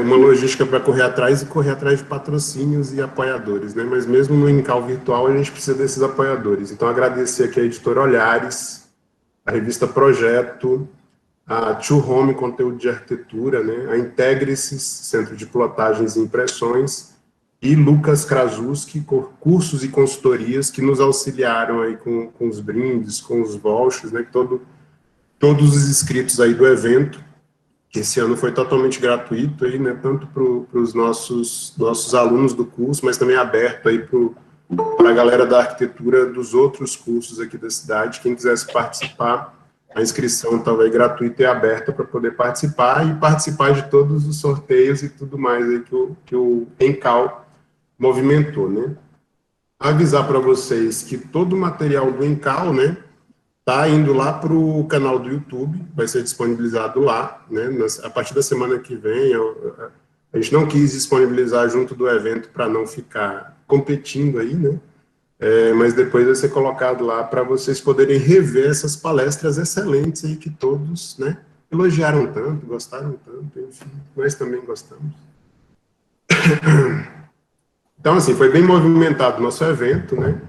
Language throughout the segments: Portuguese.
uma logística para correr atrás de patrocínios e apoiadores, né? Mas mesmo no Incal virtual, a gente precisa desses apoiadores. Então, agradecer aqui a editora Olhares, a revista Projeto, a To Home Conteúdo de Arquitetura, né? A Integrices, Centro de Plotagens e Impressões, e Lucas Krasuski, cursos e consultorias que nos auxiliaram aí com os brindes, com os vouchers, né? Todos os inscritos aí do evento, que esse ano foi totalmente gratuito aí, né? Tanto para os nossos alunos do curso, mas também aberto aí para a galera da arquitetura dos outros cursos aqui da cidade. Quem quisesse participar, a inscrição estava gratuita e aberta para poder participar e participar de todos os sorteios e tudo mais aí que o Encal movimentou, né? Avisar para vocês que todo o material do Encal, né, está indo lá para o canal do YouTube, vai ser disponibilizado lá, né, a partir da semana que vem. A gente não quis disponibilizar junto do evento para não ficar competindo aí, né, mas depois vai ser colocado lá para vocês poderem rever essas palestras excelentes aí que todos, né, elogiaram tanto, gostaram tanto, enfim, nós também gostamos. Então, assim, foi bem movimentado o nosso evento, né?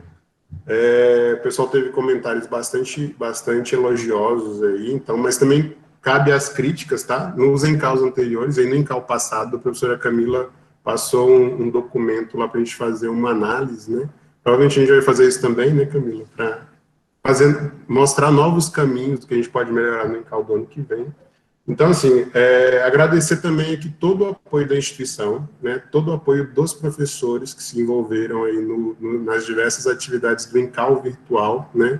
O pessoal teve comentários bastante elogiosos aí, então, mas também cabe as críticas, tá? Nos encaus anteriores, aí no encal passado, a professora Camila passou um documento lá para a gente fazer uma análise, né? Provavelmente a gente vai fazer isso também, né, Camila? Para mostrar novos caminhos que a gente pode melhorar no encal do ano que vem. Então, assim, agradecer também aqui todo o apoio da instituição, né, todo o apoio dos professores que se envolveram aí nas diversas atividades do Encal virtual, né,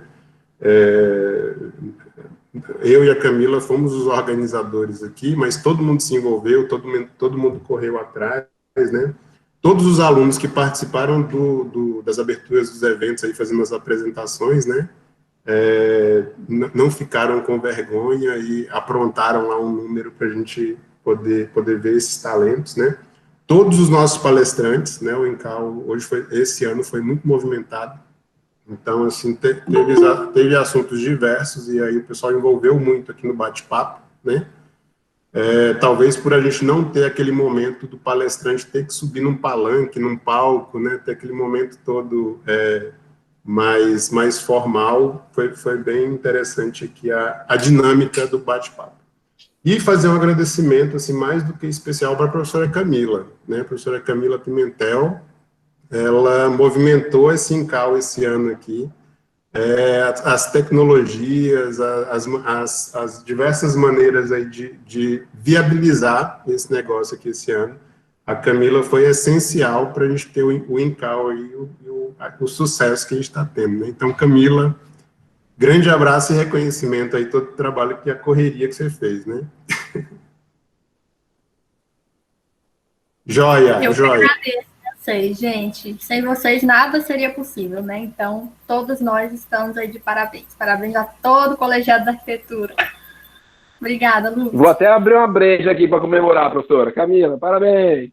eu e a Camila fomos os organizadores aqui, mas todo mundo se envolveu, todo mundo correu atrás, né, todos os alunos que participaram das aberturas dos eventos aí, fazendo as apresentações, né, não ficaram com vergonha e aprontaram lá um número para a gente poder ver esses talentos, né? Todos os nossos palestrantes, né? O Encal esse ano foi muito movimentado, então assim teve assuntos diversos e aí o pessoal envolveu muito aqui no bate-papo, né? Talvez por a gente não ter aquele momento do palestrante ter que subir num palanque, num palco, né? Ter aquele momento todo mais formal, foi bem interessante aqui a dinâmica do bate-papo. E fazer um agradecimento, assim, mais do que especial para a professora Camila, né, a professora Camila Pimentel, ela movimentou esse Encal esse ano aqui, as tecnologias, as diversas maneiras aí de viabilizar esse negócio aqui esse ano. A Camila foi essencial para a gente ter o Encal e o sucesso que a gente está tendo, né? Então, Camila, grande abraço e reconhecimento aí, todo o trabalho a correria que você fez, né? Joia, Eu que joia. agradeço vocês, gente. Sem vocês nada seria possível, né? Então, todos nós estamos aí de parabéns. Parabéns a todo o colegiado da arquitetura. Obrigada, Lu. Vou até abrir uma breja aqui para comemorar, professora. Camila, parabéns.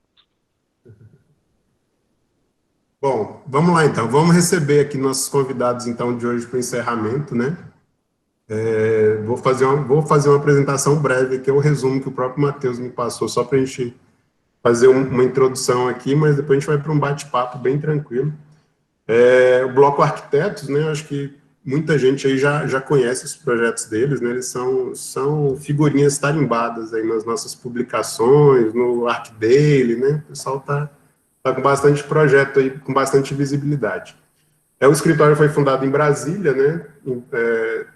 Bom, vamos lá então. Vamos receber aqui nossos convidados então de hoje para o encerramento, né? Vou fazer uma apresentação breve aqui, é o resumo que o próprio Matheus me passou, só para a gente fazer uma introdução aqui, mas depois a gente vai para um bate-papo bem tranquilo. O Bloco Arquitetos, né, acho que muita gente aí já conhece os projetos deles, né, eles são figurinhas tarimbadas aí nas nossas publicações, no ArcDaily, né, o pessoal tá com bastante projeto aí, com bastante visibilidade. O escritório foi fundado em Brasília, né,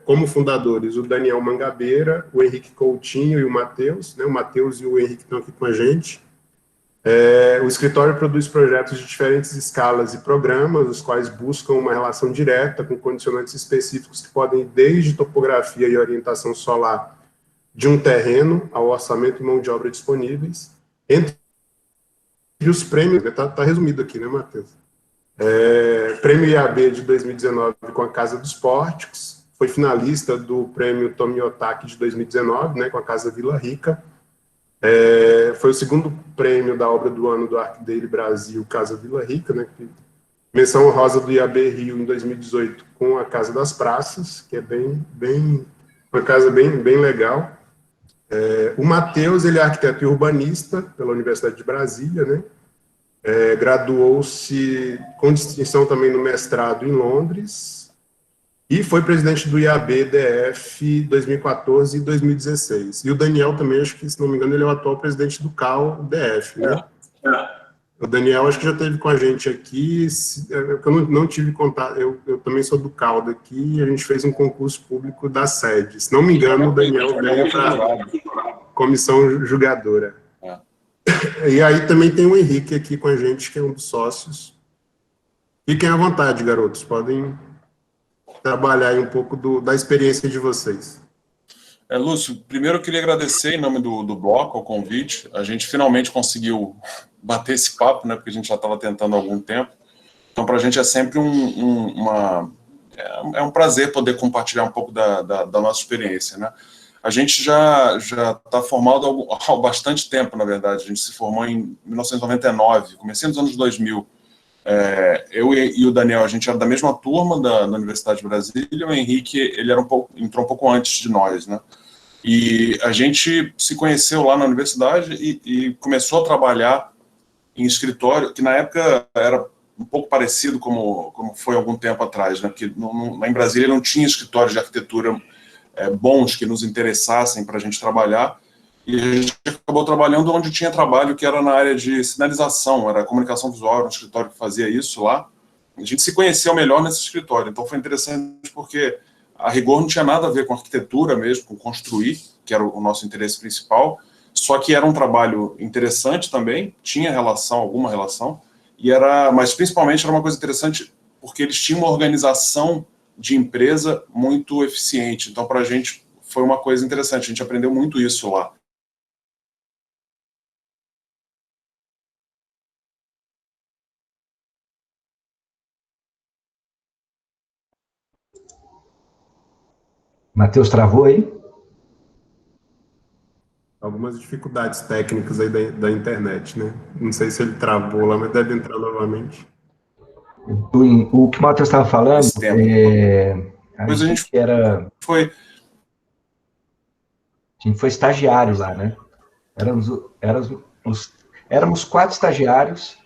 como fundadores o Daniel Mangabeira, o Henrique Coutinho e o Matheus, né, o Matheus e o Henrique estão aqui com a gente. O escritório produz projetos de diferentes escalas e programas, os quais buscam uma relação direta com condicionantes específicos que podem ir desde topografia e orientação solar de um terreno ao orçamento e mão de obra disponíveis. Entre os prêmios, está resumido aqui, né, Matheus? Prêmio IAB de 2019 com a Casa dos Pórticos, foi finalista do prêmio Tomiotaki de 2019, né, com a Casa Vila Rica. Foi o segundo prêmio da obra do ano do ArcDaily Brasil, Casa Vila Rica, né, menção honrosa do IAB Rio em 2018 com a Casa das Praças, que é uma casa bem legal. O Matheus, ele é arquiteto e urbanista pela Universidade de Brasília, né? Graduou-se com distinção também no mestrado em Londres e foi presidente do IAB-DF 2014 e 2016. E o Daniel também, acho que, se não me engano, ele é o atual presidente do CAL-DF, né? O Daniel, acho que já esteve com a gente aqui, eu não tive contato, eu também sou do CAL daqui, e a gente fez um concurso público da sede. Se não me engano, o Daniel veio para a comissão julgadora. E aí também tem o Henrique aqui com a gente, que é um dos sócios. Fiquem à vontade, garotos, podem trabalhar aí um pouco da experiência de vocês. Lúcio, primeiro eu queria agradecer em nome do Bloco o convite. A gente finalmente conseguiu bater esse papo, né, porque a gente já estava tentando há algum tempo. Então, para a gente é sempre um prazer poder compartilhar um pouco da nossa experiência, né? A gente já está formado há bastante tempo, na verdade. A gente se formou em 1999, comecei nos anos 2000. Eu e o Daniel, a gente era da mesma turma da Universidade de Brasília. O Henrique, ele entrou um pouco antes de nós, né? E a gente se conheceu lá na universidade e começou a trabalhar em escritório, que na época era um pouco parecido como foi algum tempo atrás, né? Porque lá em Brasília não tinha escritórios de arquitetura bons que nos interessassem para a gente trabalhar, e a gente acabou trabalhando onde tinha trabalho, que era na área de sinalização, era comunicação visual, era um escritório que fazia isso lá. A gente se conheceu melhor nesse escritório, então foi interessante porque a rigor não tinha nada a ver com arquitetura mesmo, com construir, que era o nosso interesse principal, só que era um trabalho interessante também, tinha alguma relação, mas principalmente era uma coisa interessante porque eles tinham uma organização de empresa muito eficiente. Então, para a gente, foi uma coisa interessante. A gente aprendeu muito isso lá. Matheus, travou aí? Algumas dificuldades técnicas aí da internet, né? Não sei se ele travou lá, mas deve entrar novamente. O que o Matheus estava falando, a gente foi estagiário lá, né? Éramos 4 estagiários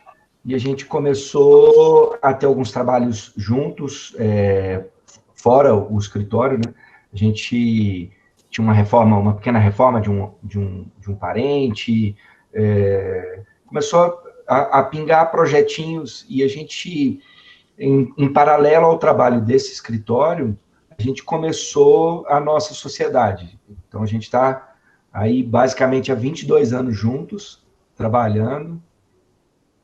e a gente começou a ter alguns trabalhos juntos, fora o escritório, né? A gente tinha uma pequena reforma de um parente, começou a pingar projetinhos, e a gente, em paralelo ao trabalho desse escritório, a gente começou a nossa sociedade. Então, a gente está aí basicamente há 22 anos juntos, trabalhando,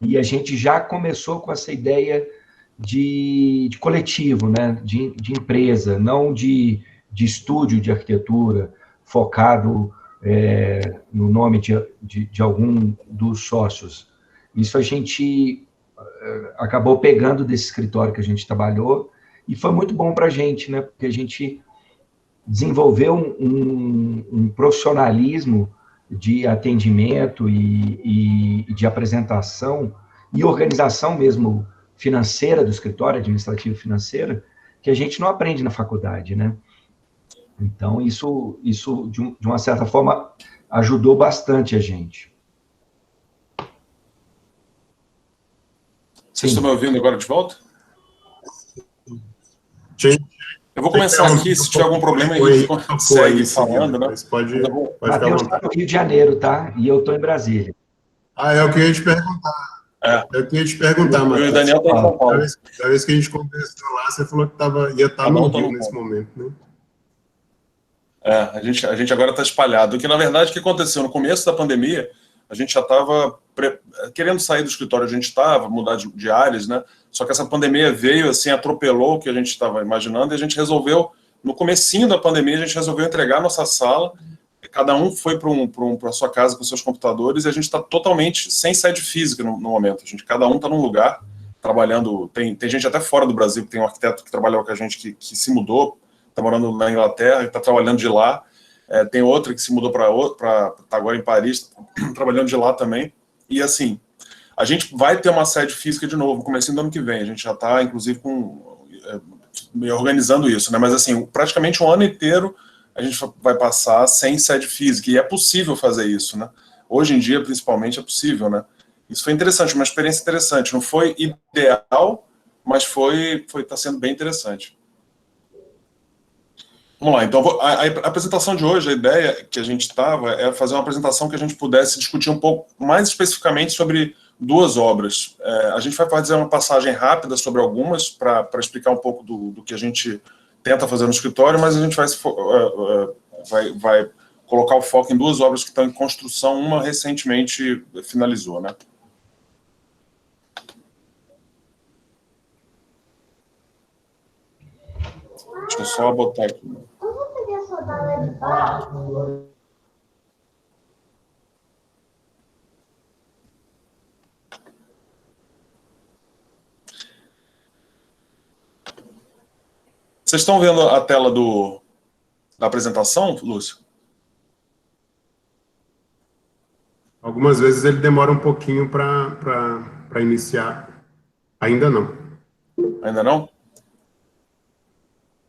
e a gente já começou com essa ideia de coletivo, né? de empresa, não de estúdio de arquitetura, focado no nome de algum dos sócios. Isso a gente acabou pegando desse escritório que a gente trabalhou, e foi muito bom para a gente, né? Porque a gente desenvolveu um profissionalismo de atendimento e de apresentação e organização mesmo financeira do escritório, administrativa e financeira, que a gente não aprende na faculdade, né? Então, isso de uma certa forma, ajudou bastante a gente. Vocês estão me ouvindo agora de volta? Sim. Eu vou começar aqui, se tiver algum problema, a gente consegue falando, né? Mas pode ficar à Matheus está no Rio de Janeiro, tá? E eu estou em Brasília. É o que eu ia te perguntar. Eu queria te perguntar, Matheus. E o Daniel está em São Paulo. Da vez que a gente conversou lá, você falou que ia estar no Rio nesse momento, né? A gente agora está espalhado. Que, na verdade, o que aconteceu? No começo da pandemia, a gente já estava querendo sair do escritório, a gente estava, mudar de áreas, né? Só que essa pandemia veio, assim, atropelou o que a gente estava imaginando, e a gente resolveu, no comecinho da pandemia, a gente resolveu entregar a nossa sala, cada um foi para a sua casa com seus computadores, e a gente está totalmente sem sede física no momento. Cada um está num lugar, trabalhando. Tem gente até fora do Brasil, que tem um arquiteto que trabalhava com a gente, que se mudou, está morando na Inglaterra, está trabalhando de lá. Tem outra que se mudou está agora em Paris, trabalhando de lá também. E assim, a gente vai ter uma sede física de novo, começando do ano que vem. A gente já está, inclusive, organizando isso, né? Mas assim, praticamente um ano inteiro a gente vai passar sem sede física, e é possível fazer isso, né? Hoje em dia, principalmente, é possível, né? Isso foi interessante, uma experiência interessante. Não foi ideal, mas está sendo bem interessante. Vamos lá, então, a apresentação de hoje, a ideia que a gente estava é fazer uma apresentação que a gente pudesse discutir um pouco mais especificamente sobre 2 obras. A gente vai fazer uma passagem rápida sobre algumas, para explicar um pouco do que a gente tenta fazer no escritório, mas a gente vai colocar o foco em 2 obras que estão em construção, uma recentemente finalizou, né? Deixa eu só botar aqui. Vocês estão vendo a tela da apresentação, Lúcio? Algumas vezes ele demora um pouquinho para iniciar. Ainda não. Ainda não?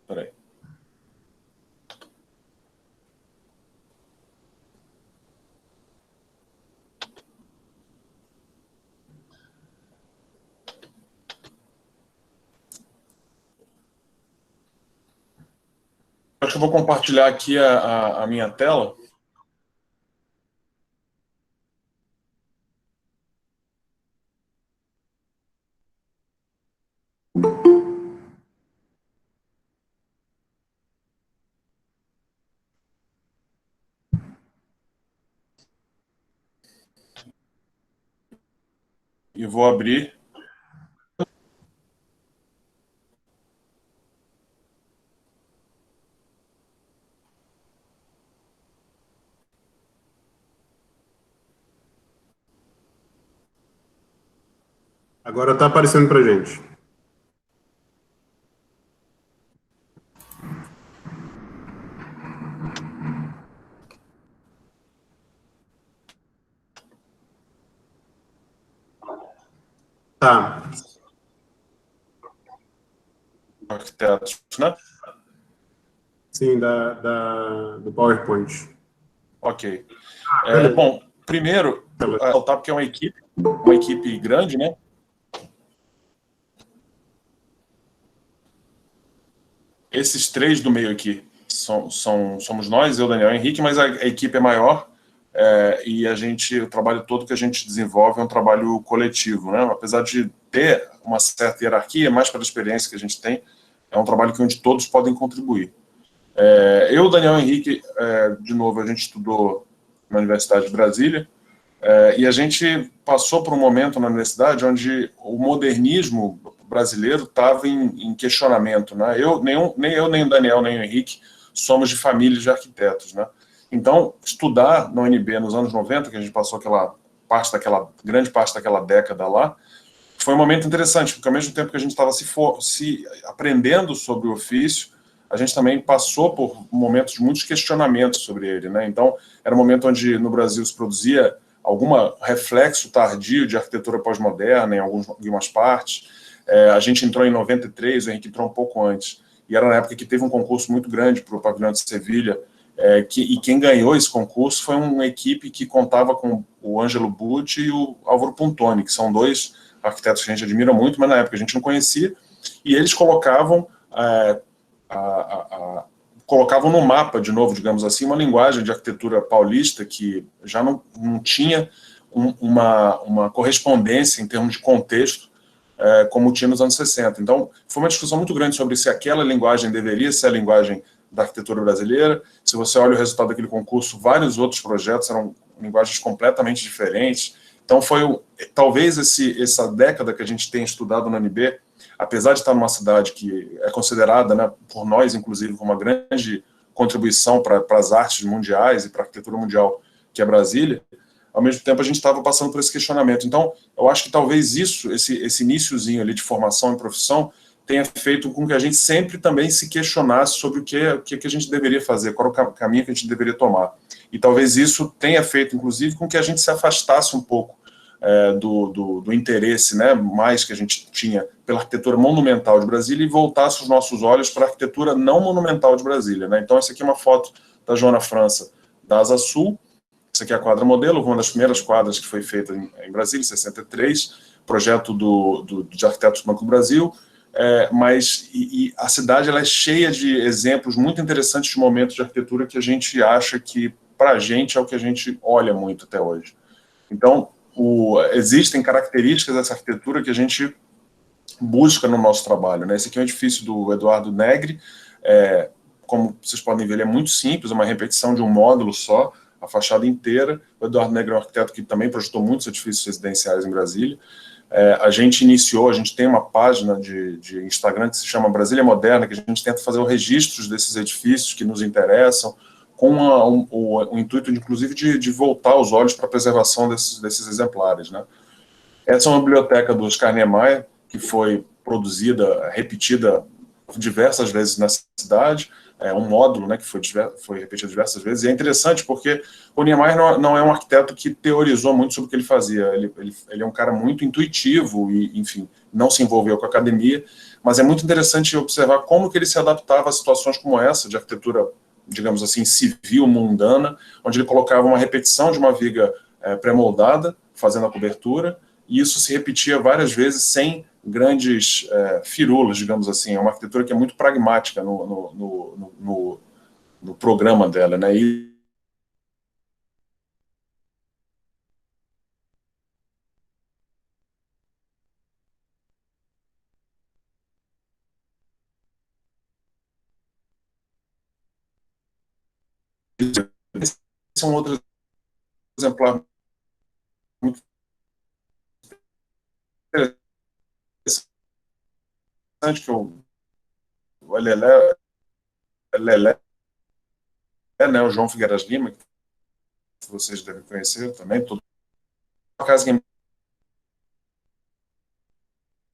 Espera aí. Acho que eu vou compartilhar aqui a minha tela. E vou abrir. Agora está aparecendo para a gente. Tá. Arquitetos, né? Sim, do PowerPoint. Ok. Bom, primeiro, ressaltar porque é uma equipe grande, né? Esses 3 do meio aqui somos nós, eu, Daniel e Henrique, mas a equipe é maior, e o trabalho todo que a gente desenvolve é um trabalho coletivo, né? Apesar de ter uma certa hierarquia, mais pela experiência que a gente tem, é um trabalho onde todos podem contribuir. Eu, Daniel e Henrique, de novo, a gente estudou na Universidade de Brasília, e a gente passou por um momento na universidade onde o modernismo brasileiro estava em questionamento, né? Nem eu, nem o Daniel, nem o Henrique somos de famílias de arquitetos, né? Então, estudar na UNB nos anos 90, que a gente passou grande parte daquela década lá, foi um momento interessante, porque ao mesmo tempo que a gente estava se aprendendo sobre o ofício, a gente também passou por momentos de muitos questionamentos sobre ele, né? Então, era um momento onde no Brasil se produzia algum reflexo tardio de arquitetura pós-moderna em algumas partes. A gente entrou em 93, o Henrique entrou um pouco antes, e era na época que teve um concurso muito grande para o Pavilhão de Sevilha, e quem ganhou esse concurso foi uma equipe que contava com o Ângelo Butti e o Álvaro Puntoni, que são 2 arquitetos que a gente admira muito, mas na época a gente não conhecia, e eles colocavam no mapa, de novo, digamos assim, uma linguagem de arquitetura paulista que já não tinha uma correspondência em termos de contexto, como tinha nos anos 60. Então, foi uma discussão muito grande sobre se aquela linguagem deveria ser a linguagem da arquitetura brasileira. Se você olha o resultado daquele concurso, vários outros projetos eram linguagens completamente diferentes. Então, talvez essa década que a gente tem estudado na UNB, apesar de estar numa cidade que é considerada, né, por nós, inclusive, como uma grande contribuição para as artes mundiais e para a arquitetura mundial, que é Brasília, ao mesmo tempo a gente estava passando por esse questionamento. Então, eu acho que talvez esse iniciozinho ali de formação e profissão tenha feito com que a gente sempre também se questionasse sobre o que a gente deveria fazer, qual era o caminho que a gente deveria tomar. E talvez isso tenha feito, inclusive, com que a gente se afastasse um pouco do interesse, né, mais que a gente tinha pela arquitetura monumental de Brasília e voltasse os nossos olhos para a arquitetura não monumental de Brasília, né? Então, essa aqui é uma foto da Joana França, da Asa Sul. Essa aqui é a quadra modelo, uma das primeiras quadras que foi feita em Brasília, em 63, projeto de arquitetos do Banco do Brasil. Mas a cidade ela é cheia de exemplos muito interessantes de momentos de arquitetura que a gente acha que, para a gente, é o que a gente olha muito até hoje. Então, existem características dessa arquitetura que a gente busca no nosso trabalho, né? Esse aqui é um edifício do Eduardo Negri, como vocês podem ver, ele é muito simples, é uma repetição de um módulo só, a fachada inteira. O Eduardo Negri é um arquiteto que também projetou muitos edifícios residenciais em Brasília. A gente tem uma página de Instagram que se chama Brasília Moderna, que a gente tenta fazer o registro desses edifícios que nos interessam, com o intuito, inclusive, de voltar os olhos para a preservação desses exemplares, né? Essa é uma biblioteca do Oscar Niemeyer, que foi produzida, repetida diversas vezes na cidade, um módulo, né, que foi repetido diversas vezes, e é interessante porque o Niemeyer não é um arquiteto que teorizou muito sobre o que ele fazia, ele é um cara muito intuitivo e, enfim, não se envolveu com a academia, mas é muito interessante observar como que ele se adaptava a situações como essa, de arquitetura, digamos assim, civil, mundana, onde ele colocava uma repetição de uma viga pré-moldada, fazendo a cobertura, e isso se repetia várias vezes sem grandes firulas, digamos assim. É uma arquitetura que é muito pragmática no programa dela, né? E esse é um outro exemplar muito interessante, que o Lelé, né, o João Figueiras Lima, que vocês devem conhecer também, uma casa em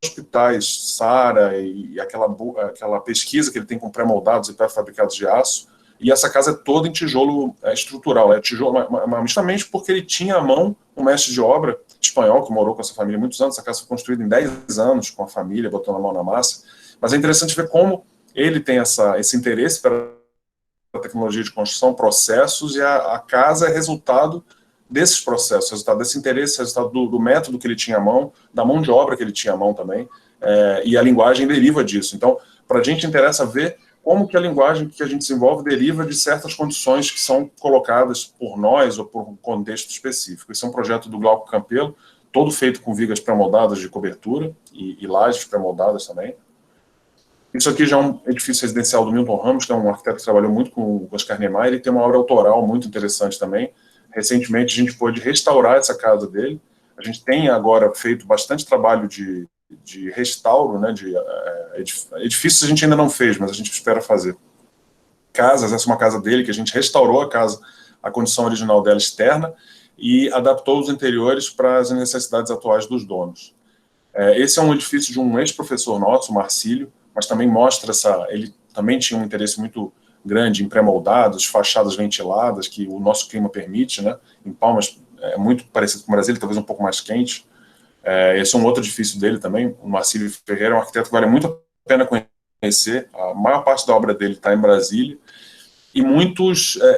hospitais, Sara, e aquela pesquisa que ele tem com pré-moldados e pré-fabricados de aço, e essa casa é toda em tijolo estrutural, tijolo, justamente porque ele tinha à mão um mestre de obra espanhol que morou com essa família há muitos anos. Essa casa foi construída em 10 anos com a família, botando a mão na massa, mas é interessante ver como ele tem esse interesse pela tecnologia de construção, processos, e a casa é resultado desses processos, resultado desse interesse, resultado do método que ele tinha à mão, da mão de obra que ele tinha à mão também, e a linguagem deriva disso. Então, para a gente interessa ver como que a linguagem que a gente desenvolve deriva de certas condições que são colocadas por nós ou por um contexto específico. Esse é um projeto do Glauco Campelo, todo feito com vigas pré-moldadas de cobertura e lajes pré-moldadas também. Isso aqui já é um edifício residencial do Milton Ramos, que é um arquiteto que trabalhou muito com o Oscar Niemeyer, e tem uma obra autoral muito interessante também. Recentemente a gente pôde restaurar essa casa dele. A gente tem agora feito bastante trabalho de restauro, né, de edifícios a gente ainda não fez, mas a gente espera fazer. Casas, essa é uma casa dele, que a gente restaurou a casa, a condição original dela externa, e adaptou os interiores para as necessidades atuais dos donos. Esse é um edifício de um ex-professor nosso, Marcílio, mas também mostra ele também tinha um interesse muito grande em pré-moldados, fachadas ventiladas, que o nosso clima permite, né? Em Palmas é muito parecido com o Brasília, talvez um pouco mais quente. Esse é um outro edifício dele também, o Marcílio Ferreira, é um arquiteto que vale muito a pena conhecer. A maior parte da obra dele está em Brasília, e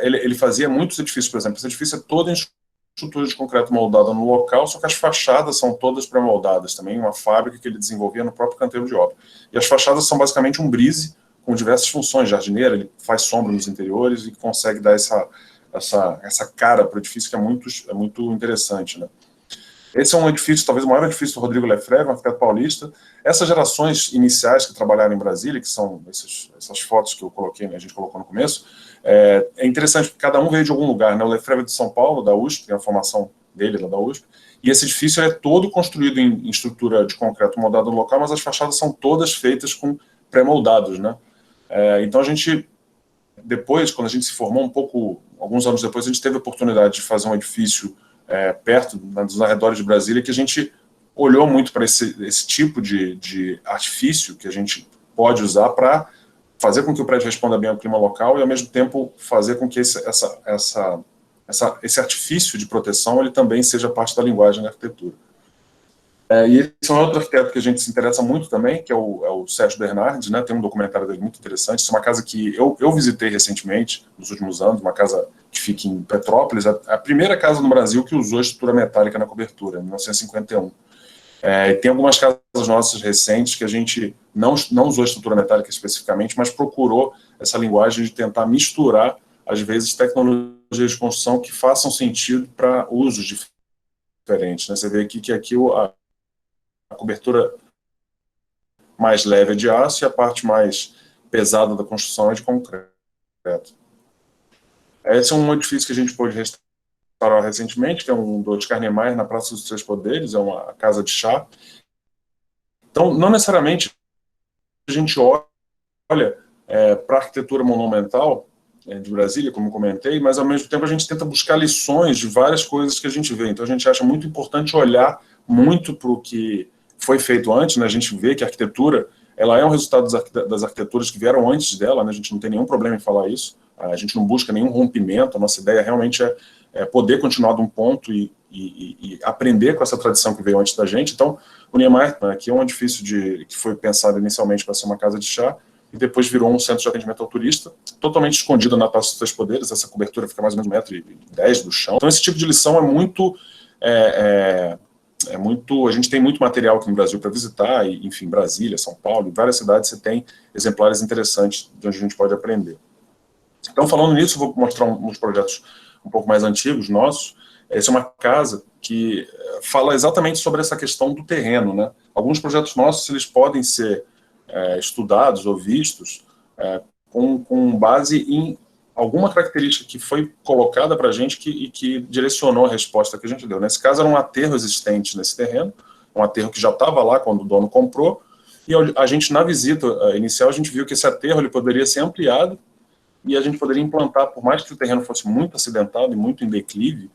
ele fazia muitos edifícios, por exemplo, esse edifício é todo em estrutura de concreto moldada no local, só que as fachadas são todas pré-moldadas também, uma fábrica que ele desenvolvia no próprio canteiro de obra. E as fachadas são basicamente um brise com diversas funções, jardineira, ele faz sombra nos interiores e consegue dar essa cara para o edifício, que é muito interessante, né? Esse é um edifício, talvez o maior edifício do Rodrigo Lefreve, um arquiteto paulista. Essas gerações iniciais que trabalharam em Brasília, que são essas fotos que eu coloquei, né, a gente colocou no começo, é interessante porque cada um veio de algum lugar, né? O Lefreve é de São Paulo, da USP, tem a formação dele lá da USP, e esse edifício é todo construído em estrutura de concreto moldado no local, mas as fachadas são todas feitas com pré-moldados, né? Então a gente, depois, quando a gente se formou alguns anos depois, a gente teve a oportunidade de fazer um edifício perto, nos arredores de Brasília, que a gente olhou muito para esse tipo de artifício que a gente pode usar para fazer com que o prédio responda bem ao clima local e, ao mesmo tempo, fazer com que essa esse artifício de proteção ele também seja parte da linguagem da arquitetura. E esse é um outro arquiteto que a gente se interessa muito também, que é o Sérgio Bernardes, né? Tem um documentário dele muito interessante. Isso é uma casa que eu visitei recentemente, nos últimos anos, uma casa que fica em Petrópolis, a primeira casa no Brasil que usou estrutura metálica na cobertura, em 1951. Tem algumas casas nossas recentes que a gente não usou estrutura metálica especificamente, mas procurou essa linguagem de tentar misturar, às vezes, tecnologias de construção que façam sentido para usos diferentes, né? Você vê aqui que a cobertura mais leve é de aço e a parte mais pesada da construção é de concreto. Esse é um edifício que a gente pôde restaurar recentemente, que é um do Oscar Niemeyer, na Praça dos Três Poderes, é uma casa de chá. Então, não necessariamente a gente olha para a arquitetura monumental de Brasília, como comentei, mas ao mesmo tempo a gente tenta buscar lições de várias coisas que a gente vê. Então, a gente acha muito importante olhar muito para o que foi feito antes, né? A gente vê que a arquitetura ela é um resultado das arquiteturas que vieram antes dela, né? A gente não tem nenhum problema em falar isso, a gente não busca nenhum rompimento, a nossa ideia realmente é poder continuar de um ponto e aprender com essa tradição que veio antes da gente. Então, o Niemeyer, né, aqui é um edifício que foi pensado inicialmente para ser uma casa de chá, e depois virou um centro de atendimento ao turista, totalmente escondido na Praça dos Três Poderes. Essa cobertura fica mais ou menos 1,10 m do chão. Então, esse tipo de lição é muito... a gente tem muito material aqui no Brasil para visitar, e, enfim, Brasília, São Paulo, em várias cidades você tem exemplares interessantes de onde a gente pode aprender. Então, falando nisso, vou mostrar uns projetos um pouco mais antigos nossos. Essa é uma casa que fala exatamente sobre essa questão do terreno, né? Alguns projetos nossos, eles podem ser estudados ou vistos com base em alguma característica que foi colocada para a gente e que direcionou a resposta que a gente deu. Nesse caso, era um aterro existente nesse terreno, um aterro que já estava lá quando o dono comprou, e a gente, na visita inicial, a gente viu que esse aterro ele poderia ser ampliado e a gente poderia implantar, por mais que o terreno fosse muito acidentado e muito em declive,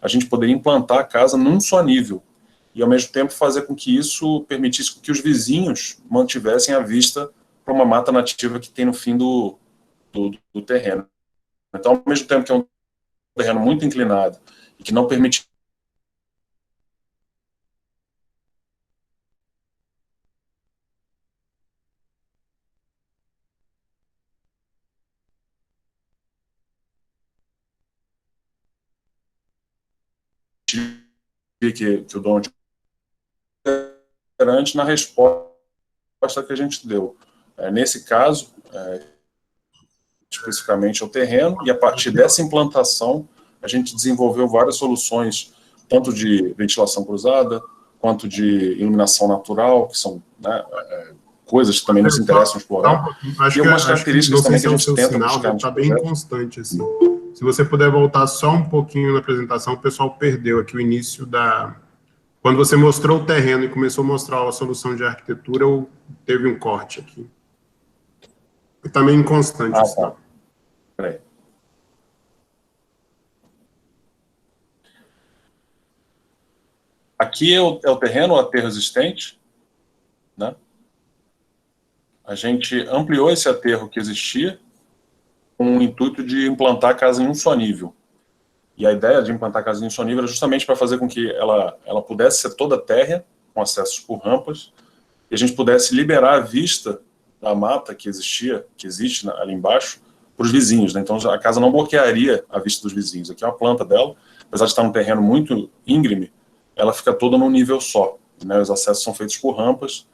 a gente poderia implantar a casa num só nível e, ao mesmo tempo, fazer com que isso permitisse que os vizinhos mantivessem a vista para uma mata nativa que tem no fim do terreno. Então, ao mesmo tempo que é um terreno muito inclinado e que não permite que o dono perante na resposta que a gente deu. Nesse caso, especificamente ao terreno, e a partir dessa implantação, a gente desenvolveu várias soluções, tanto de ventilação cruzada, quanto de iluminação natural, que são, né, coisas que também nos interessam explorar. Acho e algumas que, características também que a gente tenta buscar. Está bem constante, assim. Se você puder voltar só um pouquinho na apresentação, o pessoal perdeu aqui o início da... Quando você mostrou o terreno e começou a mostrar a solução de arquitetura, teve um corte aqui. Está meio inconstante. Assim. Tá. Peraí. Aqui é o terreno, o aterro existente, né? A gente ampliou esse aterro que existia com o intuito de implantar a casa em um só nível. E a ideia de implantar a casa em um só nível era justamente para fazer com que ela pudesse ser toda térrea, com acessos por rampas, e a gente pudesse liberar a vista da mata que existe ali embaixo, para os vizinhos, né? Então a casa não bloquearia a vista dos vizinhos. Aqui é uma planta dela, apesar de estar num terreno muito íngreme, ela fica toda num nível só, né? Os acessos são feitos por rampas.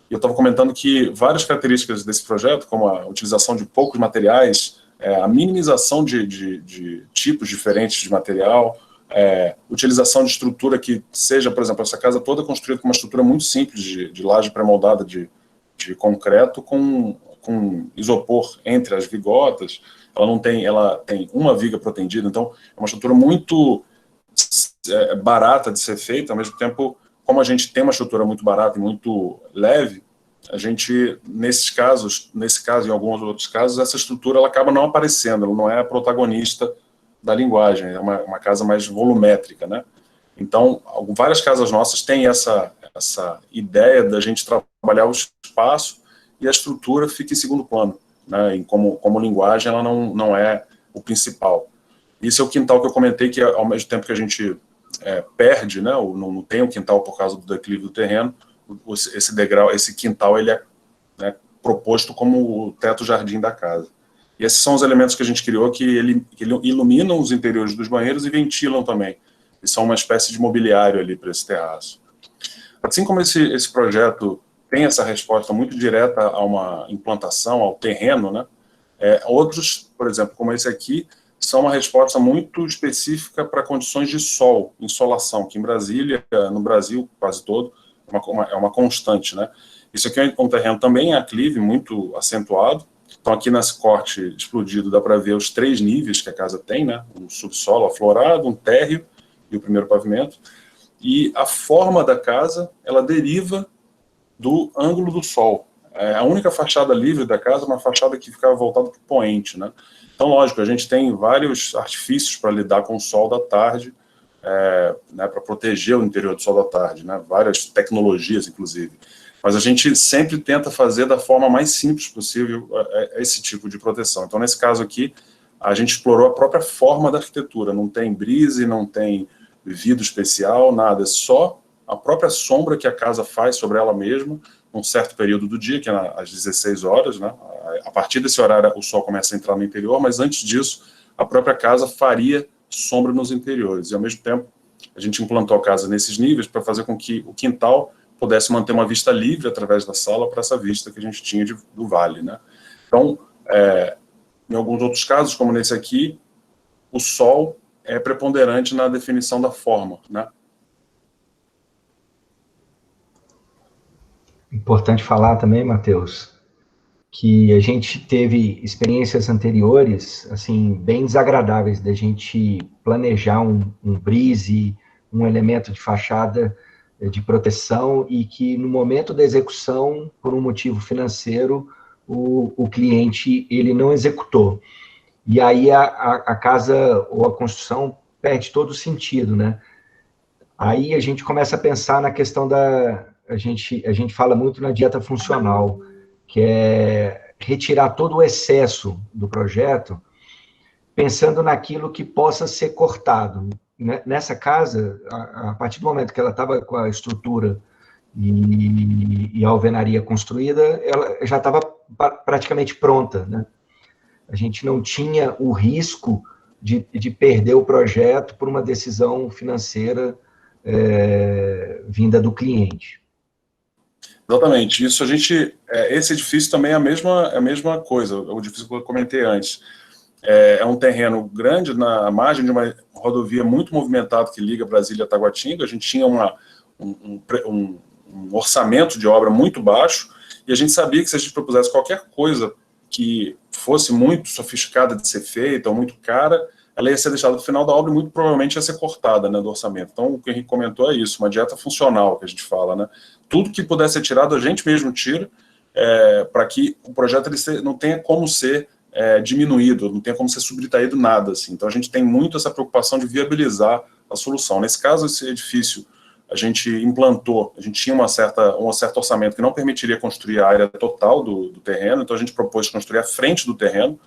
E eu estava comentando que várias características desse projeto, como a utilização de poucos materiais, a minimização de tipos diferentes de material, utilização de estrutura que seja, por exemplo, essa casa toda construída com uma estrutura muito simples de laje pré-moldada de concreto com isopor entre as vigotas. Ela tem uma viga protendida, então é uma estrutura muito barata de ser feita. Ao mesmo tempo, como a gente tem uma estrutura muito barata e muito leve, a gente, nesse caso e em alguns outros casos, essa estrutura ela acaba não aparecendo, ela não é a protagonista da linguagem, é uma casa mais volumétrica, né? Então, várias casas nossas têm essa ideia da gente trabalhar o espaço e a estrutura fica em segundo plano, né? E como linguagem ela não é o principal. Esse é o quintal que eu comentei, que ao mesmo tempo que a gente perde, né, ou não tem um quintal por causa do declive do terreno, esse degrau, esse quintal, ele é, né, proposto como o teto-jardim da casa. E esses são os elementos que a gente criou, que iluminam os interiores dos banheiros e ventilam também. E são uma espécie de mobiliário ali para esse terraço. Assim como esse projeto tem essa resposta muito direta a uma implantação, ao terreno, né, outros, por exemplo, como esse aqui, são uma resposta muito específica para condições de sol, insolação, que em Brasília, no Brasil quase todo, é uma constante, né? Isso aqui é um terreno também em aclive, muito acentuado. Então aqui nesse corte explodido dá para ver os 3 níveis que a casa tem, né? Um subsolo aflorado, um térreo e o primeiro pavimento. E a forma da casa, ela deriva do ângulo do sol. A única fachada livre da casa é uma fachada que ficava voltada para o poente, né? Então, lógico, a gente tem vários artifícios para lidar com o sol da tarde, né, para proteger o interior do sol da tarde, né? Várias tecnologias, inclusive. Mas a gente sempre tenta fazer da forma mais simples possível esse tipo de proteção. Então, nesse caso aqui, a gente explorou a própria forma da arquitetura. Não tem brise, não tem vidro especial, nada. É só a própria sombra que a casa faz sobre ela mesma, num certo período do dia, que é às 16 horas, né? A partir desse horário o sol começa a entrar no interior, mas antes disso a própria casa faria sombra nos interiores. E ao mesmo tempo a gente implantou a casa nesses níveis para fazer com que o quintal pudesse manter uma vista livre através da sala para essa vista que a gente tinha do vale, né? Então, em alguns outros casos, como nesse aqui, o sol é preponderante na definição da forma, né? Importante falar também, Matheus, que a gente teve experiências anteriores, assim, bem desagradáveis, da gente planejar um brise, um elemento de fachada de proteção, e que no momento da execução, por um motivo financeiro, o cliente, ele não executou. E aí a casa ou a construção perde todo o sentido, né? Aí a gente começa a pensar na questão a gente fala muito na dieta funcional, que é retirar todo o excesso do projeto, pensando naquilo que possa ser cortado. Nessa casa, a partir do momento que ela estava com a estrutura e a alvenaria construída, ela já estava praticamente pronta, né? A gente não tinha o risco de perder o projeto por uma decisão financeira vinda do cliente. Exatamente. Isso esse edifício também é a mesma coisa, o edifício que eu comentei antes. É um terreno grande na margem de uma rodovia muito movimentada que liga Brasília a Taguatinga. A gente tinha um orçamento de obra muito baixo, e a gente sabia que se a gente propusesse qualquer coisa que fosse muito sofisticada de ser feita ou muito cara, ela ia ser deixada no final da obra e muito provavelmente ia ser cortada, né, do orçamento. Então, o que a gente comentou é isso, uma dieta funcional, que a gente fala, né? Tudo que puder ser tirado, a gente mesmo tira, para que o projeto não tenha como ser diminuído, não tenha como ser subtraído nada, assim. Então, a gente tem muito essa preocupação de viabilizar a solução. Nesse caso, esse edifício, a gente implantou, a gente tinha um certo orçamento que não permitiria construir a área total do terreno, então a gente propôs construir a frente do terreno,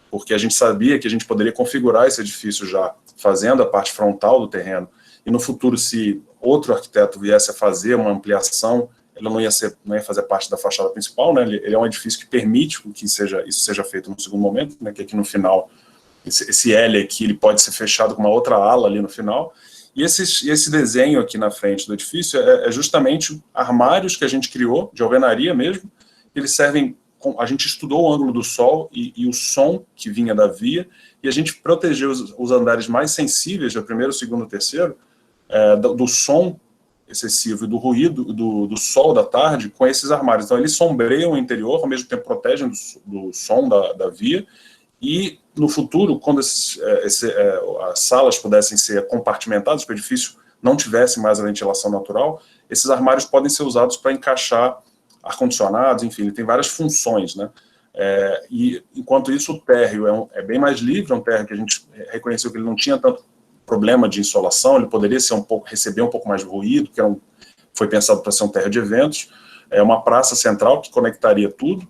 porque a gente sabia que a gente poderia configurar esse edifício já fazendo a parte frontal do terreno, e no futuro, se outro arquiteto viesse a fazer uma ampliação, ele não ia fazer parte da fachada principal, né? Ele é um edifício que permite que isso seja feito no segundo momento, né? Que aqui no final, esse L aqui, ele pode ser fechado com uma outra ala ali no final, e esse desenho aqui na frente do edifício é justamente armários que a gente criou, de alvenaria mesmo, eles servem. A gente estudou o ângulo do sol e o som que vinha da via, e a gente protegeu os andares mais sensíveis, o primeiro, o segundo e o terceiro, do som excessivo e do ruído do sol da tarde com esses armários. Então, eles sombreiam o interior, ao mesmo tempo protegem do som da via, e no futuro, quando as salas pudessem ser compartimentadas, para o edifício não tivesse mais a ventilação natural, esses armários podem ser usados para encaixar ar-condicionados, enfim, ele tem várias funções, né? E enquanto isso, o térreo é bem mais livre, é um térreo que a gente reconheceu que ele não tinha tanto problema de insolação, ele poderia receber um pouco mais de ruído, que foi pensado para ser um térreo de eventos, é uma praça central que conectaria tudo,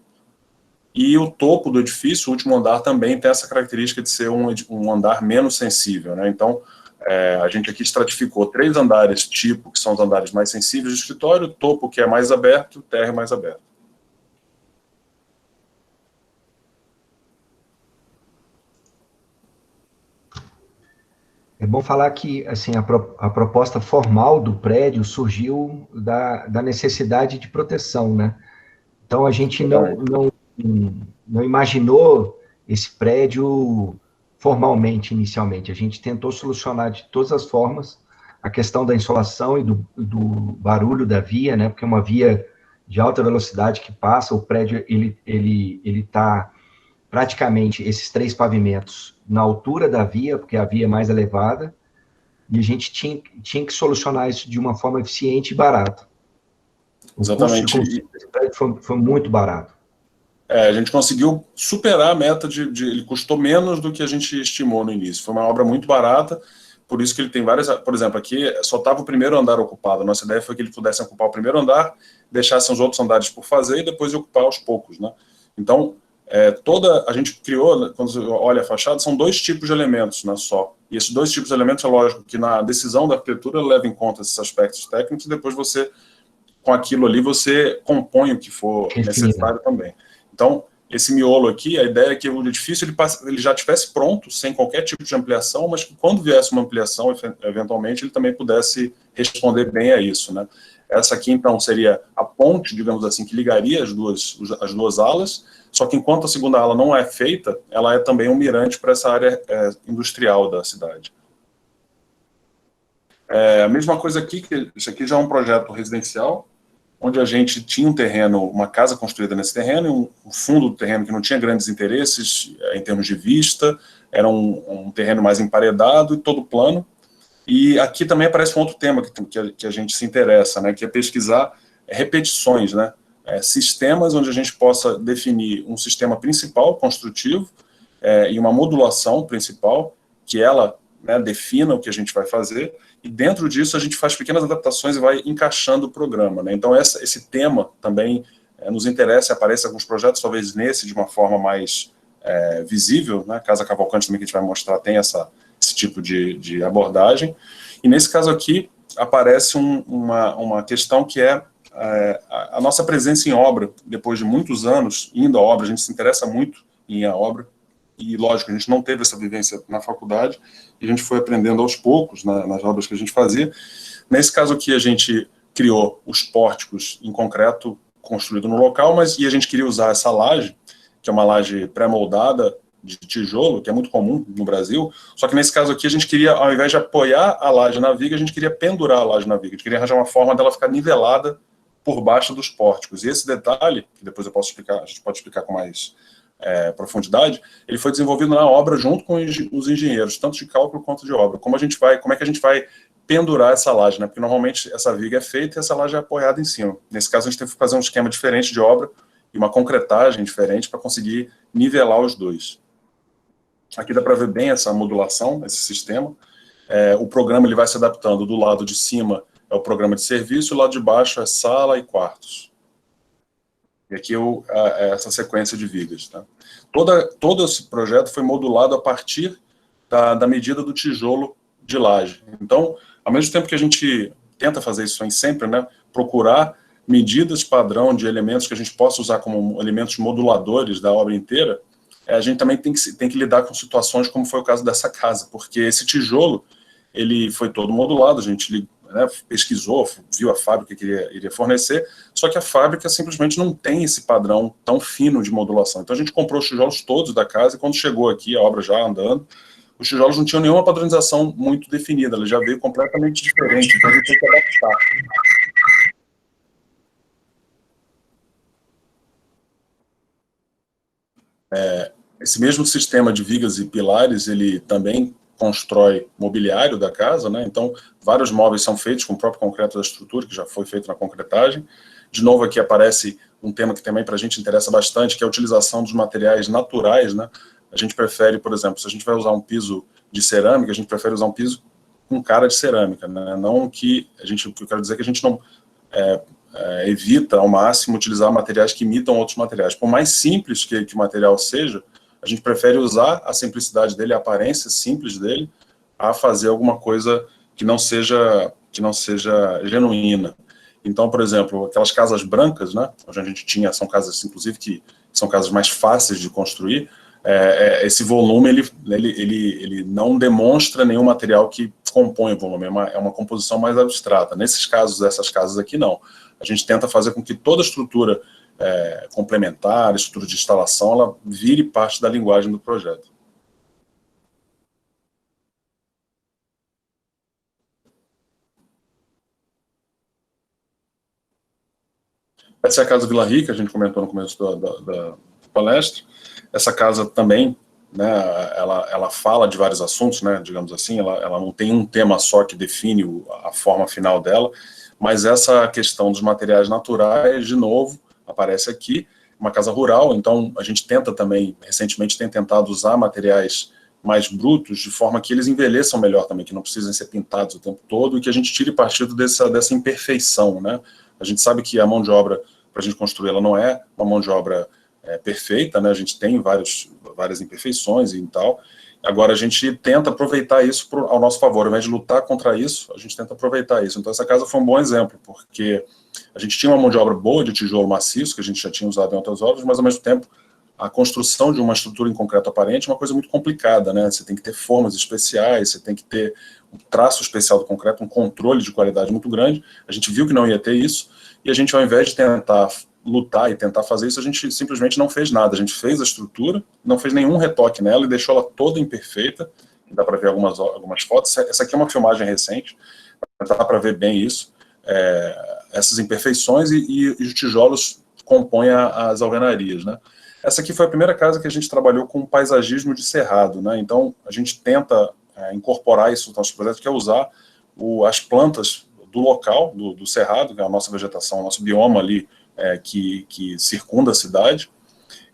E o topo do edifício, o último andar, também tem essa característica de ser um andar menos sensível, né? Então, a gente aqui estratificou 3 andares tipo, que são os andares mais sensíveis do escritório, o topo que é mais aberto, o térreo mais aberto. É bom falar que assim, a proposta formal do prédio surgiu da necessidade de proteção, né? Então, a gente não imaginou esse prédio formalmente, inicialmente. A gente tentou solucionar de todas as formas a questão da insolação e do barulho da via, né? Porque é uma via de alta velocidade que passa, o prédio ele está praticamente esses 3 pavimentos na altura da via, porque a via é mais elevada, e a gente tinha que solucionar isso de uma forma eficiente e barata. Exatamente. O custo de esse prédio foi muito barato. A gente conseguiu superar a meta ele custou menos do que a gente estimou no início. Foi uma obra muito barata, por isso que ele tem várias... Por exemplo, aqui só estava o primeiro andar ocupado. A nossa ideia foi que ele pudesse ocupar o primeiro andar, deixassem os outros andares por fazer e depois ocupar aos poucos, né? Então, a gente criou, quando você olha a fachada, são 2 tipos de elementos, né, só. E esses 2 tipos de elementos, é lógico que na decisão da arquitetura leva em conta esses aspectos técnicos e depois você, com aquilo ali, você compõe o que for necessário também. Então, esse miolo aqui, a ideia é que o edifício ele já estivesse pronto, sem qualquer tipo de ampliação, mas que quando viesse uma ampliação, eventualmente, ele também pudesse responder bem a isso, né? Essa aqui, então, seria a ponte, digamos assim, que ligaria as duas alas, só que enquanto a segunda ala não é feita, ela é também um mirante para essa área industrial da cidade. A mesma coisa aqui, que isso aqui já é um projeto residencial, onde a gente tinha um terreno, uma casa construída nesse terreno, e um fundo do terreno que não tinha grandes interesses em termos de vista, era um terreno mais emparedado e todo plano. E aqui também aparece um outro tema que a gente se interessa, né, que é pesquisar repetições, né, sistemas onde a gente possa definir um sistema principal construtivo e uma modulação principal, que ela, né, defina o que a gente vai fazer, e dentro disso a gente faz pequenas adaptações e vai encaixando o programa, né? Então esse tema também nos interessa, aparece em alguns projetos, talvez nesse de uma forma mais visível, né? Casa Cavalcante também que a gente vai mostrar tem esse tipo de abordagem, e nesse caso aqui aparece uma questão que é a nossa presença em obra, depois de muitos anos indo à obra, a gente se interessa muito em ir à obra, e lógico, a gente não teve essa vivência na faculdade, e a gente foi aprendendo aos poucos nas obras que a gente fazia. Nesse caso aqui, a gente criou os pórticos em concreto construído no local, e a gente queria usar essa laje, que é uma laje pré-moldada de tijolo, que é muito comum no Brasil, só que nesse caso aqui a gente queria, ao invés de apoiar a laje na viga, a gente queria pendurar a laje na viga, a gente queria arranjar uma forma dela ficar nivelada por baixo dos pórticos. E esse detalhe, que depois a gente pode explicar com mais profundidade, ele foi desenvolvido na obra junto com os engenheiros, tanto de cálculo quanto de obra. Como é que a gente vai pendurar essa laje, né? Porque normalmente essa viga é feita e essa laje é apoiada em cima. Nesse caso a gente teve que fazer um esquema diferente de obra e uma concretagem diferente para conseguir nivelar os dois. Aqui dá para ver bem essa modulação, esse sistema. O programa ele vai se adaptando. Do lado de cima é o programa de serviço, o lado de baixo é sala e quartos. E aqui essa sequência de vigas. Tá? Todo esse projeto foi modulado a partir da medida do tijolo de laje. Então, ao mesmo tempo que a gente tenta fazer isso sempre, né, procurar medidas padrão de elementos que a gente possa usar como elementos moduladores da obra inteira, a gente também tem que lidar com situações como foi o caso dessa casa, porque esse tijolo ele foi todo modulado, a gente pesquisou, viu a fábrica que iria fornecer, só que a fábrica simplesmente não tem esse padrão tão fino de modulação. Então a gente comprou os tijolos todos da casa e quando chegou aqui, a obra já andando, os tijolos não tinham nenhuma padronização muito definida, ela já veio completamente diferente, então a gente tem que adaptar. Esse mesmo sistema de vigas e pilares, ele também constrói mobiliário da casa, né? Então, vários móveis são feitos com o próprio concreto da estrutura, que já foi feito na concretagem. De novo, aqui aparece um tema que também para a gente interessa bastante, que é a utilização dos materiais naturais, né? A gente prefere, por exemplo, se a gente vai usar um piso de cerâmica, a gente prefere usar um piso com cara de cerâmica, né? Não que eu quero dizer que a gente não evita ao máximo utilizar materiais que imitam outros materiais. Por mais simples que o material seja, a gente prefere usar a simplicidade dele, a aparência simples dele, a fazer alguma coisa que não seja genuína. Então, por exemplo, aquelas casas brancas, né, onde a gente tinha, são casas, inclusive, que são casas mais fáceis de construir, esse volume, ele não demonstra nenhum material que compõe o volume, é uma composição mais abstrata. Nesses casos, dessas casas aqui, não. A gente tenta fazer com que toda a estrutura complementar, a estrutura de instalação, ela vire parte da linguagem do projeto. Essa é a Casa Vila Rica, a gente comentou no começo da palestra. Essa casa também, né, ela fala de vários assuntos, né, digamos assim, ela não tem um tema só que define a forma final dela, mas essa questão dos materiais naturais, de novo, aparece aqui. Uma casa rural, então a gente tenta também, recentemente tem tentado usar materiais mais brutos, de forma que eles envelheçam melhor também, que não precisem ser pintados o tempo todo, e que a gente tire partido dessa imperfeição, né. A gente sabe que a mão de obra, para a gente construir, ela não é uma mão de obra perfeita, né? A gente tem várias imperfeições e tal. Agora, a gente tenta aproveitar isso ao nosso favor. Ao invés de lutar contra isso, a gente tenta aproveitar isso. Então, essa casa foi um bom exemplo, porque a gente tinha uma mão de obra boa de tijolo maciço, que a gente já tinha usado em outras obras, mas, ao mesmo tempo, a construção de uma estrutura em concreto aparente é uma coisa muito complicada, né? Você tem que ter formas especiais, você tem que ter um traço especial do concreto, um controle de qualidade muito grande. A gente viu que não ia ter isso, e a gente, ao invés de tentar lutar e tentar fazer isso, a gente simplesmente não fez nada. A gente fez a estrutura, não fez nenhum retoque nela e deixou ela toda imperfeita. Dá para ver algumas fotos. Essa aqui é uma filmagem recente, dá para ver bem isso. Essas imperfeições e os tijolos compõem as alvenarias, né? Essa aqui foi a primeira casa que a gente trabalhou com paisagismo de cerrado, né? Então, a gente tenta incorporar isso no nosso projeto, que é usar as plantas do local, do cerrado, que é a nossa vegetação, o nosso bioma ali, que circunda a cidade.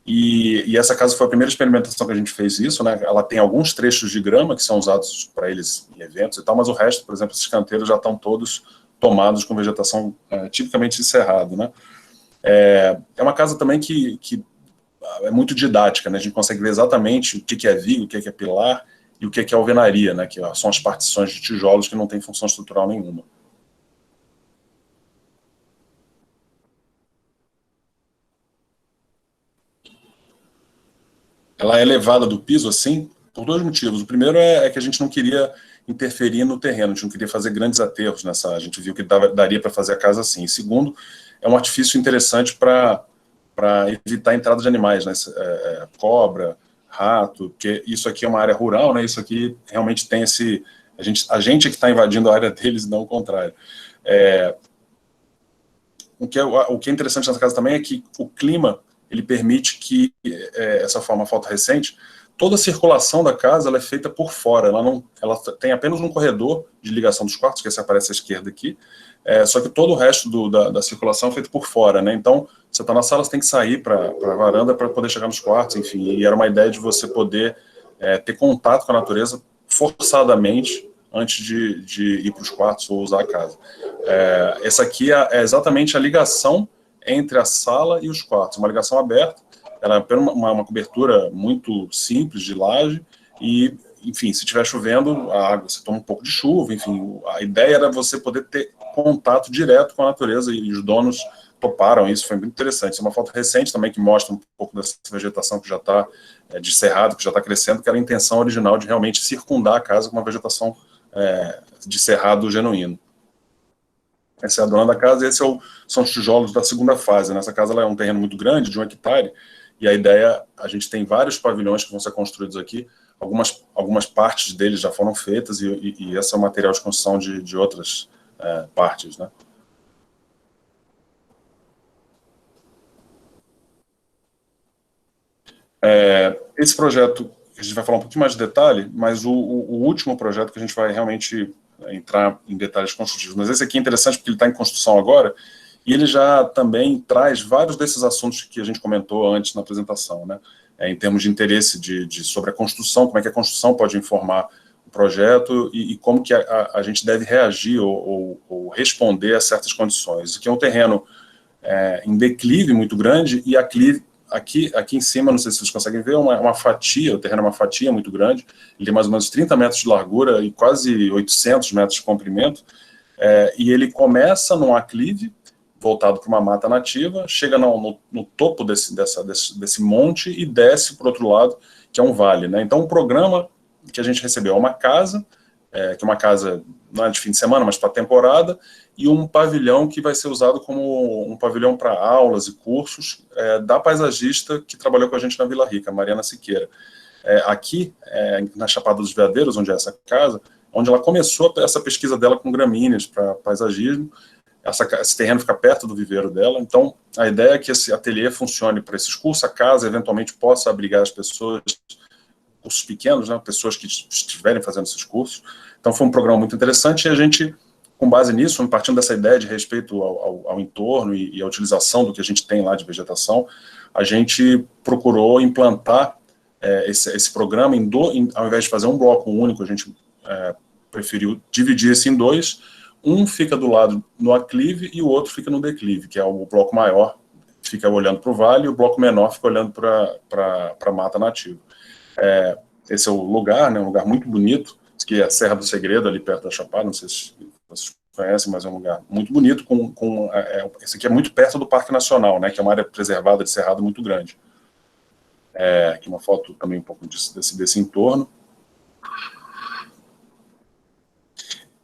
E essa casa foi a primeira experimentação que a gente fez isso, né? Ela tem alguns trechos de grama que são usados para eles em eventos e tal, mas o resto, por exemplo, esses canteiros já estão todos tomados com vegetação tipicamente de cerrado, né? É uma casa também que é muito didática, né? A gente consegue ver exatamente o que é viga, o que é pilar e o que é alvenaria, né? Que são as partições de tijolos que não têm função estrutural nenhuma. Ela é elevada do piso, assim, por dois motivos. O primeiro é que a gente não queria interferir no terreno, a gente não queria fazer grandes aterros nessa, a gente viu que daria para fazer a casa assim. E segundo, é um artifício interessante para evitar a entrada de animais, né? Cobra, rato, porque isso aqui é uma área rural, né? Isso aqui realmente tem esse... A gente é que está invadindo a área deles e não o contrário. O que é interessante nessa casa também é que o clima, ele permite que, essa forma foto recente, toda a circulação da casa ela é feita por fora, ela tem apenas um corredor de ligação dos quartos, que esse aparece à esquerda aqui, só que todo o resto da circulação é feito por fora, né? Então, você está na sala, você tem que sair para a varanda para poder chegar nos quartos, enfim, e era uma ideia de você poder ter contato com a natureza forçadamente antes de ir para os quartos ou usar a casa. Essa aqui é exatamente a ligação entre a sala e os quartos, uma ligação aberta, ela é apenas uma cobertura muito simples de laje e, enfim, se estiver chovendo, a água, você toma um pouco de chuva, enfim, a ideia era você poder ter contato direto com a natureza e os donos toparam isso, foi muito interessante. Isso é uma foto recente também que mostra um pouco dessa vegetação que já está de cerrado, que já está crescendo, que era a intenção original de realmente circundar a casa com uma vegetação de cerrado genuíno. Essa é a dona da casa e esses são os tijolos da segunda fase. Nessa casa ela é um terreno muito grande, de 1 hectare, e a ideia, a gente tem vários pavilhões que vão ser construídos aqui, algumas partes deles já foram feitas e esse é o material de construção de outras partes, né? Esse projeto, a gente vai falar um pouquinho mais de detalhe, mas o último projeto que a gente vai realmente entrar em detalhes construtivos, mas esse aqui é interessante porque ele está em construção agora, e ele já também traz vários desses assuntos que a gente comentou antes na apresentação, né? Em termos de interesse sobre a construção, como é que a construção pode informar projeto e como que a gente deve reagir ou responder a certas condições. Isso aqui é um terreno em declive muito grande, e aqui em cima, não sei se vocês conseguem ver, uma fatia, o terreno é uma fatia muito grande, ele tem mais ou menos 30 metros de largura e quase 800 metros de comprimento, e ele começa num aclive, voltado para uma mata nativa, chega no topo desse monte e desce para o outro lado, que é um vale, né? Então, o programa que a gente recebeu é uma casa, que é uma casa não é de fim de semana, mas para temporada, e um pavilhão que vai ser usado como um pavilhão para aulas e cursos da paisagista que trabalhou com a gente na Vila Rica, Mariana Siqueira. Aqui, na Chapada dos Veadeiros, onde é essa casa, onde ela começou essa pesquisa dela com gramíneas para paisagismo. Esse terreno fica perto do viveiro dela, então a ideia é que esse ateliê funcione para esses cursos, a casa eventualmente possa abrigar as pessoas, cursos pequenos, né, pessoas que estiverem fazendo esses cursos. Então foi um programa muito interessante, e a gente, com base nisso, partindo dessa ideia de respeito ao entorno e à utilização do que a gente tem lá de vegetação, a gente procurou implantar esse programa ao invés de fazer um bloco único, a gente preferiu dividir esse em dois. Um fica do lado no aclive e o outro fica no declive, que é o bloco maior, fica olhando para o vale, e o bloco menor fica olhando para a mata nativa. Esse é o lugar, né, um lugar muito bonito, que é a Serra do Segredo, ali perto da Chapada, não sei se vocês conhecem, mas é um lugar muito bonito. Esse aqui é muito perto do Parque Nacional, né, que é uma área preservada de cerrado muito grande. Aqui uma foto também um pouco desse entorno.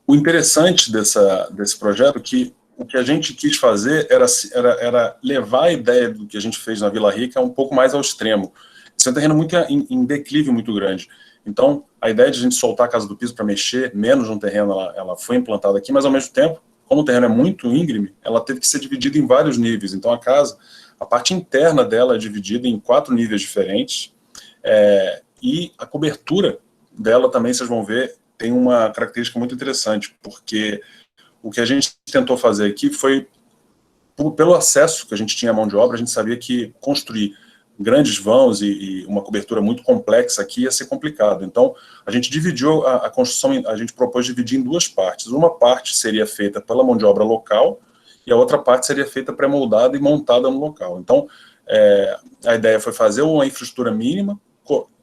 O interessante desse projeto é que o que a gente quis fazer era levar a ideia do que a gente fez na Vila Rica um pouco mais ao extremo. Esse é um terreno muito em declive muito grande. Então, a ideia de a gente soltar a Casa do Piso para mexer menos no terreno, ela foi implantada aqui, mas ao mesmo tempo, como o terreno é muito íngreme, ela teve que ser dividida em vários níveis. Então, a parte interna dela é dividida em 4 níveis diferentes, e a cobertura dela também, vocês vão ver, tem uma característica muito interessante, porque o que a gente tentou fazer aqui foi, pelo acesso que a gente tinha à mão de obra, a gente sabia que construir grandes vãos e uma cobertura muito complexa aqui ia ser complicado. Então, a gente dividiu a construção, a gente propôs dividir em 2 partes. Uma parte seria feita pela mão de obra local, e a outra parte seria feita pré-moldada e montada no local. Então, a ideia foi fazer uma infraestrutura mínima,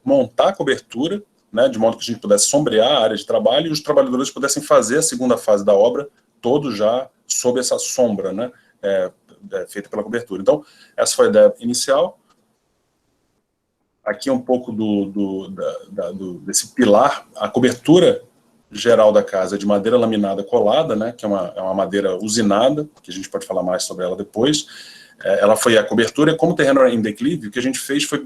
montar a cobertura, né, de modo que a gente pudesse sombrear a área de trabalho e os trabalhadores pudessem fazer a segunda fase da obra, todo já sob essa sombra, né, feita pela cobertura. Então, essa foi a ideia inicial. Aqui um pouco desse pilar, a cobertura geral da casa é de madeira laminada colada, né, que é uma madeira usinada, que a gente pode falar mais sobre ela depois. Ela foi a cobertura, e como o terreno era em declive, o que a gente fez foi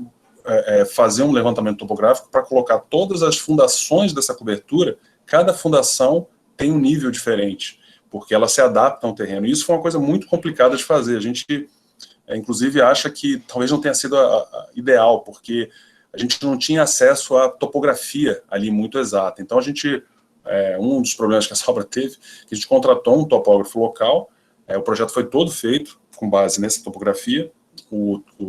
fazer um levantamento topográfico para colocar todas as fundações dessa cobertura. Cada fundação tem um nível diferente, porque ela se adapta ao terreno. E isso foi uma coisa muito complicada de fazer. A gente, inclusive, acha que talvez não tenha sido ideal, porque a gente não tinha acesso à topografia ali muito exata. Então, um dos problemas que essa obra teve, que a gente contratou um topógrafo local, o projeto foi todo feito com base nessa topografia,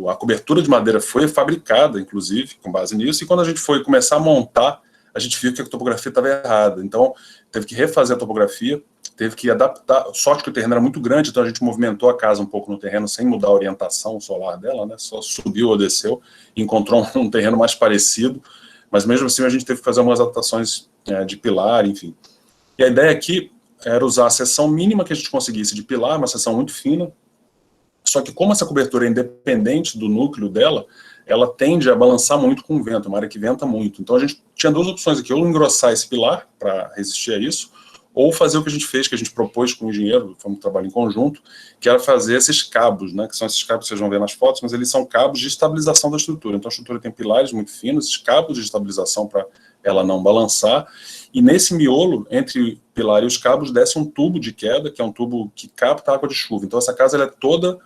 a cobertura de madeira foi fabricada, inclusive, com base nisso, e quando a gente foi começar a montar, a gente viu que a topografia estava errada. Então, teve que refazer a topografia, teve que adaptar. Sorte que o terreno era muito grande, então a gente movimentou a casa um pouco no terreno, sem mudar a orientação solar dela, né? Só subiu ou desceu, e encontrou um terreno mais parecido, mas mesmo assim a gente teve que fazer algumas adaptações de pilar, enfim. E a ideia aqui era usar a seção mínima que a gente conseguisse de pilar, uma seção muito fina. Só que como essa cobertura é independente do núcleo dela, ela tende a balançar muito com o vento, uma área que venta muito. Então a gente tinha 2 opções aqui, ou engrossar esse pilar para resistir a isso, ou fazer o que a gente fez, que a gente propôs com o engenheiro, foi um trabalho em conjunto, que era fazer esses cabos, né, que são esses cabos que vocês vão ver nas fotos, mas eles são cabos de estabilização da estrutura. Então a estrutura tem pilares muito finos, esses cabos de estabilização para ela não balançar, e nesse miolo, entre o pilar e os cabos, desce um tubo de queda, que é um tubo que capta água de chuva. Então essa casa ela é toda...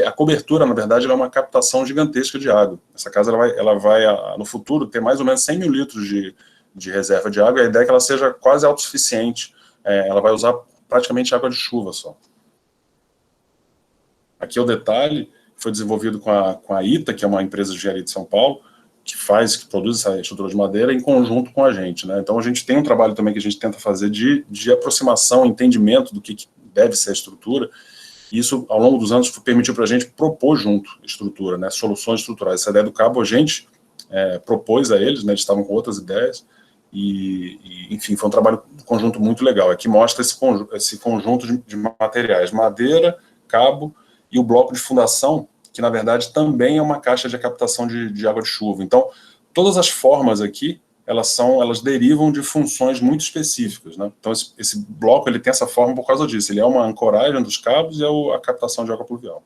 a cobertura, na verdade, ela é uma captação gigantesca de água. Essa casa ela vai no futuro, ter mais ou menos 100 mil litros de reserva de água, e a ideia é que ela seja quase autossuficiente. Ela vai usar praticamente água de chuva só. Aqui é o detalhe, foi desenvolvido com a ITA, que é uma empresa de engenharia de São Paulo, que produz essa estrutura de madeira em conjunto com a gente, né? Então a gente tem um trabalho também que a gente tenta fazer de aproximação, entendimento do que deve ser a estrutura, e isso ao longo dos anos permitiu para a gente propor junto estrutura, né? Soluções estruturais. Essa ideia do cabo a gente propôs a eles, né? Eles estavam com outras ideias, enfim, foi um trabalho conjunto muito legal. Aqui mostra esse conjunto de materiais, madeira, cabo e o bloco de fundação, que na verdade também é uma caixa de captação de água de chuva. Então, todas as formas aqui, elas derivam de funções muito específicas, né? Então, esse bloco ele tem essa forma por causa disso. Ele é uma ancoragem dos cabos e é a captação de água pluvial.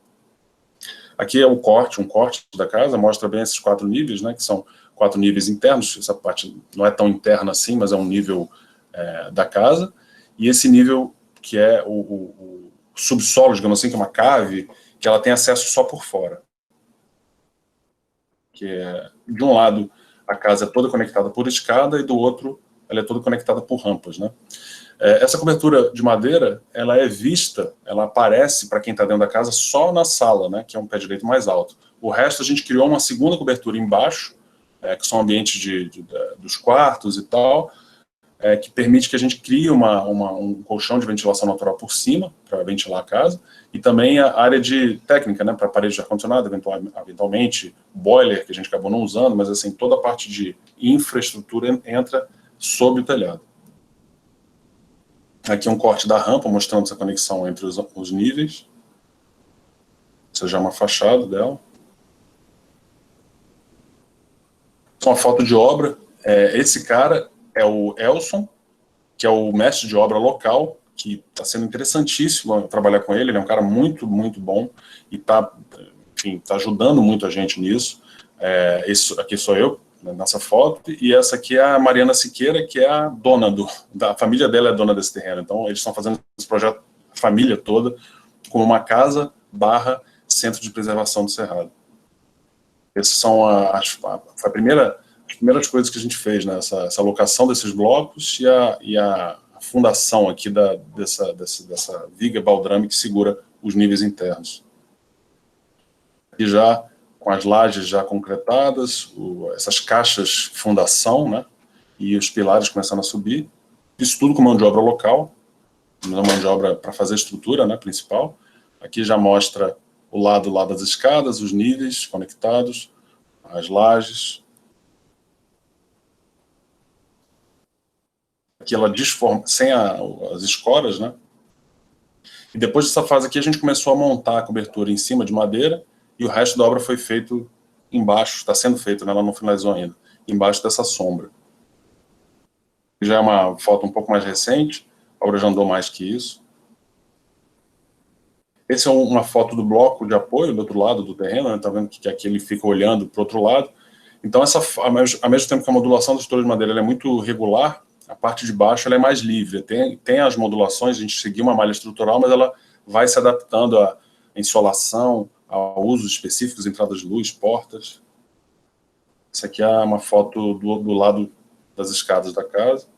Aqui é um corte da casa, mostra bem esses 4 níveis, né? Que são 4 níveis internos. Essa parte não é tão interna assim, mas é um nível da casa. E esse nível que é o subsolo, digamos assim, que é uma cave, que ela tem acesso só por fora. Que de um lado, a casa é toda conectada por escada e do outro, ela é toda conectada por rampas, né? Essa cobertura de madeira, ela é vista, ela aparece para quem está dentro da casa só na sala, né? Que é um pé direito mais alto. O resto, a gente criou uma segunda cobertura embaixo, que são ambientes dos quartos e tal, que permite que a gente crie um colchão de ventilação natural por cima, para ventilar a casa, e também a área de técnica, né, para parede de ar-condicionado, eventualmente, boiler, que a gente acabou não usando, mas assim, toda a parte de infraestrutura entra sob o telhado. Aqui é um corte da rampa, mostrando essa conexão entre os níveis. Essa já é uma fachada dela. Essa é uma foto de obra. Esse cara é o Elson, que é o mestre de obra local, que está sendo interessantíssimo trabalhar com ele. Ele é um cara muito, muito bom e está ajudando muito a gente nisso. Esse aqui sou eu, nessa foto, e essa aqui é a Mariana Siqueira, que é a dona da família dela, é a dona desse terreno. Então, eles estão fazendo esse projeto, a família toda, como uma casa / centro de preservação do Cerrado. Essas são as primeiras coisas que a gente fez, né? Essa alocação desses blocos e a fundação aqui dessa viga baldrame que segura os níveis internos. E já com as lajes já concretadas, essas caixas fundação, né? E os pilares começando a subir. Isso tudo com mão de obra local, mão de obra para fazer a estrutura, né, principal. Aqui já mostra o lado lá das escadas, os níveis conectados, as lajes. Aqui ela desforma, sem as escoras, né? E depois dessa fase aqui a gente começou a montar a cobertura em cima de madeira e o resto da obra foi feito embaixo, está sendo feito, né? Ela não finalizou ainda, embaixo dessa sombra. Já é uma foto um pouco mais recente, a obra já andou mais que isso. Essa é uma foto do bloco de apoio do outro lado do terreno, né? Tá vendo que aqui ele fica olhando para o outro lado. Então, ao mesmo tempo que a modulação da estrutura de madeira ela é muito regular, a parte de baixo ela é mais livre. Tem as modulações, a gente seguiu uma malha estrutural, mas ela vai se adaptando à insolação, a usos específicos, entradas de luz, portas. Essa aqui é uma foto do lado das escadas da casa.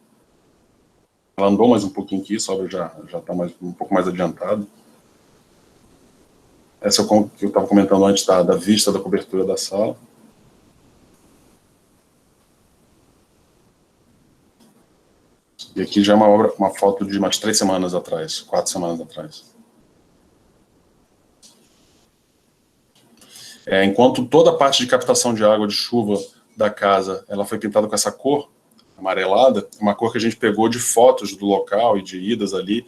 Ela andou mais um pouquinho que isso, a obra já está um pouco mais adiantada. Essa é o que eu estava comentando antes da vista da cobertura da sala. E aqui já é uma foto de umas 3 semanas atrás, 4 semanas atrás. Enquanto toda a parte de captação de água de chuva da casa ela foi pintada com essa cor amarelada, uma cor que a gente pegou de fotos do local e de idas ali,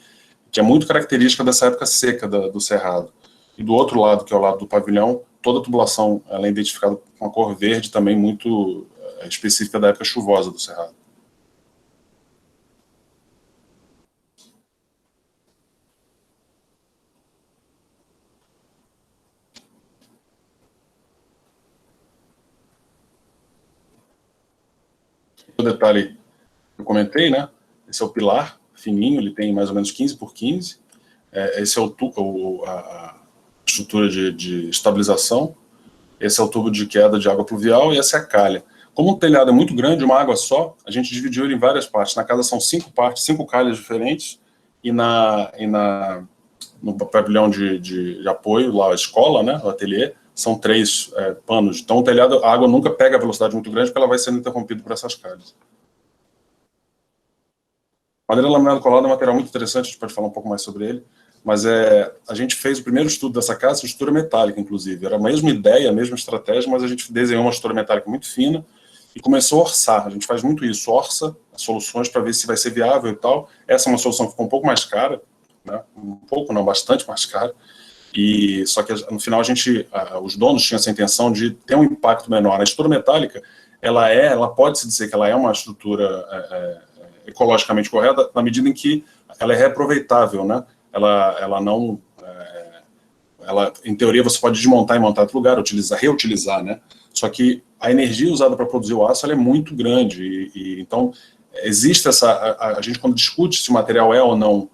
que é muito característica dessa época seca do Cerrado. E do outro lado, que é o lado do pavilhão, toda a tubulação ela é identificada com uma cor verde também muito específica da época chuvosa do Cerrado. O detalhe que eu comentei, né? Esse é o pilar fininho, ele tem mais ou menos 15 por 15. Esse é a estrutura de estabilização. Esse é o tubo de queda de água pluvial e essa é a calha. Como o telhado é muito grande, uma água só, a gente dividiu ele em várias partes. Na casa são 5 partes, 5 calhas diferentes, e no pavilhão de apoio, lá a escola, né, o ateliê, são 3 panos. Então, o telhado, a água nunca pega a velocidade muito grande, porque ela vai sendo interrompida por essas calhas. Madeira laminada colada é um material muito interessante, a gente pode falar um pouco mais sobre ele, mas a gente fez o primeiro estudo dessa casa, estrutura metálica, inclusive. Era a mesma ideia, a mesma estratégia, mas a gente desenhou uma estrutura metálica muito fina e começou a orçar. A gente faz muito isso, orça as soluções para ver se vai ser viável e tal. Essa é uma solução que ficou um pouco mais cara, né? Um pouco, não, bastante mais cara. E só que no final os donos tinham essa intenção de ter um impacto menor. A estrutura metálica, ela pode-se dizer que ela é uma estrutura ecologicamente correta na medida em que ela é reaproveitável, né? Ela não, em teoria você pode desmontar e montar em outro lugar, reutilizar, né? Só que a energia usada para produzir o aço ela é muito grande então existe a gente quando discute se o material é ou não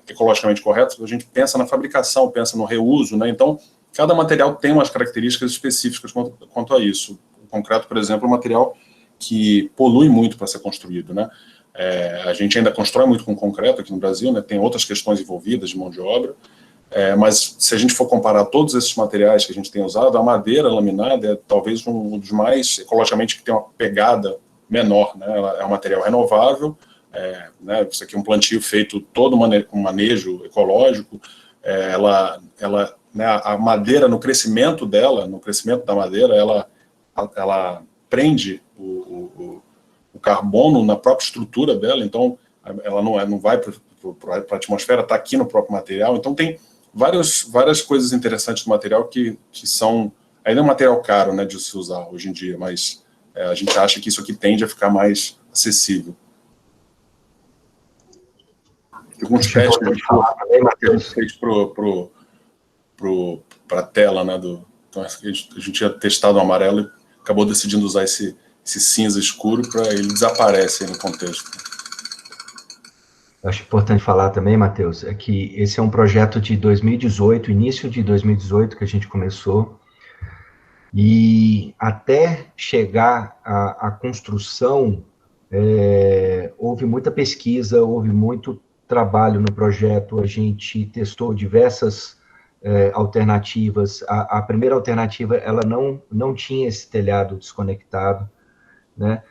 ecologicamente correto, a gente pensa na fabricação, pensa no reuso, né? Então cada material tem umas características específicas quanto a isso. O concreto, por exemplo, é um material que polui muito para ser construído, né? A gente ainda constrói muito com concreto aqui no Brasil, né? Tem outras questões envolvidas de mão de obra, mas se a gente for comparar todos esses materiais que a gente tem usado, a madeira laminada é talvez um dos mais ecologicamente que tem uma pegada menor, né? Ela é um material renovável, né? Isso aqui é um plantio feito todo um manejo ecológico, né? A madeira no crescimento da madeira, ela prende o carbono na própria estrutura dela, então ela não vai para a atmosfera, está aqui no próprio material. Então tem várias coisas interessantes do material que são... Ainda é um material caro, né, de se usar hoje em dia, mas a gente acha que isso aqui tende a ficar mais acessível. Alguns testes que a gente fez para a tela, né, então a gente tinha testado o amarelo e acabou decidindo usar esse cinza escuro para ele desaparecer no contexto. Eu acho importante falar também, Matheus, é que esse é um projeto de 2018, início de 2018 que a gente começou, e até chegar à construção, houve muita pesquisa, houve muito trabalho no projeto, a gente testou diversas alternativas. A primeira alternativa, ela não tinha esse telhado desconectado, né?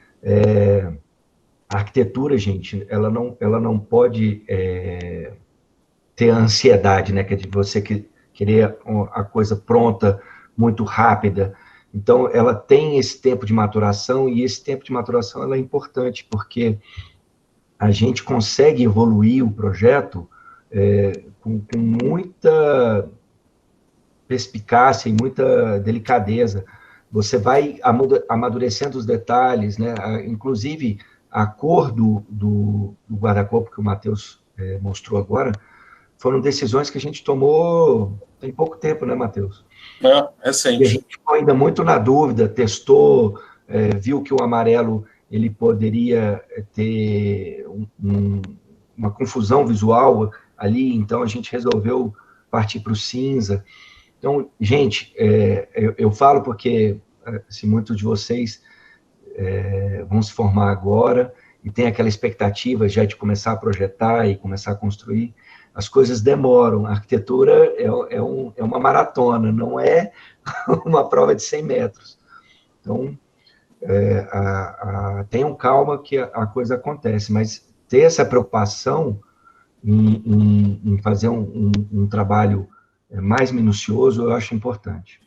A arquitetura, gente, ela não pode ter ansiedade, né? Que é de você querer a coisa pronta, muito rápida. Então, ela tem esse tempo de maturação, e esse tempo de maturação ela é importante, porque a gente consegue evoluir o projeto com muita perspicácia e muita delicadeza. Você vai amadurecendo os detalhes, né? Inclusive, a cor do guarda-corpo que o Matheus mostrou agora, foram decisões que a gente tomou tem pouco tempo, né, Matheus? Recente. E a gente ficou ainda muito na dúvida, testou, viu que o amarelo ele poderia ter uma confusão visual ali, então a gente resolveu partir para o cinza. Então, gente, eu falo porque assim, muitos de vocês vão se formar agora e tem aquela expectativa já de começar a projetar e começar a construir. As coisas demoram. A arquitetura é uma maratona, não é uma prova de 100 metros. Então, tenham calma que a coisa acontece, mas ter essa preocupação em fazer um trabalho mais minucioso, eu acho importante.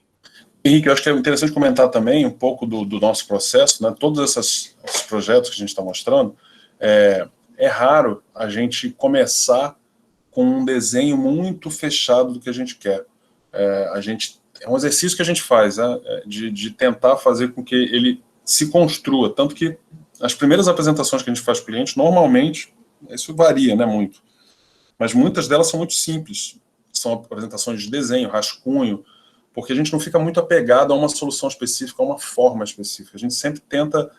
Henrique, eu acho que é interessante comentar também um pouco do nosso processo, né? Todos esses projetos que a gente está mostrando, é raro a gente começar com um desenho muito fechado do que a gente quer. É um exercício que a gente faz, né? De tentar fazer com que ele se construa, tanto que as primeiras apresentações que a gente faz para o cliente, normalmente, isso varia, né, muito, mas muitas delas são muito simples, são apresentações de desenho, rascunho, porque a gente não fica muito apegado a uma solução específica, a uma forma específica. A gente sempre tenta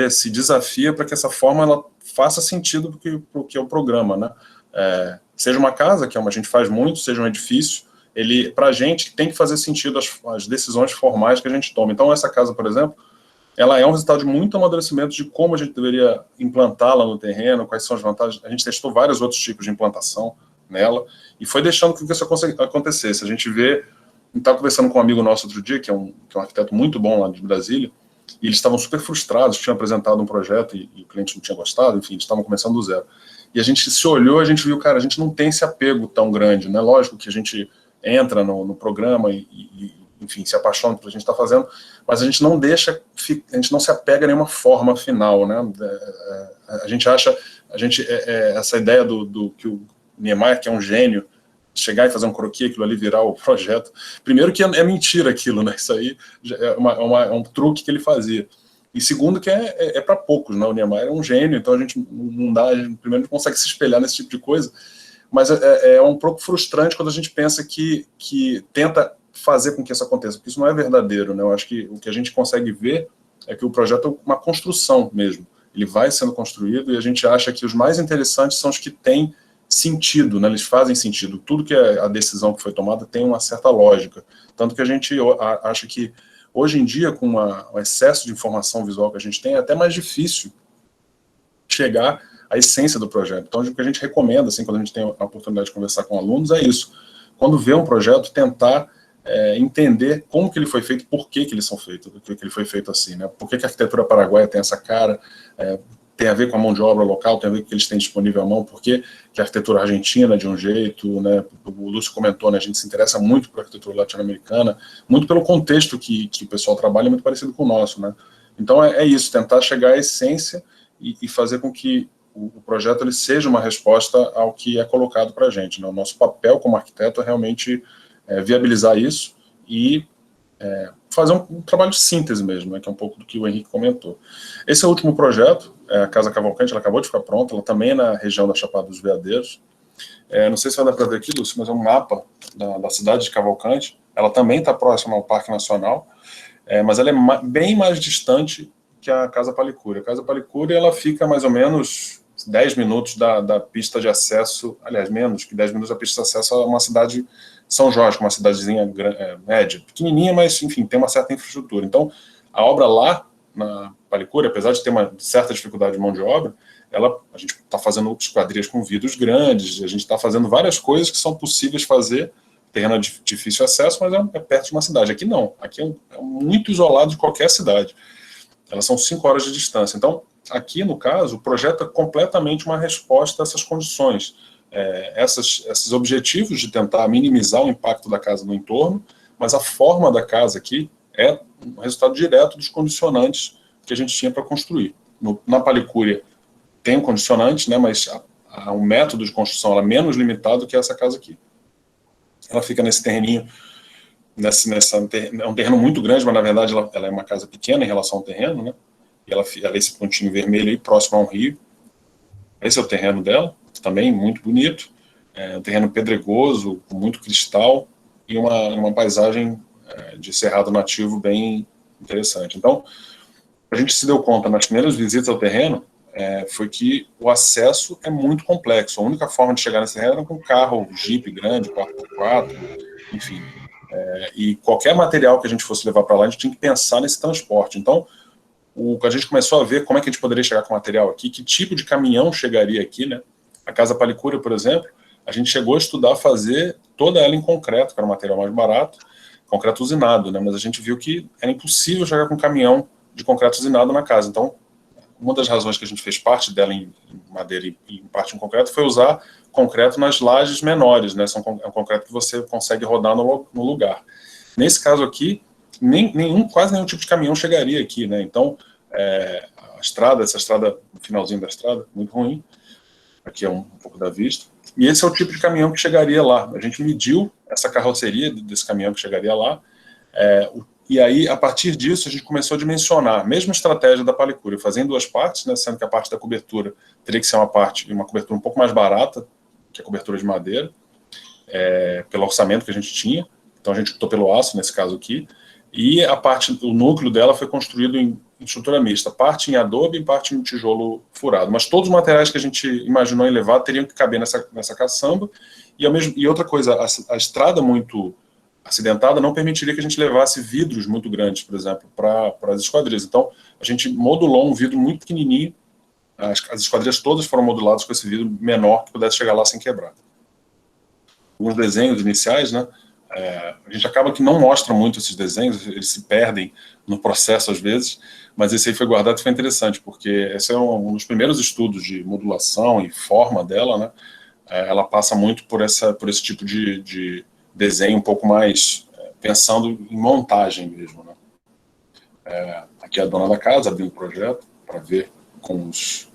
se desafia para que essa forma ela faça sentido para o que é o programa, né? Seja uma casa, que a gente faz muito, seja um edifício, para a gente tem que fazer sentido as decisões formais que a gente toma. Então, essa casa, por exemplo, ela é um resultado de muito amadurecimento de como a gente deveria implantá-la no terreno, quais são as vantagens. A gente testou vários outros tipos de implantação nela e foi deixando que isso acontecesse. A gente vê estava conversando com um amigo nosso outro dia, que é um arquiteto muito bom lá de Brasília, e eles estavam super frustrados, tinham apresentado um projeto e o cliente não tinha gostado, enfim, eles estavam começando do zero. E a gente se olhou, a gente viu, cara, a gente não tem esse apego tão grande, né? Lógico que a gente entra no programa e enfim, se apaixona pelo que a gente está fazendo, mas a gente não deixa, a gente não se apega a nenhuma forma final, né? A gente acha, essa ideia do que o Niemeyer, que é um gênio, chegar e fazer um croquis, aquilo ali virar o projeto, primeiro que é mentira aquilo, né? Isso aí é um truque que ele fazia. E segundo que é para poucos, né? O Niemeyer é um gênio, então a gente não dá, primeiro não consegue se espelhar nesse tipo de coisa, mas é um pouco frustrante quando a gente pensa que tenta fazer com que isso aconteça, porque isso não é verdadeiro, né? Eu acho que o que a gente consegue ver é que o projeto é uma construção mesmo. Ele vai sendo construído e a gente acha que os mais interessantes são os que têm sentido, né? Eles fazem sentido. Tudo que a decisão que foi tomada tem uma certa lógica. Tanto que a gente acha que, hoje em dia, com o excesso de informação visual que a gente tem, é até mais difícil chegar à essência do projeto. Então, o que a gente recomenda, assim, quando a gente tem a oportunidade de conversar com alunos, é isso. Quando vê um projeto, tentar entender como que ele foi feito, por que eles são feitos, por que ele foi feito assim, né? Por que a arquitetura paraguaia tem essa cara, tem a ver com a mão de obra local, tem a ver com o que eles têm disponível à mão, por que a arquitetura argentina é de um jeito, né? O Lúcio comentou, né? A gente se interessa muito por arquitetura latino-americana, muito pelo contexto que o pessoal trabalha, muito parecido com o nosso, né? Então é isso, tentar chegar à essência e fazer com que o projeto ele seja uma resposta ao que é colocado para a gente, né? O nosso papel como arquiteto é realmente viabilizar isso e fazer um trabalho de síntese mesmo, né, que é um pouco do que o Henrique comentou. Esse é o último projeto, a Casa Cavalcante, ela acabou de ficar pronta, ela também é na região da Chapada dos Veadeiros. Não sei se vai dar para ver aqui, Lúcio, mas é um mapa da cidade de Cavalcante. Ela também está próxima ao Parque Nacional, mas ela é bem mais distante que a Casa Palicúria. A Casa Palicúria, ela fica mais ou menos 10 minutos da pista de acesso, aliás, menos que 10 minutos da pista de acesso a uma cidade, São Jorge, uma cidadezinha média, pequenininha, mas, enfim, tem uma certa infraestrutura. Então, a obra lá, na Palicúria, apesar de ter uma certa dificuldade de mão de obra, a gente está fazendo esquadrias com vidros grandes, a gente está fazendo várias coisas que são possíveis fazer, terreno de difícil acesso, mas é perto de uma cidade. Aqui não, aqui é muito isolado de qualquer cidade. Elas são 5 horas de distância. Então, aqui, no caso, o projeto é completamente uma resposta a essas condições. Esses objetivos de tentar minimizar o impacto da casa no entorno, mas a forma da casa aqui é um resultado direto dos condicionantes que a gente tinha para construir. Na Palicúria tem um condicionante, né, mas o método de construção é menos limitado que essa casa aqui. Ela fica nesse terreninho, é um terreno muito grande, mas na verdade ela é uma casa pequena em relação ao terreno, né? E ela é esse pontinho vermelho aí, próximo a um rio. Esse é o terreno dela, também muito bonito. É um terreno pedregoso, com muito cristal e uma paisagem de cerrado nativo bem interessante. Então, a gente se deu conta nas primeiras visitas ao terreno foi que o acesso é muito complexo. A única forma de chegar nesse terreno era com um carro, Jeep grande, 4x4, enfim. E qualquer material que a gente fosse levar para lá, a gente tinha que pensar nesse transporte. Então, a gente começou a ver como é que a gente poderia chegar com o material aqui, que tipo de caminhão chegaria aqui, né? A Casa Palicúria, por exemplo, a gente chegou a estudar fazer toda ela em concreto, que era o material mais barato, concreto usinado, né? Mas a gente viu que era impossível chegar com um caminhão de concreto usinado na casa. Então, uma das razões que a gente fez parte dela em madeira e em parte em concreto foi usar concreto nas lajes menores, né? É um concreto que você consegue rodar no lugar. Nesse caso aqui, quase nenhum tipo de caminhão chegaria aqui, né? Então, essa estrada, no finalzinho da estrada, muito ruim, aqui é um pouco da vista, e esse é o tipo de caminhão que chegaria lá. A gente mediu essa carroceria desse caminhão que chegaria lá, e aí, a partir disso, a gente começou a dimensionar a mesma estratégia da Palicúria, fazendo 2 partes, né, sendo que a parte da cobertura teria que ser uma cobertura um pouco mais barata, que a cobertura de madeira, pelo orçamento que a gente tinha. Então, a gente optou pelo aço, nesse caso aqui, e o núcleo dela foi construído em estrutura mista, parte em adobe e parte em tijolo furado. Mas todos os materiais que a gente imaginou em levar teriam que caber nessa caçamba. E outra coisa, a estrada muito acidentada não permitiria que a gente levasse vidros muito grandes, por exemplo, para as esquadrias. Então, a gente modulou um vidro muito pequenininho. As esquadrias todas foram moduladas com esse vidro menor que pudesse chegar lá sem quebrar. Alguns desenhos iniciais, né? A gente acaba que não mostra muito esses desenhos, eles se perdem no processo às vezes, mas esse aí foi guardado e foi interessante, porque esse é um dos primeiros estudos de modulação e forma dela, né? Ela passa muito por esse tipo de desenho um pouco mais pensando em montagem mesmo, né? Aqui é a dona da casa abrindo o projeto para ver com os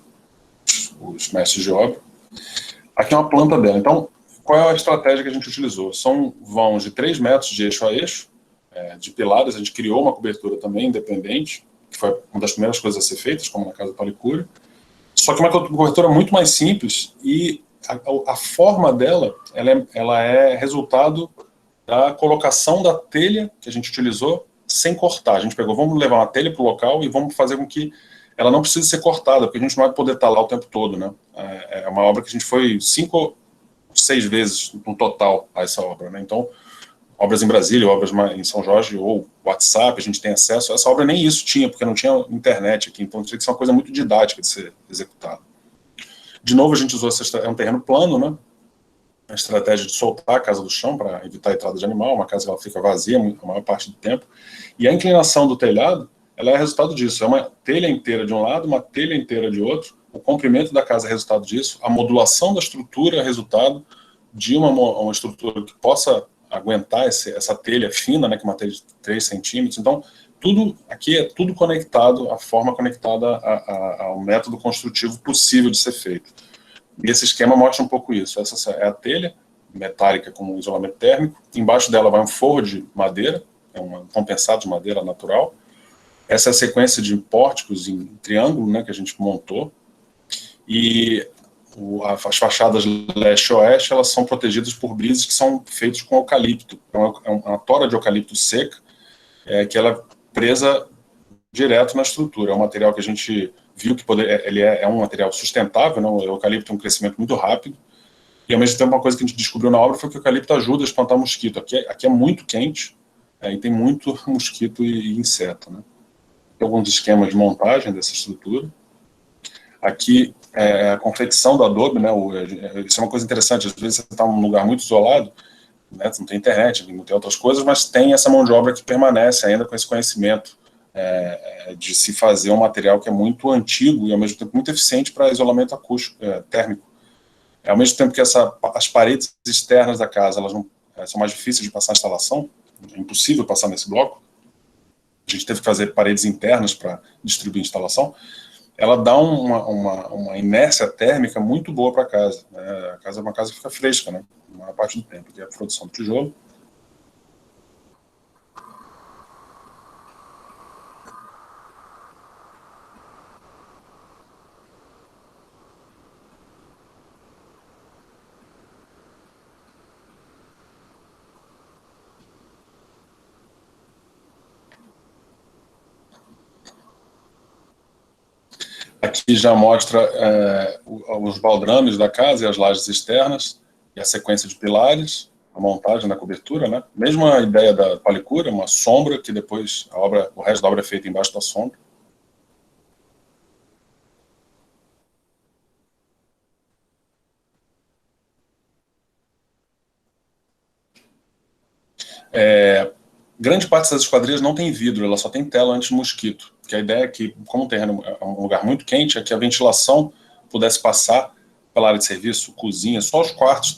mestres de obra. Aqui é uma planta dela. Então, qual é a estratégia que a gente utilizou? São vãos de 3 metros de eixo a eixo, de pilares. A gente criou uma cobertura também independente, que foi uma das primeiras coisas a ser feitas, como na casa do Palicura. Só que uma cobertura muito mais simples e a forma dela, ela é resultado da colocação da telha que a gente utilizou sem cortar. A gente pegou, vamos levar uma telha para o local e vamos fazer com que ela não precise ser cortada, porque a gente não vai poder estar lá o tempo todo, né? É uma obra que a gente foi 5 ou 6 vezes no total a essa obra, né? Então, obras em Brasília, obras em São Jorge ou WhatsApp, a gente tem acesso. Essa obra nem isso tinha, porque não tinha internet aqui, então tinha que ser uma coisa muito didática de ser executada. De novo, a gente usou um terreno plano, né? A estratégia de soltar a casa do chão para evitar a entrada de animal, uma casa que ela fica vazia a maior parte do tempo. E a inclinação do telhado, ela é resultado disso. É uma telha inteira de um lado, uma telha inteira de outro. O comprimento da casa é resultado disso. A modulação da estrutura é resultado de uma estrutura que possa aguentar essa telha fina, né, que é uma telha de 3 centímetros. Então, tudo aqui é tudo conectado, a forma conectada ao método construtivo possível de ser feito. E esse esquema mostra um pouco isso. Essa é a telha metálica com isolamento térmico. Embaixo dela vai um forro de madeira, um compensado de madeira natural. Essa é a sequência de pórticos em triângulo, né, que a gente montou. E as fachadas leste-oeste, elas são protegidas por brises que são feitos com eucalipto. É uma tora de eucalipto seca, que ela é presa direto na estrutura. É um material que a gente viu que ele é um material sustentável, né? O eucalipto tem um crescimento muito rápido, e ao mesmo tempo uma coisa que a gente descobriu na obra foi que o eucalipto ajuda a espantar mosquito. Aqui é muito quente, e tem muito mosquito e inseto, né? Tem alguns esquemas de montagem dessa estrutura. Aqui a confecção do adobe, né? Isso é uma coisa interessante, às vezes você está num lugar muito isolado, né? Não tem internet, não tem outras coisas, mas tem essa mão de obra que permanece ainda com esse conhecimento de se fazer um material que é muito antigo e ao mesmo tempo muito eficiente para isolamento acústico, térmico. Ao mesmo tempo que as paredes externas da casa elas não, são mais difíceis de passar a instalação, é impossível passar nesse bloco, a gente teve que fazer paredes internas para distribuir a instalação, ela dá uma inércia térmica muito boa para a casa, né? A casa é uma casa que fica fresca, né? A maior parte do tempo, que é a produção do tijolo. Aqui já mostra os baldrames da casa e as lajes externas, e a sequência de pilares, a montagem da cobertura, né? Mesma ideia da palicura, uma sombra que depois o resto da obra é feito embaixo da sombra. Grande parte das esquadrias não tem vidro, ela só tem tela anti-mosquito, que a ideia é que, como o terreno é um lugar muito quente, é que a ventilação pudesse passar pela área de serviço, cozinha, só os quartos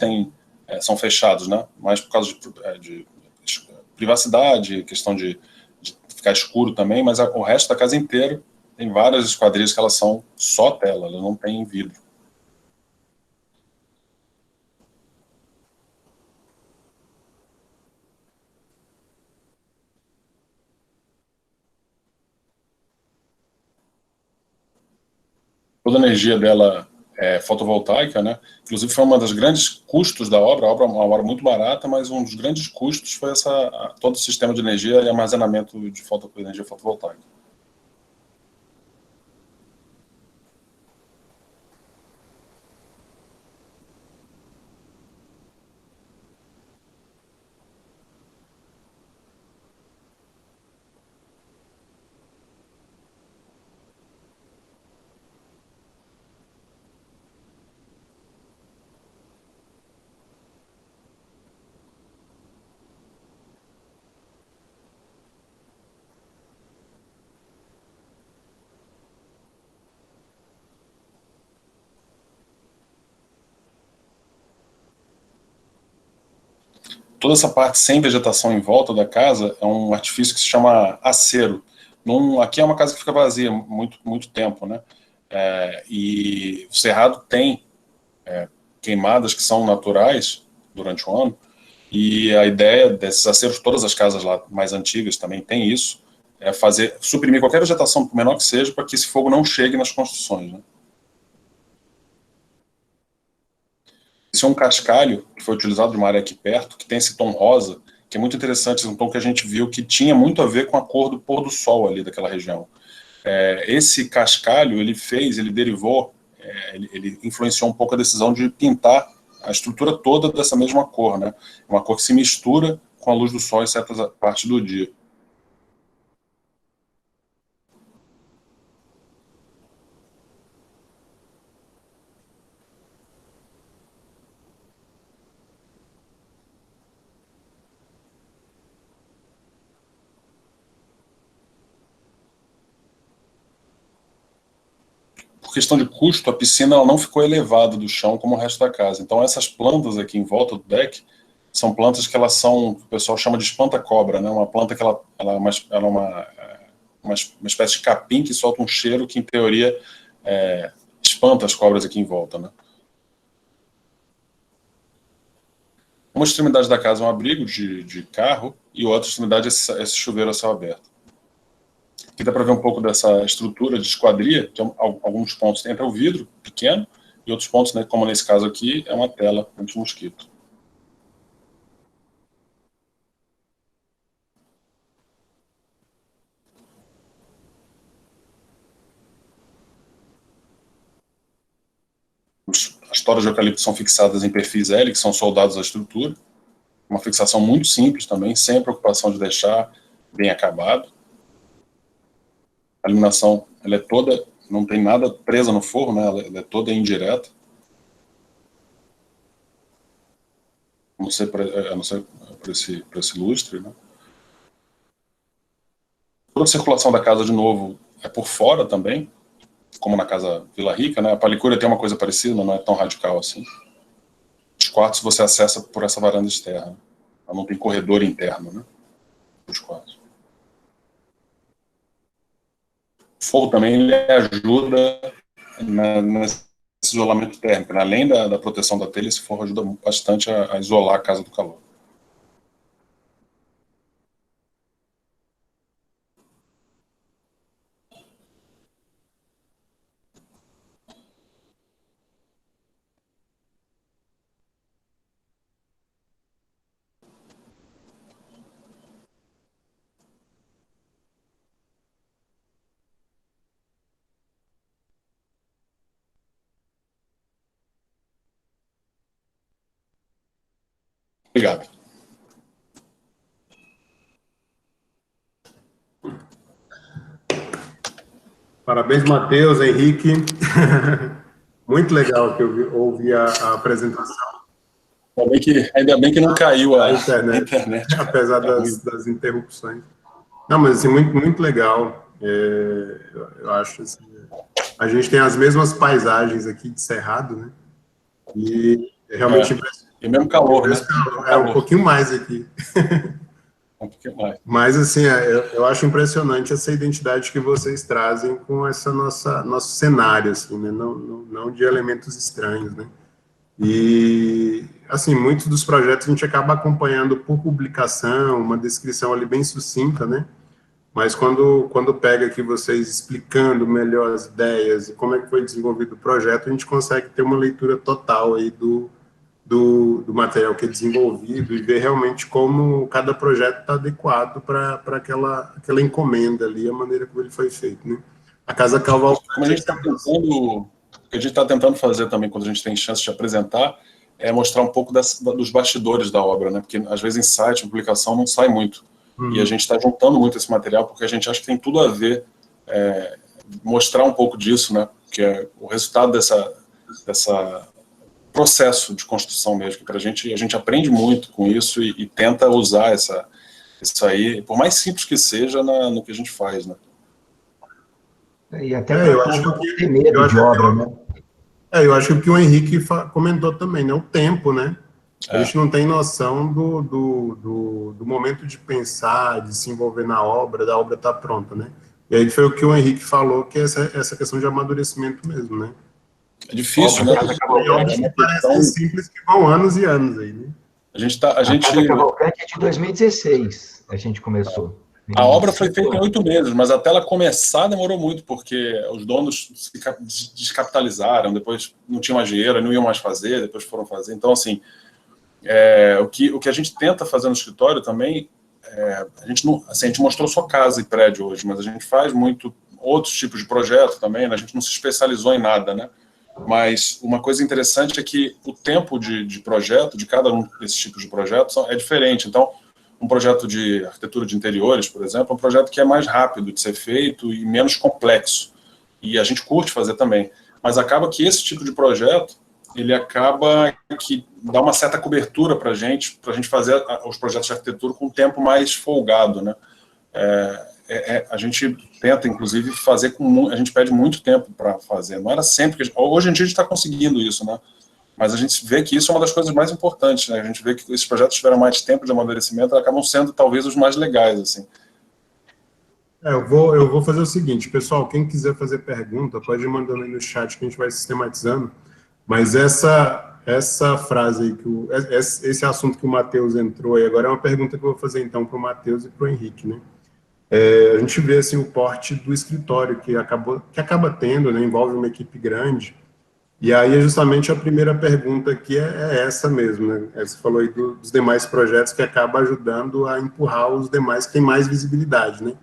são fechados, né? Mas por causa de privacidade, questão de ficar escuro também, mas o resto da casa inteira tem várias esquadrias que elas são só tela, elas não têm vidro. Toda a energia dela é fotovoltaica, né? Inclusive foi uma das grandes custos da obra. A obra é uma obra muito barata, mas um dos grandes custos foi todo o sistema de energia e armazenamento de energia fotovoltaica. toda essa parte sem vegetação em volta da casa é um artifício que se chama acero. Aqui é uma casa que fica vazia muito tempo, né? E o Cerrado tem queimadas que são naturais durante o ano, e a ideia desses aceros, todas as casas lá mais antigas também tem isso, é suprimir qualquer vegetação, por menor que seja, para que esse fogo não chegue nas construções, né? Esse é um cascalho que foi utilizado de uma área aqui perto, que tem esse tom rosa, que é muito interessante, um tom que a gente viu que tinha muito a ver com a cor do pôr do sol ali daquela região. Esse cascalho, ele derivou, ele influenciou um pouco a decisão de pintar a estrutura toda dessa mesma cor, né? Uma cor que se mistura com a luz do sol em certas partes do dia. Por questão de custo, a piscina ela não ficou elevada do chão como o resto da casa. Então essas plantas aqui em volta do deck são plantas que elas são, o pessoal chama de espanta-cobra, né? Uma planta que ela é uma espécie de capim que solta um cheiro que, em teoria, espanta as cobras aqui em volta, né? Uma extremidade da casa é um abrigo de carro e outra extremidade é esse chuveiro a céu aberto. Aqui dá para ver um pouco dessa estrutura de esquadria, que alguns pontos tem até o vidro pequeno, e outros pontos, né, como nesse caso aqui, é uma tela anti-mosquito. As toras de eucalipto são fixadas em perfis L, que são soldados à estrutura. Uma fixação muito simples também, sem preocupação de deixar bem acabado. A iluminação, ela é toda, não tem nada presa no forro, né? Ela é toda indireta. A não ser por esse lustre, né? Toda a circulação da casa, de novo, é por fora também, como na casa Vila Rica, né? A Palicura tem uma coisa parecida, mas não é tão radical assim. Os quartos você acessa por essa varanda externa. Ela não tem corredor interno, né? Os quartos. O forro também ele ajuda nesse isolamento térmico, né? Além da proteção da telha, esse forro ajuda bastante a isolar a casa do calor. Obrigado. Parabéns, Matheus, Henrique. Muito legal que eu ouvi a apresentação. Ainda bem que não caiu a internet. Apesar das interrupções. Não, mas assim, muito legal. Eu acho assim, a gente tem as mesmas paisagens aqui de Cerrado, né? E realmente impressionante. E mesmo calor, né? Um pouquinho mais aqui. Um pouquinho mais. Mas, assim, eu acho impressionante essa identidade que vocês trazem com essa nosso cenário, assim, né? Não de elementos estranhos, né? E, assim, muitos dos projetos a gente acaba acompanhando por publicação, uma descrição ali bem sucinta, né? Mas quando pega aqui vocês explicando melhor as ideias e como é que foi desenvolvido o projeto, a gente consegue ter uma leitura total aí do material que é desenvolvido e ver realmente como cada projeto está adequado para aquela encomenda ali, a maneira como ele foi feito, né? A Casa Cavalcante... Como a gente está tentando... O que a gente está tentando fazer também, quando a gente tem chance de apresentar, é mostrar um pouco dos bastidores da obra, né? Porque, às vezes, em site, em publicação, não sai muito. E a gente está juntando muito esse material, porque a gente acha que tem tudo a ver, mostrar um pouco disso, né? Que é o resultado dessa processo de construção mesmo, que pra gente, a gente aprende muito com isso e tenta usar isso aí, por mais simples que seja, no que a gente faz, né? E até eu acho que tem medo de obra, né? Eu acho que o que o Henrique comentou também, né? O tempo, né? A gente não tem noção do momento de pensar, de se envolver na obra, da obra estar pronta, né? E aí foi o que o Henrique falou, que é essa questão de amadurecimento mesmo, né? É difícil, né? Tem obras que parecem simples, que vão anos e anos aí, né? A Casa Cavalcante é de 2016, a gente começou. A obra foi feita em 8 meses, mas até ela começar demorou muito, porque os donos se descapitalizaram, depois não tinha mais dinheiro, não iam mais fazer, depois foram fazer. Então, assim, o que a gente tenta fazer no escritório também, a gente mostrou só casa e prédio hoje, mas a gente faz muito outros tipos de projeto também, né? A gente não se especializou em nada, né? Mas uma coisa interessante é que o tempo de projeto, de cada um desses tipos de projetos, é diferente. Então, um projeto de arquitetura de interiores, por exemplo, é um projeto que é mais rápido de ser feito e menos complexo. E a gente curte fazer também. Mas acaba que esse tipo de projeto, ele acaba que dá uma certa cobertura para a gente fazer os projetos de arquitetura com um tempo mais folgado, né? A gente tenta, inclusive, fazer a gente pede muito tempo para fazer. Não era sempre que hoje em dia a gente está conseguindo isso, né? Mas a gente vê que isso é uma das coisas mais importantes, né? A gente vê que esses projetos tiveram mais tempo de amadurecimento, acabam sendo talvez os mais legais, assim. Eu vou fazer o seguinte, pessoal, quem quiser fazer pergunta, pode ir mandando aí no chat que a gente vai sistematizando, mas essa frase aí, esse assunto que o Matheus entrou aí, agora é uma pergunta que eu vou fazer então para o Matheus e para o Henrique, né? A gente vê assim, o porte do escritório que acaba tendo, né, envolve uma equipe grande, e aí é justamente a primeira pergunta aqui é essa mesmo, né? Você falou aí dos demais projetos que acaba ajudando a empurrar os demais que têm mais visibilidade, né?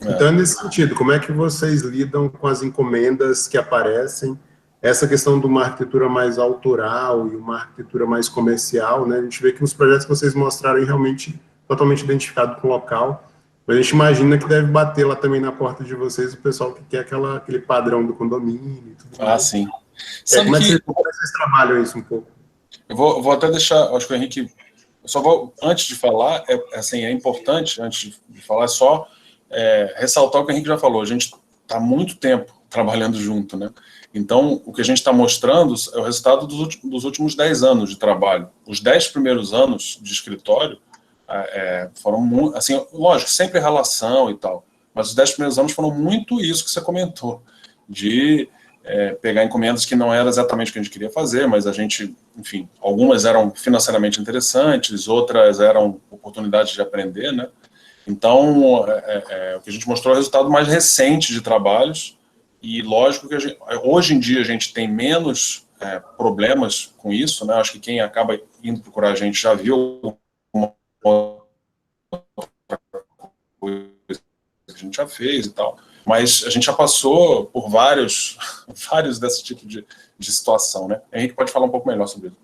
Então, nesse sentido, como é que vocês lidam com as encomendas que aparecem, essa questão de uma arquitetura mais autoral e uma arquitetura mais comercial, né? A gente vê que os projetos que vocês mostraram aí realmente totalmente identificado com o local, mas a gente imagina que deve bater lá também na porta de vocês o pessoal que quer aquele padrão do condomínio e tudo mais. Sim. Como é que vocês trabalham isso um pouco? Eu vou até deixar, acho que o Henrique, eu só vou, antes de falar, é importante, antes de falar, só ressaltar o que o Henrique já falou, a gente está há muito tempo trabalhando junto, né? Então, o que a gente está mostrando é o resultado dos últimos 10 anos de trabalho. Os 10 primeiros anos de escritório foram, assim, lógico, sempre relação e tal, mas os 10 primeiros anos foram muito isso que você comentou, de pegar encomendas que não era exatamente o que a gente queria fazer, mas a gente, enfim, algumas eram financeiramente interessantes, outras eram oportunidades de aprender, né? Então, o que a gente mostrou é o resultado mais recente de trabalhos, e lógico que hoje em dia a gente tem menos problemas com isso, né? Acho que quem acaba indo procurar a gente já viu uma coisa que a gente já fez e tal, mas a gente já passou por vários desse tipo de situação, né? A gente pode falar um pouco melhor sobre isso.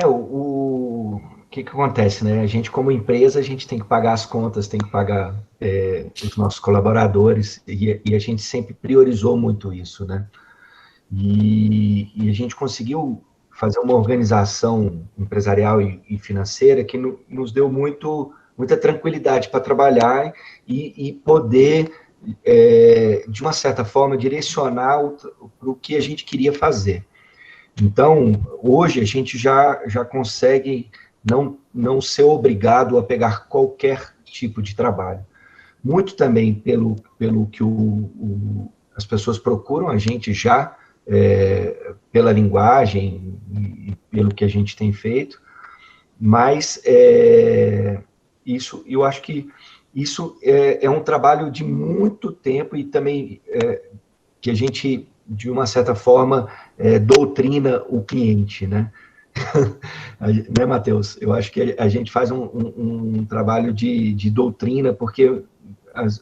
O que acontece, né? A gente, como empresa, a gente tem que pagar as contas, tem que pagar os nossos colaboradores, e a gente sempre priorizou muito isso, né? E a gente conseguiu fazer uma organização empresarial e financeira que nos deu muita tranquilidade para trabalhar e poder, de uma certa forma, direcionar para o que a gente queria fazer. Então, hoje a gente já consegue não ser obrigado a pegar qualquer tipo de trabalho. Muito também pelo que as pessoas procuram a gente já, pela linguagem e pelo que a gente tem feito, mas eu acho que isso é um trabalho de muito tempo e também que a gente, de uma certa forma, doutrina o cliente, né? Né, Matheus? Eu acho que a gente faz um trabalho de doutrina, porque,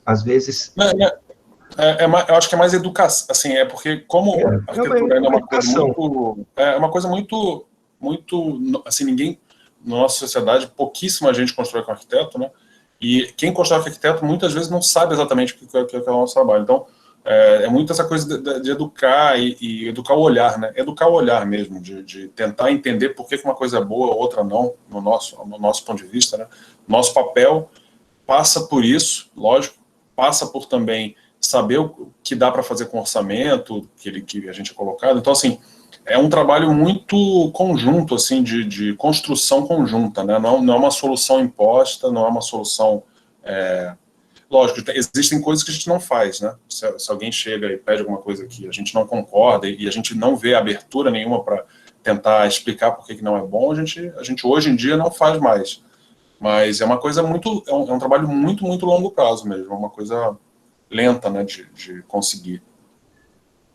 às vezes... eu acho que é mais educação, assim, porque como a arquitetura é uma coisa muito, assim, ninguém, na nossa sociedade, pouquíssima gente constrói com arquiteto, né? E quem constrói com arquiteto, muitas vezes, não sabe exatamente o que é o nosso trabalho. Então, é muito essa coisa de educar e educar o olhar, né? Educar o olhar mesmo, de tentar entender por que uma coisa é boa, outra não, no nosso ponto de vista, né? Nosso papel passa por isso, lógico, passa por também saber o que dá para fazer com o orçamento que a gente é colocado. Então, assim, é um trabalho muito conjunto, assim, de construção conjunta, né? Não é uma solução imposta, não é uma solução... Lógico, existem coisas que a gente não faz, né? Se alguém chega e pede alguma coisa que a gente não concorda e a gente não vê abertura nenhuma para tentar explicar por que não é bom, a gente hoje em dia não faz mais. Mas é uma coisa muito... É um trabalho muito, muito longo prazo mesmo, é uma coisa lenta, né, de conseguir.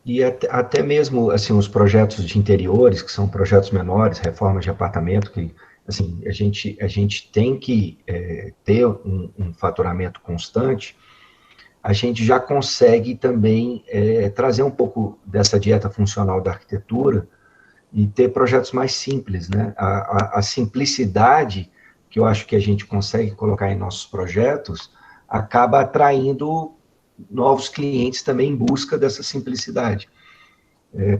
E até mesmo, assim, os projetos de interiores, que são projetos menores, reformas de apartamento, que, assim, a gente tem que ter um faturamento constante, a gente já consegue também trazer um pouco dessa dieta funcional da arquitetura e ter projetos mais simples, né? A simplicidade que eu acho que a gente consegue colocar em nossos projetos acaba atraindo novos clientes também em busca dessa simplicidade.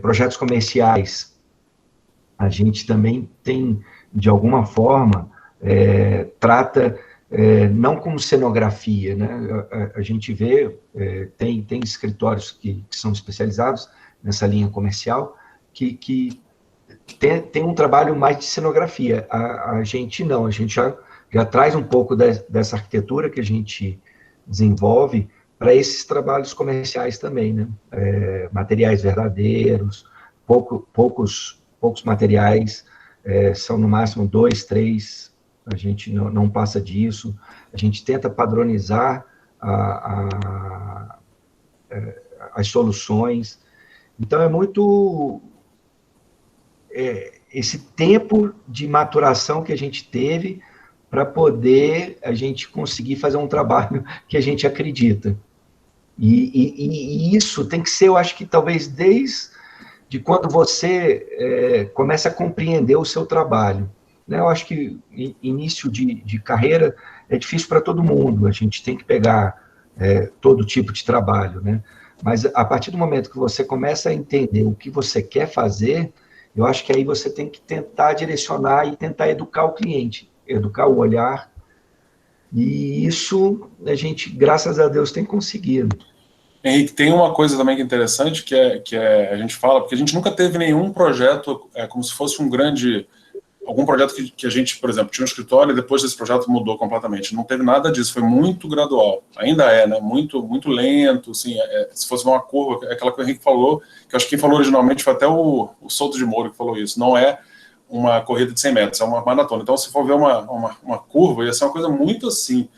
Projetos comerciais, a gente também tem, de alguma forma, trata não como cenografia, né? A gente vê, tem escritórios que são especializados nessa linha comercial, que tem um trabalho mais de cenografia. A gente não, a gente já traz um pouco dessa arquitetura que a gente desenvolve para esses trabalhos comerciais também, né? Materiais verdadeiros, poucos materiais, são no máximo 2, 3, a gente não passa disso, a gente tenta padronizar as soluções, então é muito esse tempo de maturação que a gente teve para poder a gente conseguir fazer um trabalho que a gente acredita. E isso tem que ser, eu acho que talvez desde quando você começa a compreender o seu trabalho. Né? Eu acho que início de carreira é difícil para todo mundo, a gente tem que pegar todo tipo de trabalho, né? Mas a partir do momento que você começa a entender o que você quer fazer, eu acho que aí você tem que tentar direcionar e tentar educar o cliente, educar o olhar. E isso a gente, graças a Deus, tem conseguido. Henrique, tem uma coisa também que é interessante, que a gente fala, porque a gente nunca teve nenhum projeto, como se fosse algum projeto que a gente, por exemplo, tinha um escritório e depois desse projeto mudou completamente. Não teve nada disso, foi muito gradual. Ainda né? Muito, muito lento, assim, se fosse uma curva, aquela que o Henrique falou, que eu acho que quem falou originalmente foi até o Souto de Moura que falou isso, não é uma corrida de 100 metros, é uma maratona. Então, se for ver uma curva, ia ser uma coisa muito assim.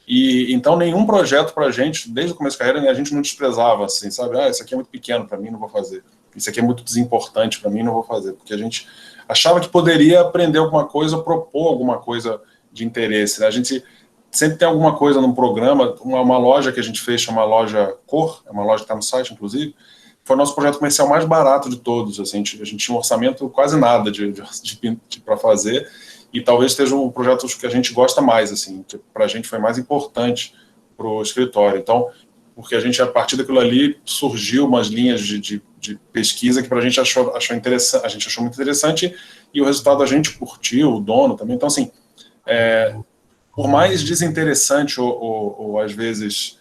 E então, nenhum projeto para a gente, desde o começo da carreira, a gente não desprezava, assim, sabe? Isso aqui é muito pequeno para mim, não vou fazer. Isso aqui é muito desimportante para mim, não vou fazer. Porque a gente achava que poderia aprender alguma coisa, propor alguma coisa de interesse, né? A gente sempre tem alguma coisa num programa, uma loja que a gente fez, chama Loja Cor, é uma loja que está no site, inclusive, foi o nosso projeto comercial mais barato de todos. Assim, a gente tinha um orçamento quase nada para fazer, e talvez seja um projeto que a gente gosta mais, assim, que para a gente foi mais importante para o escritório. Então, porque a gente, a partir daquilo ali, surgiu umas linhas de pesquisa que para a gente achou interessante, a gente achou muito interessante, e o resultado a gente curtiu, o dono também. Então, assim, por mais desinteressante ou às vezes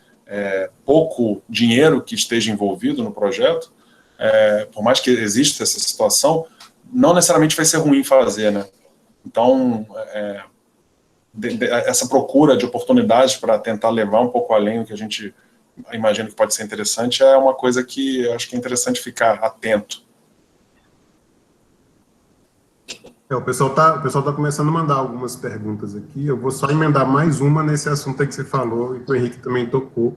pouco dinheiro que esteja envolvido no projeto, por mais que exista essa situação, não necessariamente vai ser ruim fazer, né? Então, essa procura de oportunidades para tentar levar um pouco além do que a gente imagina que pode ser interessante é uma coisa que eu acho que é interessante ficar atento. O pessoal tá começando a mandar algumas perguntas aqui. Eu vou só emendar mais uma nesse assunto aí que você falou e que o Henrique também tocou,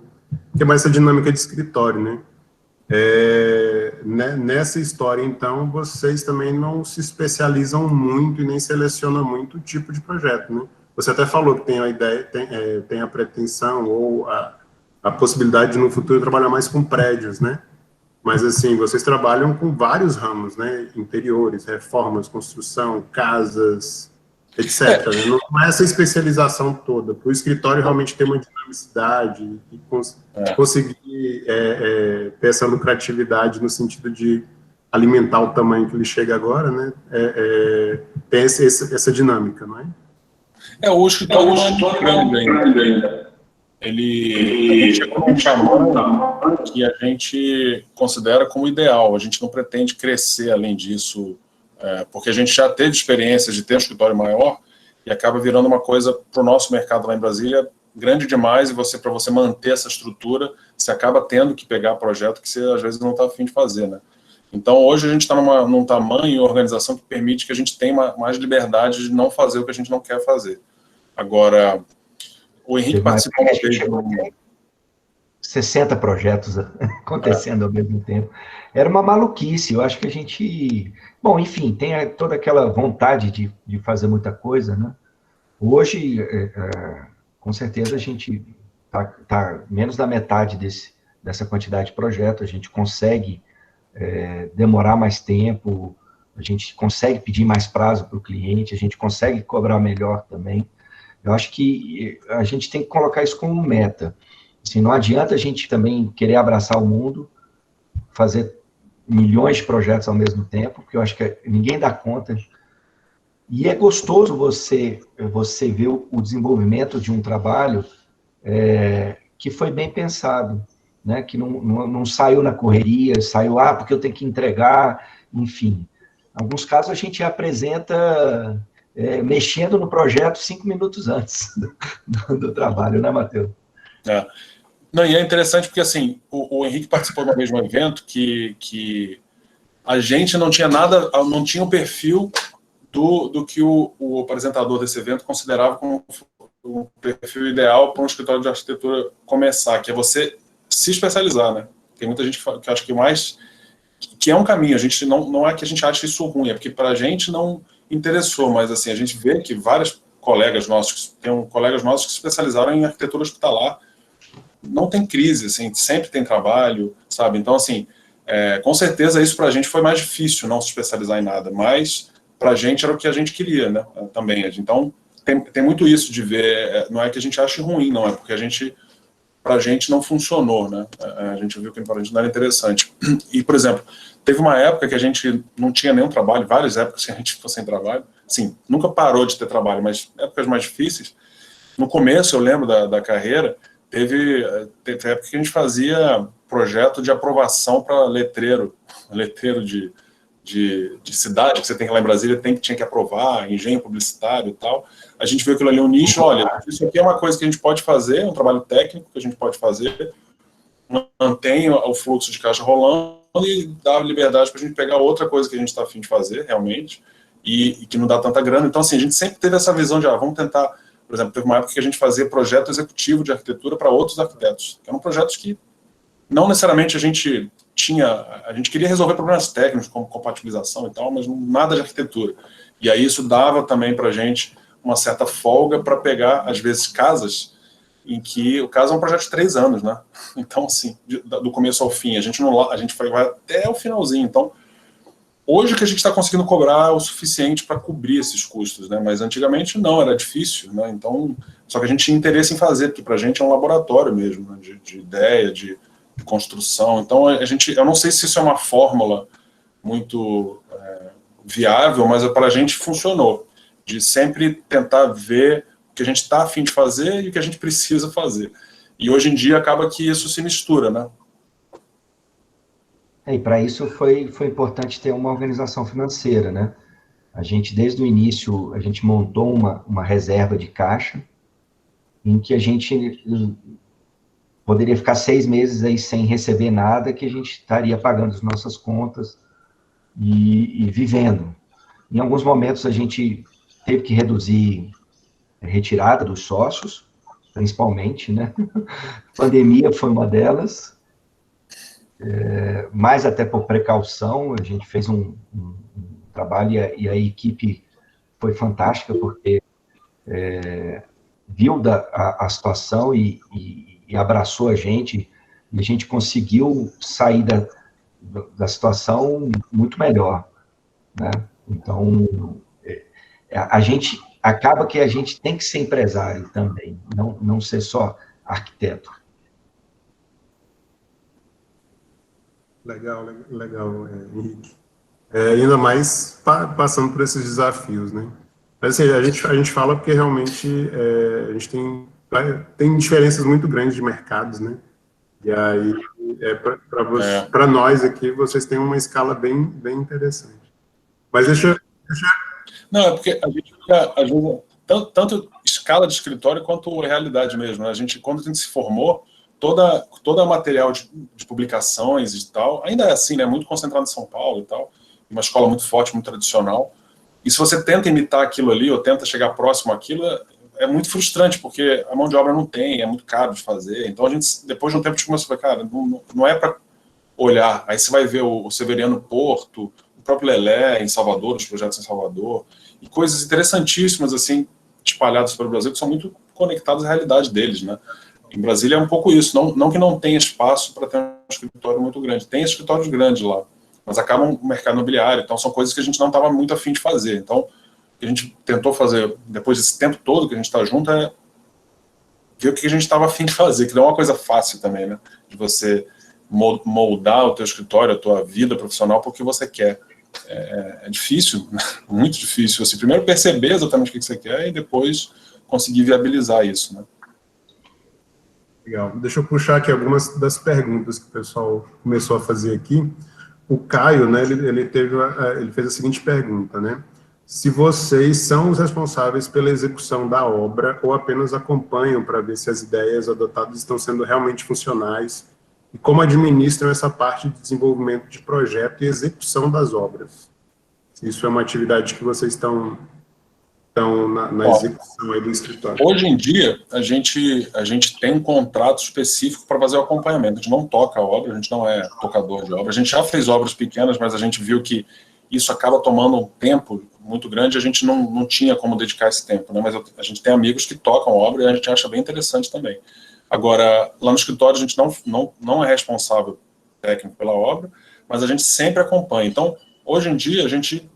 que é mais essa dinâmica de escritório, né? Nessa história, então, vocês também não se especializam muito e nem selecionam muito o tipo de projeto, né? Você até falou que tem a ideia, tem a pretensão ou a possibilidade de, no futuro, trabalhar mais com prédios, né? Mas, assim, vocês trabalham com vários ramos, né? Interiores, reformas, construção, casas, etc. Né? Não é essa especialização toda. Para o escritório realmente ter uma dinamicidade e conseguir ter essa lucratividade no sentido de alimentar o tamanho que ele chega agora, né? Tem essa dinâmica, não é? O escritório não é muito grande ainda. ele chegou num tamanho que a gente considera como ideal. A gente não pretende crescer além disso, porque a gente já teve experiência de ter um escritório maior e acaba virando uma coisa para o nosso mercado lá em Brasília grande demais, e para você manter essa estrutura, você acaba tendo que pegar projeto que você às vezes não está a fim de fazer, né? Então hoje a gente está num tamanho e organização que permite que a gente tenha mais liberdade de não fazer o que a gente não quer fazer. Agora, o Henrique participou uma vez de 60 projetos acontecendo ao mesmo tempo. Era uma maluquice, eu acho que a gente... Bom, enfim, tem toda aquela vontade de fazer muita coisa, né? Hoje, com certeza, a gente está menos da metade dessa quantidade de projetos, a gente consegue demorar mais tempo, a gente consegue pedir mais prazo para o cliente, a gente consegue cobrar melhor também. Eu acho que a gente tem que colocar isso como meta. Assim, não adianta a gente também querer abraçar o mundo, fazer milhões de projetos ao mesmo tempo, porque eu acho que ninguém dá conta. E é gostoso você ver o desenvolvimento de um trabalho que foi bem pensado, né? Que não saiu na correria, saiu, porque eu tenho que entregar, enfim. Em alguns casos a gente apresenta mexendo no projeto 5 minutos antes do trabalho, né, Matheus? Não, e é interessante porque, assim, o Henrique participou do mesmo evento que a gente não tinha nada, não tinha um perfil do que o apresentador desse evento considerava como o perfil ideal para um escritório de arquitetura começar, que é você se especializar, né? Tem muita gente que acha que é um caminho, a gente não é que a gente acha isso ruim, é porque para a gente não interessou, mas assim, a gente vê que vários colegas nossos, tem colegas nossos que se especializaram em arquitetura hospitalar, não tem crise, assim, sempre tem trabalho, sabe? Então, assim, com certeza isso para a gente foi mais difícil, não se especializar em nada, mas para a gente era o que a gente queria, né? Também. Então, tem muito isso de ver, não é que a gente ache ruim, não, é porque para a gente não funcionou, né? A gente viu que para a gente não era interessante. E, por exemplo, teve uma época que a gente não tinha nenhum trabalho, várias épocas que a gente ficou sem trabalho, sim, nunca parou de ter trabalho, mas épocas mais difíceis. No começo, eu lembro da carreira, teve época que a gente fazia projeto de aprovação para letreiro de cidade, que você tem que ir lá em Brasília, tinha que aprovar, engenho publicitário e tal. A gente viu aquilo ali, um nicho, olha, isso aqui é uma coisa que a gente pode fazer, um trabalho técnico que a gente pode fazer, mantém o fluxo de caixa rolando e dá liberdade para a gente pegar outra coisa que a gente está a fim de fazer, realmente, e que não dá tanta grana. Então, assim, a gente sempre teve essa visão de, vamos tentar. Por exemplo, teve uma época que a gente fazia projeto executivo de arquitetura para outros arquitetos, que eram projetos que não necessariamente a gente queria resolver problemas técnicos, como compatibilização e tal, mas nada de arquitetura. E aí isso dava também para a gente uma certa folga para pegar, às vezes, casas em que o caso é um projeto de 3 anos, né? Então, assim, do começo ao fim, a gente vai até o finalzinho. Então, hoje que a gente está conseguindo cobrar o suficiente para cobrir esses custos, né? Mas antigamente não, era difícil, né? Então, só que a gente tinha interesse em fazer, porque para a gente é um laboratório mesmo, né? de ideia, de construção. Então, eu não sei se isso é uma fórmula muito viável, mas para a gente funcionou, de sempre tentar ver o que a gente está a fim de fazer e o que a gente precisa fazer. E hoje em dia acaba que isso se mistura, né? E para isso foi importante ter uma organização financeira, né? A gente, desde o início, a gente montou uma reserva de caixa em que a gente poderia ficar 6 meses aí sem receber nada, que a gente estaria pagando as nossas contas e vivendo. Em alguns momentos a gente teve que reduzir a retirada dos sócios, principalmente, né? A pandemia foi uma delas, mais até por precaução, a gente fez um trabalho e a equipe foi fantástica, porque viu a situação e abraçou a gente, e a gente conseguiu sair da situação muito melhor, né? Então, a gente acaba que a gente tem que ser empresário também, não ser só arquiteto. Legal, Henrique. Ainda mais passando por esses desafios, né? Mas, assim, a gente fala porque realmente a gente tem tem diferenças muito grandes de mercados, né? E aí, para nós aqui, vocês têm uma escala bem, bem interessante. Mas deixa... Não, é porque a gente ajuda tanto escala de escritório quanto realidade mesmo, né? Quando a gente se formou, toda material de publicações e tal, ainda é assim, né? Muito concentrado em São Paulo e tal, uma escola muito forte, muito tradicional. E se você tenta imitar aquilo ali, ou tenta chegar próximo àquilo, é muito frustrante, porque a mão de obra não tem, é muito caro de fazer. Então, depois de um tempo, a gente começou a falar, cara, não é para olhar. Aí você vai ver o Severiano Porto, o próprio Lelé em Salvador, os projetos em Salvador, e coisas interessantíssimas, assim, espalhadas pelo Brasil, que são muito conectadas à realidade deles, né? Em Brasília é um pouco isso, não que não tenha espaço para ter um escritório muito grande. Tem escritórios grandes lá, mas acabam o mercado imobiliário, então são coisas que a gente não estava muito afim de fazer. Então, o que a gente tentou fazer, depois desse tempo todo que a gente está junto, é ver o que a gente estava afim de fazer, que não é uma coisa fácil também, né? De você moldar o teu escritório, a tua vida profissional para o que você quer. É difícil, muito difícil. Assim, primeiro perceber exatamente o que você quer e depois conseguir viabilizar isso, né? Legal. Deixa eu puxar aqui algumas das perguntas que o pessoal começou a fazer aqui. O Caio, né, ele fez a seguinte pergunta, né? Se vocês são os responsáveis pela execução da obra ou apenas acompanham para ver se as ideias adotadas estão sendo realmente funcionais e como administram essa parte de desenvolvimento de projeto e execução das obras. Se isso é uma atividade que vocês estão na execução aí do escritório. Hoje em dia, a gente tem um contrato específico para fazer o acompanhamento. A gente não toca a obra, a gente não é tocador de obra. A gente já fez obras pequenas, mas a gente viu que isso acaba tomando um tempo muito grande, a gente não tinha como dedicar esse tempo, né? Mas a gente tem amigos que tocam obra e a gente acha bem interessante também. Agora, lá no escritório, a gente não é responsável técnico pela obra, mas a gente sempre acompanha. Então, hoje em dia, a gente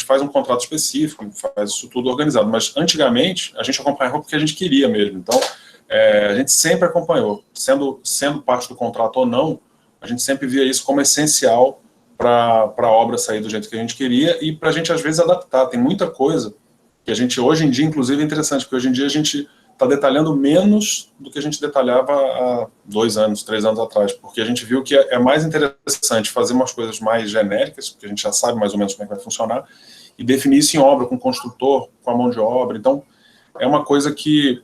faz um contrato específico, faz isso tudo organizado, mas antigamente a gente acompanhava porque a gente queria mesmo. Então, a gente sempre acompanhou, sendo parte do contrato ou não, a gente sempre via isso como essencial para a obra sair do jeito que a gente queria e para a gente, às vezes, adaptar. Tem muita coisa que a gente, hoje em dia, inclusive, é interessante, porque hoje em dia a gente está detalhando menos do que a gente detalhava há 2 anos, 3 anos atrás, porque a gente viu que é mais interessante fazer umas coisas mais genéricas, porque a gente já sabe mais ou menos como é que vai funcionar, e definir isso em obra, com o construtor, com a mão de obra. Então, é uma coisa que,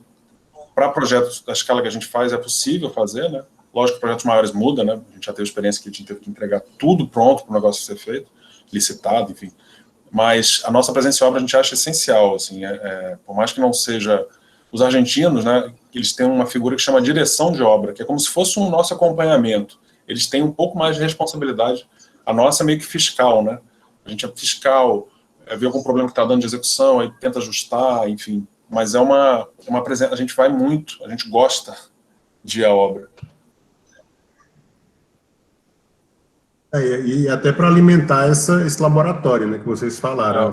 para projetos da escala que a gente faz, é possível fazer, né? Lógico que projetos maiores muda, né? A gente já teve experiência que a gente teve que entregar tudo pronto para o negócio ser feito, licitado, enfim. Mas a nossa presença em obra a gente acha essencial, assim, por mais que não seja... Os argentinos, né, eles têm uma figura que chama direção de obra, que é como se fosse um nosso acompanhamento. Eles têm um pouco mais de responsabilidade. A nossa é meio que fiscal, né? A gente é fiscal, vê algum problema que está dando de execução, aí tenta ajustar, enfim. Mas é uma presença, a gente vai muito, a gente gosta de ir à obra. E até para alimentar esse laboratório, né, que vocês falaram,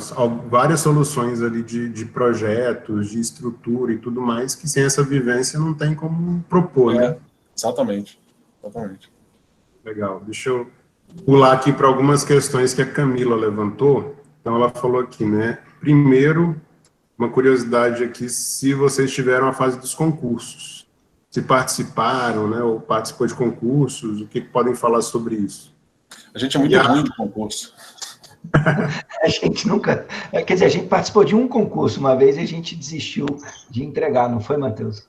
várias soluções ali de projetos, de estrutura e tudo mais, que sem essa vivência não tem como propor, né? Exatamente. Legal, deixa eu pular aqui para algumas questões que a Camila levantou. Então ela falou aqui, né, primeiro, uma curiosidade aqui, se vocês tiveram a fase dos concursos, se participaram, né, ou participou de concursos, o que podem falar sobre isso? A gente é muito ruim de concurso. A gente nunca... Quer dizer, a gente participou de um concurso uma vez e a gente desistiu de entregar, não foi, Matheus?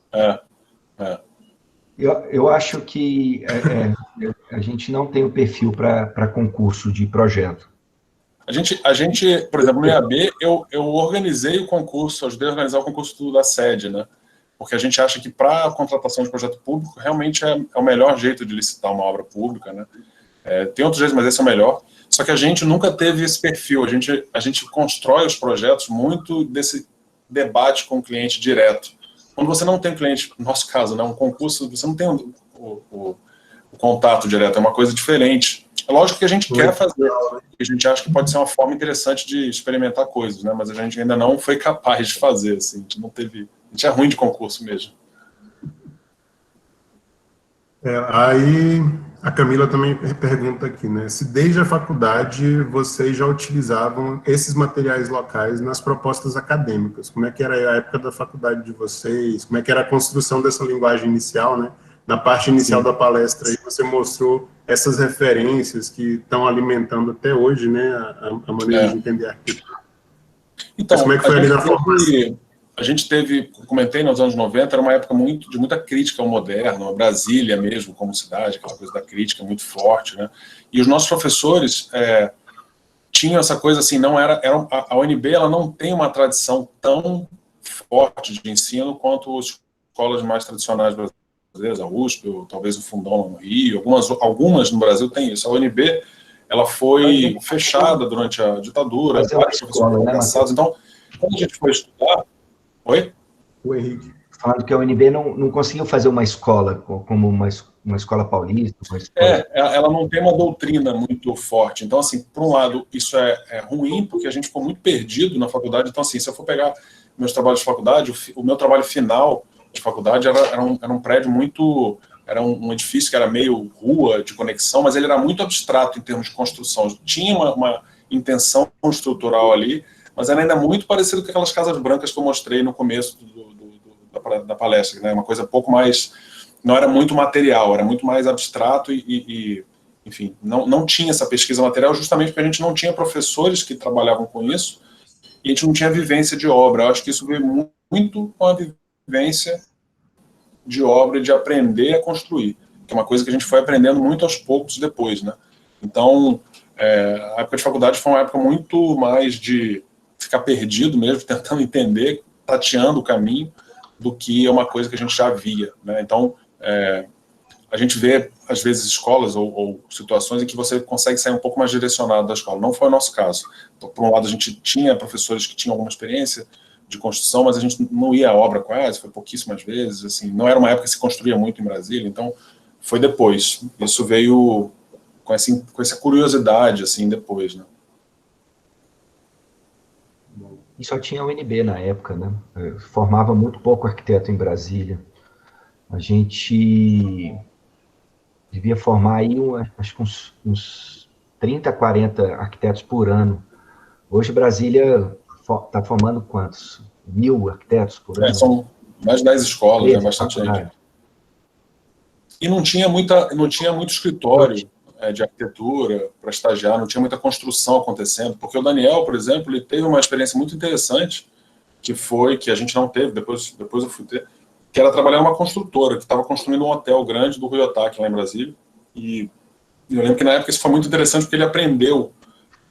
Eu acho que a gente não tem o perfil para concurso de projeto. A gente, por exemplo, no IAB, eu organizei o concurso, ajudei a organizar o concurso da sede, né? Porque a gente acha que para a contratação de projeto público, realmente é o melhor jeito de licitar uma obra pública, né? Tem outros jeitos, mas esse é o melhor. Só que a gente nunca teve esse perfil. A gente constrói os projetos muito desse debate com o cliente direto. Quando você não tem cliente, no nosso caso, né, um concurso, você não tem o contato direto, é uma coisa diferente. É lógico que a gente quer fazer, a gente acha que pode ser uma forma interessante de experimentar coisas, né, mas a gente ainda não foi capaz de fazer, assim, a gente não teve... A gente é ruim de concurso mesmo. Aí A Camila também pergunta aqui, né? Se desde a faculdade vocês já utilizavam esses materiais locais nas propostas acadêmicas. Como é que era a época da faculdade de vocês? Como é que era a construção dessa linguagem inicial, né? Na parte inicial da palestra aí você mostrou essas referências que estão alimentando até hoje, né? A maneira de entender a arquitetura. Então, mas como é que foi ali na formação? A gente teve, comentei nos anos 90, era uma época de muita crítica ao moderno, a Brasília mesmo, como cidade, aquela coisa da crítica muito forte, né? E os nossos professores tinham essa coisa assim, não era a UNB, ela não tem uma tradição tão forte de ensino quanto as escolas mais tradicionais brasileiras, a USP, ou talvez o Fundão no Rio, algumas no Brasil têm isso. A UNB, ela foi fechada durante a ditadura, vários professores foram cansados, então, quando a gente foi estudar... Oi? O Henrique. Falando que a UNB não conseguiu fazer uma escola, como uma escola paulista. Uma escola... ela não tem uma doutrina muito forte. Então, assim, por um lado, isso é ruim, porque a gente ficou muito perdido na faculdade. Então, assim, se eu for pegar meus trabalhos de faculdade, o meu trabalho final de faculdade era um prédio muito... Era um edifício que era meio rua de conexão, mas ele era muito abstrato em termos de construção. Tinha uma intenção estrutural ali, mas era ainda muito parecido com aquelas casas brancas que eu mostrei no começo da palestra, né? Uma coisa pouco mais... Não era muito material, era muito mais abstrato enfim, não tinha essa pesquisa material justamente porque a gente não tinha professores que trabalhavam com isso e a gente não tinha vivência de obra. Eu acho que isso veio muito com a vivência de obra e de aprender a construir, que é uma coisa que a gente foi aprendendo muito aos poucos depois, né? Então, a época de faculdade foi uma época muito mais de ficar perdido mesmo, tentando entender, tateando o caminho, do que é uma coisa que a gente já via, né? Então, a gente vê, às vezes, escolas ou situações em que você consegue sair um pouco mais direcionado da escola. Não foi o nosso caso. Então, por um lado, a gente tinha professores que tinham alguma experiência de construção, mas a gente não ia à obra quase, foi pouquíssimas vezes, assim, não era uma época que se construía muito em Brasília, então foi depois. Isso veio com essa curiosidade, assim, depois, né? E só tinha a UNB na época, né? Formava muito pouco arquiteto em Brasília. A gente devia formar aí, acho que uns 30, 40 arquitetos por ano. Hoje Brasília está formando quantos? 1.000 arquitetos por ano? São mais de 10 escolas, é bastante gente. E não tinha muito escritório de arquitetura para estagiar, não tinha muita construção acontecendo, porque o Daniel, por exemplo, ele teve uma experiência muito interessante, que a gente não teve, depois eu fui ter, que era trabalhar numa construtora, que estava construindo um hotel grande do Rio Otaque, lá em Brasília, e eu lembro que na época isso foi muito interessante, porque ele aprendeu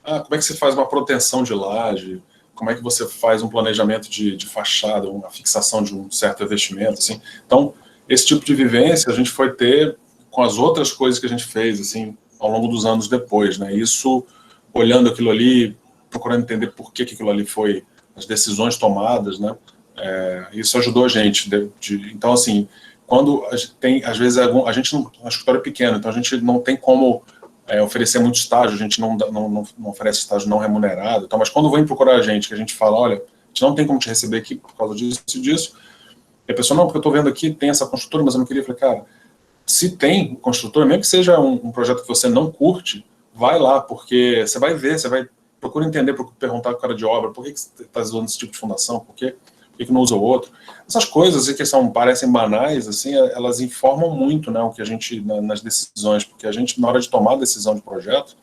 como é que se faz uma proteção de laje, como é que você faz um planejamento de fachada, uma fixação de um certo investimento, assim. Então, esse tipo de vivência a gente foi ter com as outras coisas que a gente fez, assim, ao longo dos anos depois, né? Isso, olhando aquilo ali, procurando entender por que aquilo ali foi, as decisões tomadas, né? Isso ajudou a gente. Então, assim, quando a gente tem, às vezes, a gente não, a escritório é pequeno, então a gente não tem como oferecer muito estágio, a gente não oferece estágio não remunerado, então, mas quando vem procurar a gente, que a gente fala, olha, a gente não tem como te receber aqui por causa disso e disso, e a pessoa, não, porque eu estou vendo aqui, tem essa construtora, mas eu não queria. Eu falei, cara, se tem construtora, mesmo que seja um projeto que você não curte, vai lá, porque você vai ver, procura entender, procura perguntar com o cara de obra, por que você está usando esse tipo de fundação, por que não usa o outro. Essas coisas que parecem banais, assim, elas informam muito, né, o que a gente, nas decisões, porque a gente, na hora de tomar a decisão de projeto,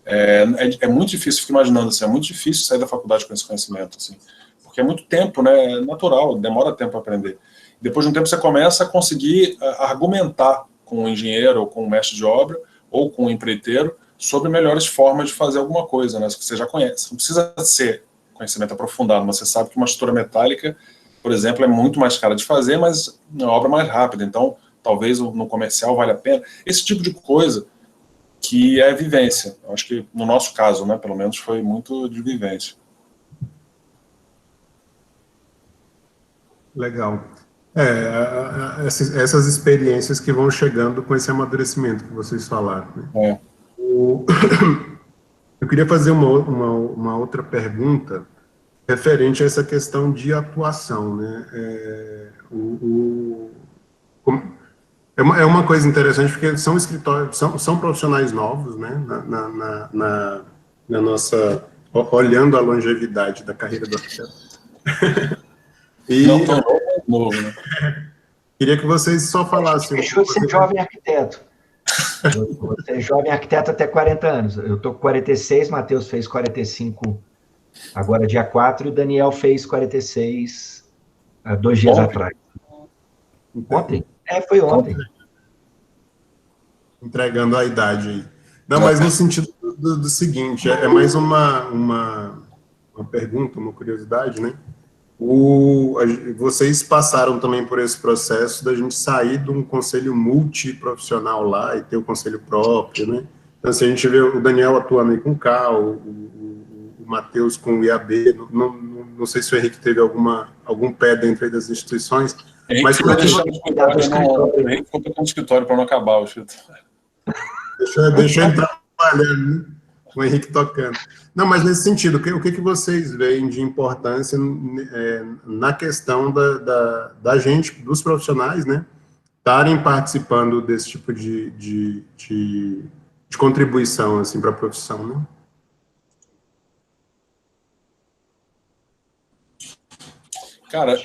é muito difícil, fico imaginando assim, é muito difícil sair da faculdade com esse conhecimento, assim, porque é muito tempo, né, é natural, demora tempo para aprender. Depois de um tempo você começa a conseguir argumentar com o engenheiro, ou com o mestre de obra, ou com o empreiteiro, sobre melhores formas de fazer alguma coisa, né, que você já conhece. Não precisa ser conhecimento aprofundado, mas você sabe que uma estrutura metálica, por exemplo, é muito mais cara de fazer, mas é uma obra mais rápida, então talvez no comercial vale a pena. Esse tipo de coisa que é vivência. Eu acho que no nosso caso, né, pelo menos, foi muito de vivência. Legal. Essas experiências que vão chegando com esse amadurecimento que vocês falaram, né? Eu queria fazer uma outra pergunta referente a essa questão de atuação, né? É uma coisa interessante, porque são escritórios, são profissionais novos, né, na nossa, olhando a longevidade da carreira do arquiteto. E Não tão novo, né? queria que vocês só falassem... Deixou de ser jovem arquiteto. Você é jovem arquiteto até 40 anos. Eu estou com 46, Matheus fez 45 agora dia 4, e o Daniel fez 46 há 2 dias atrás. Ontem? Foi ontem. Entregando a idade aí. Não, mas no sentido do seguinte, é mais uma pergunta, uma curiosidade, né? Vocês passaram também por esse processo da gente sair de um conselho multiprofissional lá e ter o conselho próprio, né? Então, assim, a gente vê o Daniel atuando aí com o CAL, o Matheus com o IAB, não sei se o Henrique teve algum pé dentro aí das instituições, mas como é que... O Henrique ficou com o escritório para não acabar o escritório. Deixa ele trabalhando, né? O Henrique tocando. Não, mas nesse sentido, o que vocês veem de importância na questão da gente, dos profissionais, né, estarem participando desse tipo de contribuição, assim, para a profissão, né? Cara,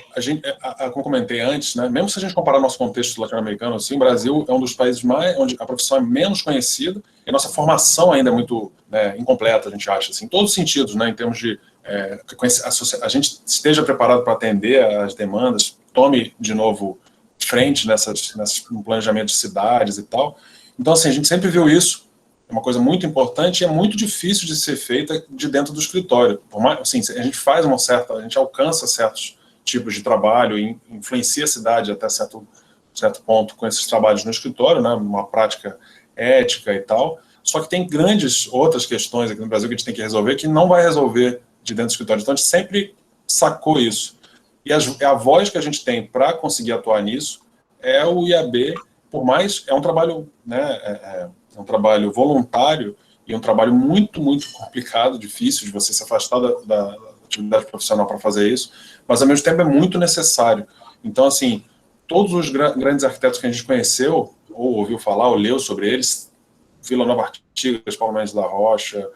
como comentei antes, né, mesmo se a gente comparar nosso contexto latino-americano, assim, o Brasil é um dos países onde a profissão é menos conhecida e a nossa formação ainda é muito, né, incompleta, a gente acha, assim, em todos os sentidos, né, em termos de a gente esteja preparado para atender as demandas, tome de novo frente no planejamento de cidades e tal. Então, assim, a gente sempre viu isso, é uma coisa muito importante e é muito difícil de ser feita de dentro do escritório. Por mais, assim, a gente faz a gente alcança certos tipos de trabalho e influencia a cidade até certo ponto com esses trabalhos no escritório, né, uma prática ética e tal, só que tem grandes outras questões aqui no Brasil que a gente tem que resolver que não vai resolver de dentro do escritório, então a gente sempre sacou isso. E a voz que a gente tem para conseguir atuar nisso é o IAB, por mais, é um trabalho, né, é um trabalho voluntário e um trabalho muito, muito complicado, difícil de você se afastar da atividade profissional para fazer isso, mas ao mesmo tempo é muito necessário. Então, assim, todos os grandes arquitetos que a gente conheceu, ou ouviu falar, ou leu sobre eles, Vila Nova Artigas, Paulo Mendes da Rocha,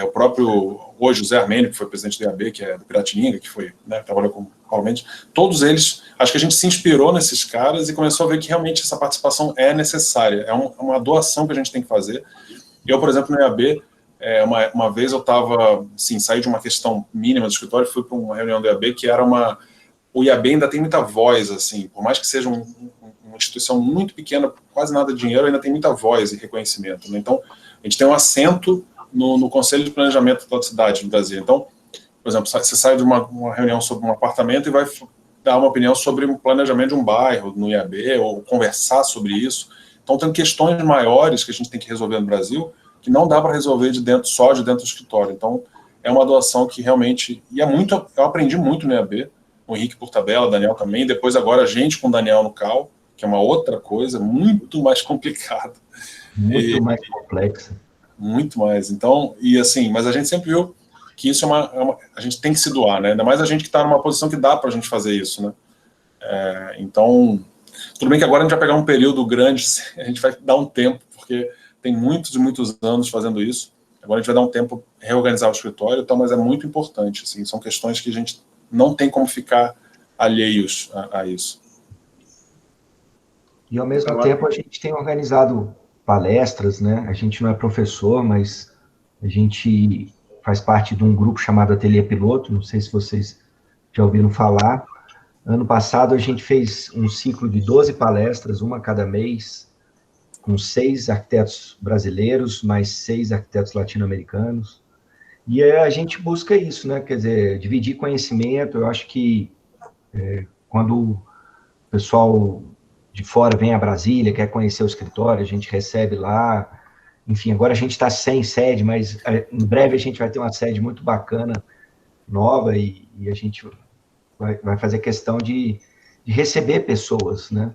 o próprio, hoje, José Armênio, que foi presidente do IAB, que é do Piratininga, que foi, né, trabalhou com Paulo Mendes, todos eles, acho que a gente se inspirou nesses caras e começou a ver que realmente essa participação é necessária, é uma doação que a gente tem que fazer. Eu, por exemplo, no IAB, uma vez eu estava, assim, saí de uma questão mínima do escritório, fui para uma reunião do IAB que era o IAB ainda tem muita voz, assim, por mais que seja uma instituição muito pequena, quase nada de dinheiro, ainda tem muita voz e reconhecimento, né? Então, a gente tem um assento no Conselho de Planejamento da cidade do Brasil. Então, por exemplo, você sai de uma reunião sobre um apartamento e vai dar uma opinião sobre o planejamento de um bairro no IAB, ou conversar sobre isso. Então, tem questões maiores que a gente tem que resolver no Brasil, que não dá para resolver só de dentro do escritório. Então, é uma doação que realmente... E eu aprendi muito no IAB, o Henrique por tabela, o Daniel também, depois agora a gente com o Daniel no CAL, que é uma outra coisa, muito mais complicada. Muito mais complexa. Muito mais. Então, e assim, mas a gente sempre viu que isso a gente tem que se doar, né? Ainda mais a gente que está numa posição que dá para a gente fazer isso, né? Então, tudo bem que agora a gente vai pegar um período grande, a gente vai dar um tempo, porque tem muitos e muitos anos fazendo isso. Agora a gente vai dar um tempo reorganizar o escritório, então, mas é muito importante, assim, são questões que a gente não tem como ficar alheios a isso. E ao mesmo tempo a gente tem organizado palestras, né? A gente não é professor, mas a gente faz parte de um grupo chamado Ateliê Piloto, não sei se vocês já ouviram falar. Ano passado a gente fez um ciclo de 12 palestras, uma a cada mês, com 6 arquitetos brasileiros, mais 6 arquitetos latino-americanos. E a gente busca isso, né? Quer dizer, dividir conhecimento. Eu acho que quando o pessoal de fora vem a Brasília, quer conhecer o escritório, a gente recebe lá. Enfim, agora a gente está sem sede, mas em breve a gente vai ter uma sede muito bacana, nova, e a gente vai fazer questão de receber pessoas, né?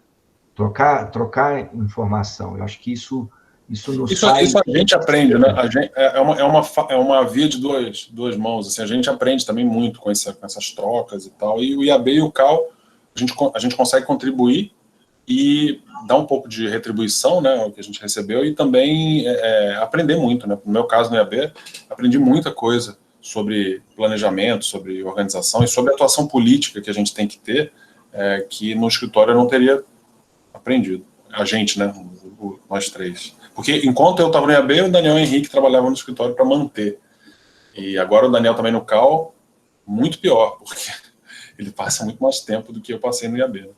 Trocar informação. Eu acho que isso nos faz... Isso a gente aprende, né? É uma via de duas mãos. Assim, a gente aprende também muito com essas trocas e tal. E o IAB e o CAL, a gente consegue contribuir e dar um pouco de retribuição, né, o que a gente recebeu, e também aprender muito, né? No meu caso, no IAB, aprendi muita coisa sobre planejamento, sobre organização e sobre atuação política que a gente tem que ter, que no escritório eu não teria aprendido. A gente, né, nós três. Porque enquanto eu estava no IAB, o Daniel Henrique trabalhava no escritório para manter. E agora o Daniel também no CAL, muito pior, porque ele passa muito mais tempo do que eu passei no IAB.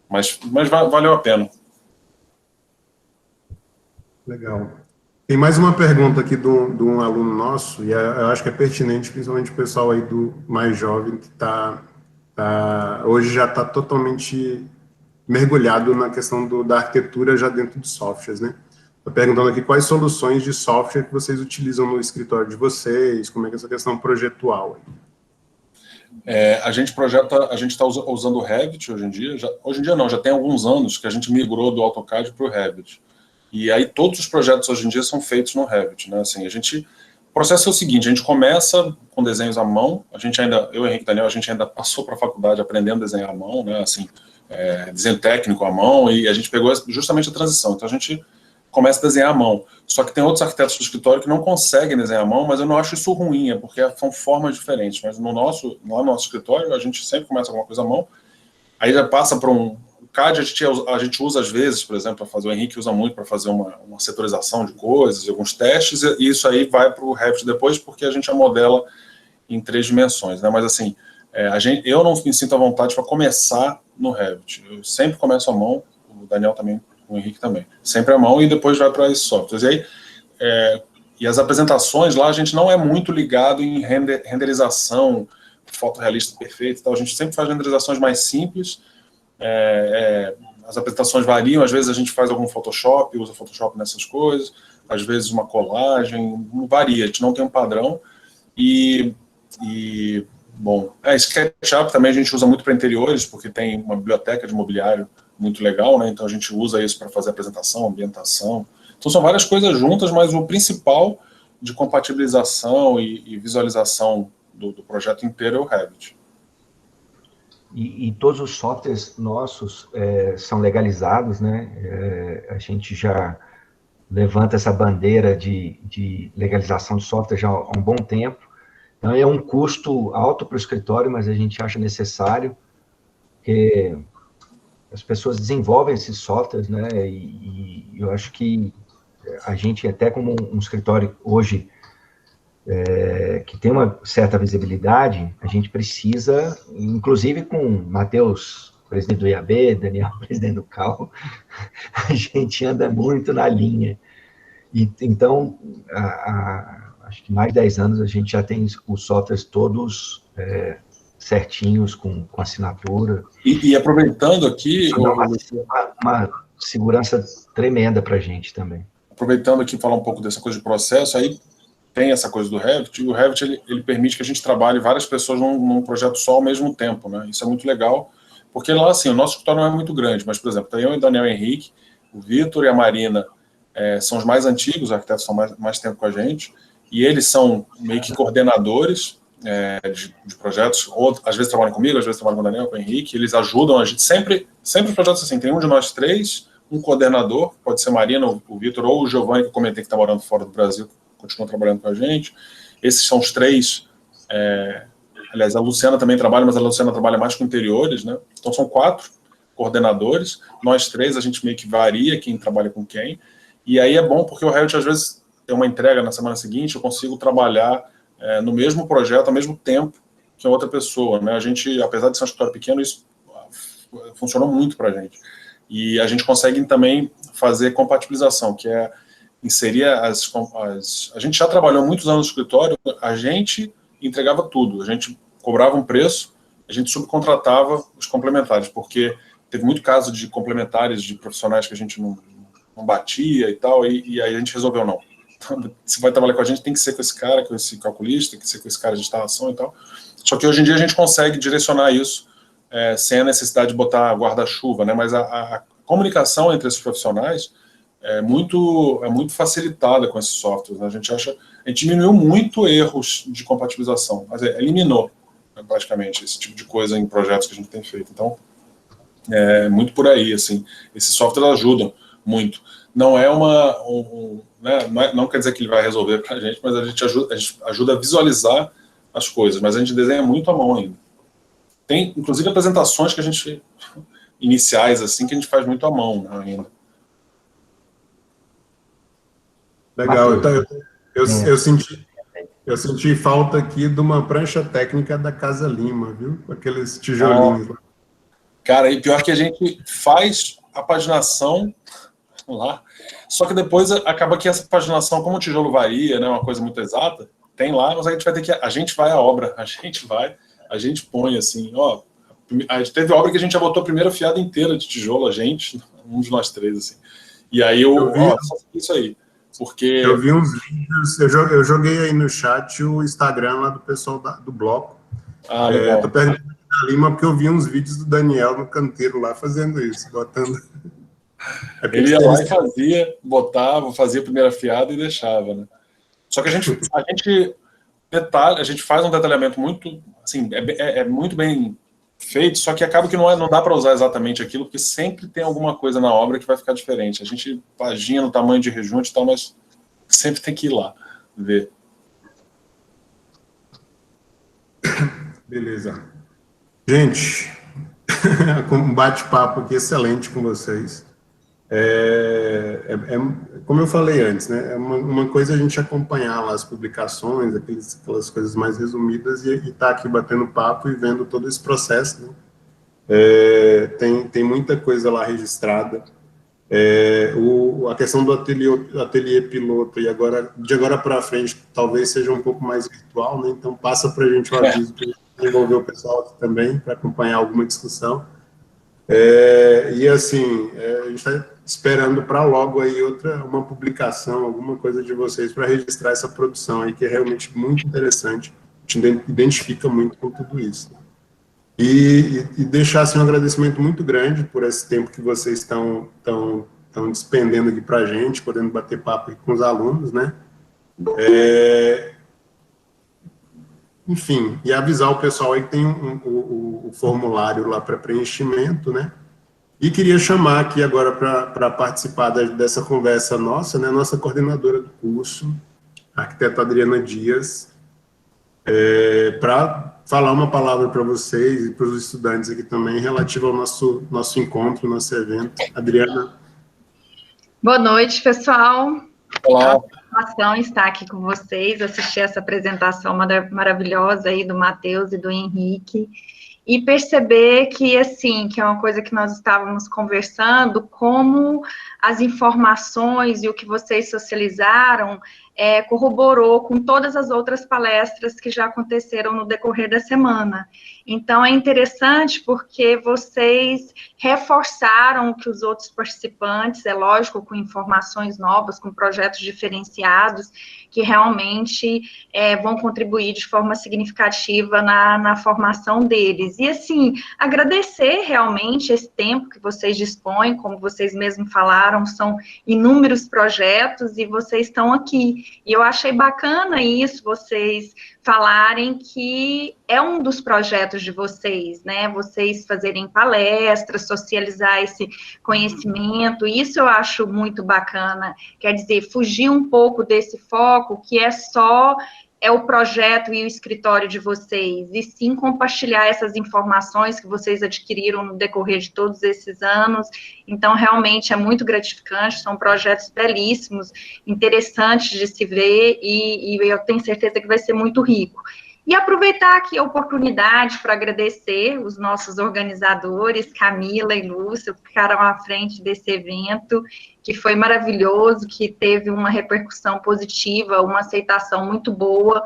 Mas valeu a pena. Legal. Tem mais uma pergunta aqui de um aluno nosso, e eu acho que é pertinente, principalmente o pessoal aí do mais jovem, que hoje já está totalmente mergulhado na questão da arquitetura já dentro de softwares, né? Estou perguntando aqui quais soluções de software que vocês utilizam no escritório de vocês, como é que é essa questão projetual aí? A gente está usando o Revit hoje em dia. Hoje em dia não, já tem alguns anos que a gente migrou do AutoCAD para o Revit. E aí todos os projetos hoje em dia são feitos no Revit, né? Assim, o processo é o seguinte: a gente começa com desenhos à mão. Eu, Henrique e Daniel, a gente ainda passou para a faculdade aprendendo a desenhar à mão, né? Assim, desenho técnico à mão, e a gente pegou justamente a transição. Então a gente começa a desenhar à mão. Só que tem outros arquitetos do escritório que não conseguem desenhar à mão, mas eu não acho isso ruim, porque são formas diferentes. Mas no nosso escritório, a gente sempre começa alguma coisa à mão, aí já passa para o CAD, a gente usa às vezes, por exemplo, para fazer, o Henrique usa muito para fazer uma setorização de coisas, alguns testes, e isso aí vai para o Revit depois, porque a gente já modela em 3 dimensões, né? Mas assim, eu não me sinto à vontade para começar no Revit. Eu sempre começo à mão, o Daniel também, o Henrique também. Sempre à mão e depois vai para esses softwares. E aí, e as apresentações lá, a gente não é muito ligado em renderização, fotorrealista perfeito e tal. A gente sempre faz renderizações mais simples. As apresentações variam, às vezes a gente faz algum Photoshop, usa Photoshop nessas coisas, às vezes uma colagem, varia, a gente não tem um padrão. Bom, SketchUp também a gente usa muito para interiores, porque tem uma biblioteca de mobiliário muito legal, né? Então a gente usa isso para fazer apresentação, ambientação. Então são várias coisas juntas, mas o principal de compatibilização e visualização do projeto inteiro é o Revit. E todos os softwares nossos são legalizados, né? A gente já levanta essa bandeira de legalização de software já há um bom tempo. Então é um custo alto para o escritório, mas a gente acha necessário, porque as pessoas desenvolvem esses softwares, né? E eu acho que a gente, até como um escritório hoje que tem uma certa visibilidade, a gente precisa, inclusive com Matheus, presidente do IAB, Daniel, presidente do CAL, a gente anda muito na linha. Então, acho que mais de 10 anos a gente já tem os softwares todos certinhos, com assinatura. E aproveitando aqui... Uma segurança tremenda para a gente também. Aproveitando aqui falar um pouco dessa coisa de processo, aí tem essa coisa do Revit, e o Revit ele permite que a gente trabalhe várias pessoas num projeto só ao mesmo tempo, né? Isso é muito legal, porque lá, assim, o nosso escritório não é muito grande, mas, por exemplo, tem eu e o Daniel Henrique, o Vitor e a Marina são os mais antigos, os arquitetos são mais tempo com a gente, e eles são meio que coordenadores de projetos, ou às vezes trabalham comigo, às vezes trabalham com o Daniel, com o Henrique, eles ajudam a gente, sempre os projetos assim, tem um de nós três, um coordenador, pode ser Marina, o Vitor, ou o Giovanni, que eu comentei que está morando fora do Brasil, continua trabalhando com a gente. Esses são os três. Aliás, a Luciana também trabalha, mas a Luciana trabalha mais com interiores, né? Então são 4 coordenadores, nós 3, a gente meio que varia quem trabalha com quem, e aí é bom porque o Revit às vezes tem uma entrega na semana seguinte, eu consigo trabalhar no mesmo projeto ao mesmo tempo que a outra pessoa, né? A gente, apesar de ser um escritório pequeno, isso funcionou muito para a gente. E a gente consegue também fazer compatibilização, que é inserir a gente já trabalhou muitos anos no escritório, a gente entregava tudo, a gente cobrava um preço, a gente subcontratava os complementares, porque teve muito caso de complementares de profissionais que a gente não batia e tal, e aí a gente resolveu não. Então, se vai trabalhar com a gente, tem que ser com esse cara, com esse calculista, tem que ser com esse cara de instalação e tal. Só que hoje em dia a gente consegue direcionar isso sem a necessidade de botar guarda-chuva, né? Mas a comunicação entre esses profissionais é muito facilitada com esses softwares, né? A gente diminuiu muito erros de compatibilização, mas eliminou, né, praticamente esse tipo de coisa em projetos que a gente tem feito. Então, É muito por aí, assim. Esses softwares ajudam muito. Não é né, não quer dizer que ele vai resolver para a gente, mas a gente ajuda a visualizar as coisas, mas a gente desenha muito à mão ainda. Tem, inclusive, apresentações que a gente, iniciais, assim, que a gente faz muito à mão, né, ainda. Legal, então, eu senti falta aqui de uma prancha técnica da Casa Lima, viu? Com aqueles tijolinhos lá. Cara, e pior que a gente faz a paginação lá, só que depois acaba que essa paginação, como o tijolo varia, né, uma coisa muito exata, tem lá, mas a gente vai ter que, a gente vai à obra, a gente põe assim, ó, a gente teve obra que a gente já botou a primeira fiada inteira de tijolo, um de nós três, assim, e aí só isso aí, porque... Eu vi uns vídeos, eu joguei aí no chat o Instagram lá do pessoal do bloco. Legal. Tô perguntando da Lima porque eu vi uns vídeos do Daniel no canteiro lá fazendo isso, botando... Ele ia lá e fazia a primeira fiada e deixava, né? Só que a gente faz um detalhamento muito, assim, é muito bem feito, só que acaba que não dá para usar exatamente aquilo, porque sempre tem alguma coisa na obra que vai ficar diferente. A gente pagina no tamanho de rejunte e tal, mas sempre tem que ir lá ver. Beleza. Gente, um bate-papo aqui excelente com vocês. Como eu falei antes, né? É uma coisa a gente acompanhar lá as publicações, aquelas coisas mais resumidas e estar aqui batendo papo e vendo todo esse processo, né? Tem muita coisa lá registrada. A questão do ateliê piloto, e de agora para frente, talvez seja um pouco mais virtual, né? Então passa para a gente o aviso para envolver o pessoal aqui também, para acompanhar alguma discussão. E assim, a gente está esperando para logo aí uma publicação, alguma coisa de vocês para registrar essa produção aí, que é realmente muito interessante, a gente identifica muito com tudo isso. E deixar assim, um agradecimento muito grande por esse tempo que vocês estão despendendo aqui para a gente, podendo bater papo aqui com os alunos, né? Enfim, e avisar o pessoal aí que tem o formulário lá para preenchimento, né? E queria chamar aqui agora para participar dessa conversa nossa, né? Nossa coordenadora do curso, a arquiteta Adriana Dias, para falar uma palavra para vocês e para os estudantes aqui também, relativo ao nosso encontro, nosso evento. Adriana. Boa noite, pessoal. Olá. É uma satisfação estar aqui com vocês, assistir essa apresentação maravilhosa aí do Matheus e do Henrique, e perceber que, assim, que é uma coisa que nós estávamos conversando, como as informações e o que vocês socializaram corroborou com todas as outras palestras que já aconteceram no decorrer da semana. Então, é interessante porque vocês reforçaram o que os outros participantes, é lógico, com informações novas, com projetos diferenciados, que realmente vão contribuir de forma significativa na formação deles. E, assim, agradecer realmente esse tempo que vocês dispõem, como vocês mesmos falaram, são inúmeros projetos e vocês estão aqui. E eu achei bacana isso, vocês falarem que é um dos projetos de vocês, né? Vocês fazerem palestras, socializar esse conhecimento, isso eu acho muito bacana. Quer dizer, fugir um pouco desse foco que é só o projeto e o escritório de vocês, e sim compartilhar essas informações que vocês adquiriram no decorrer de todos esses anos. Então, realmente é muito gratificante, são projetos belíssimos, interessantes de se ver, e eu tenho certeza que vai ser muito rico. E aproveitar aqui a oportunidade para agradecer os nossos organizadores, Camila e Lúcia, que ficaram à frente desse evento, que foi maravilhoso, que teve uma repercussão positiva, uma aceitação muito boa.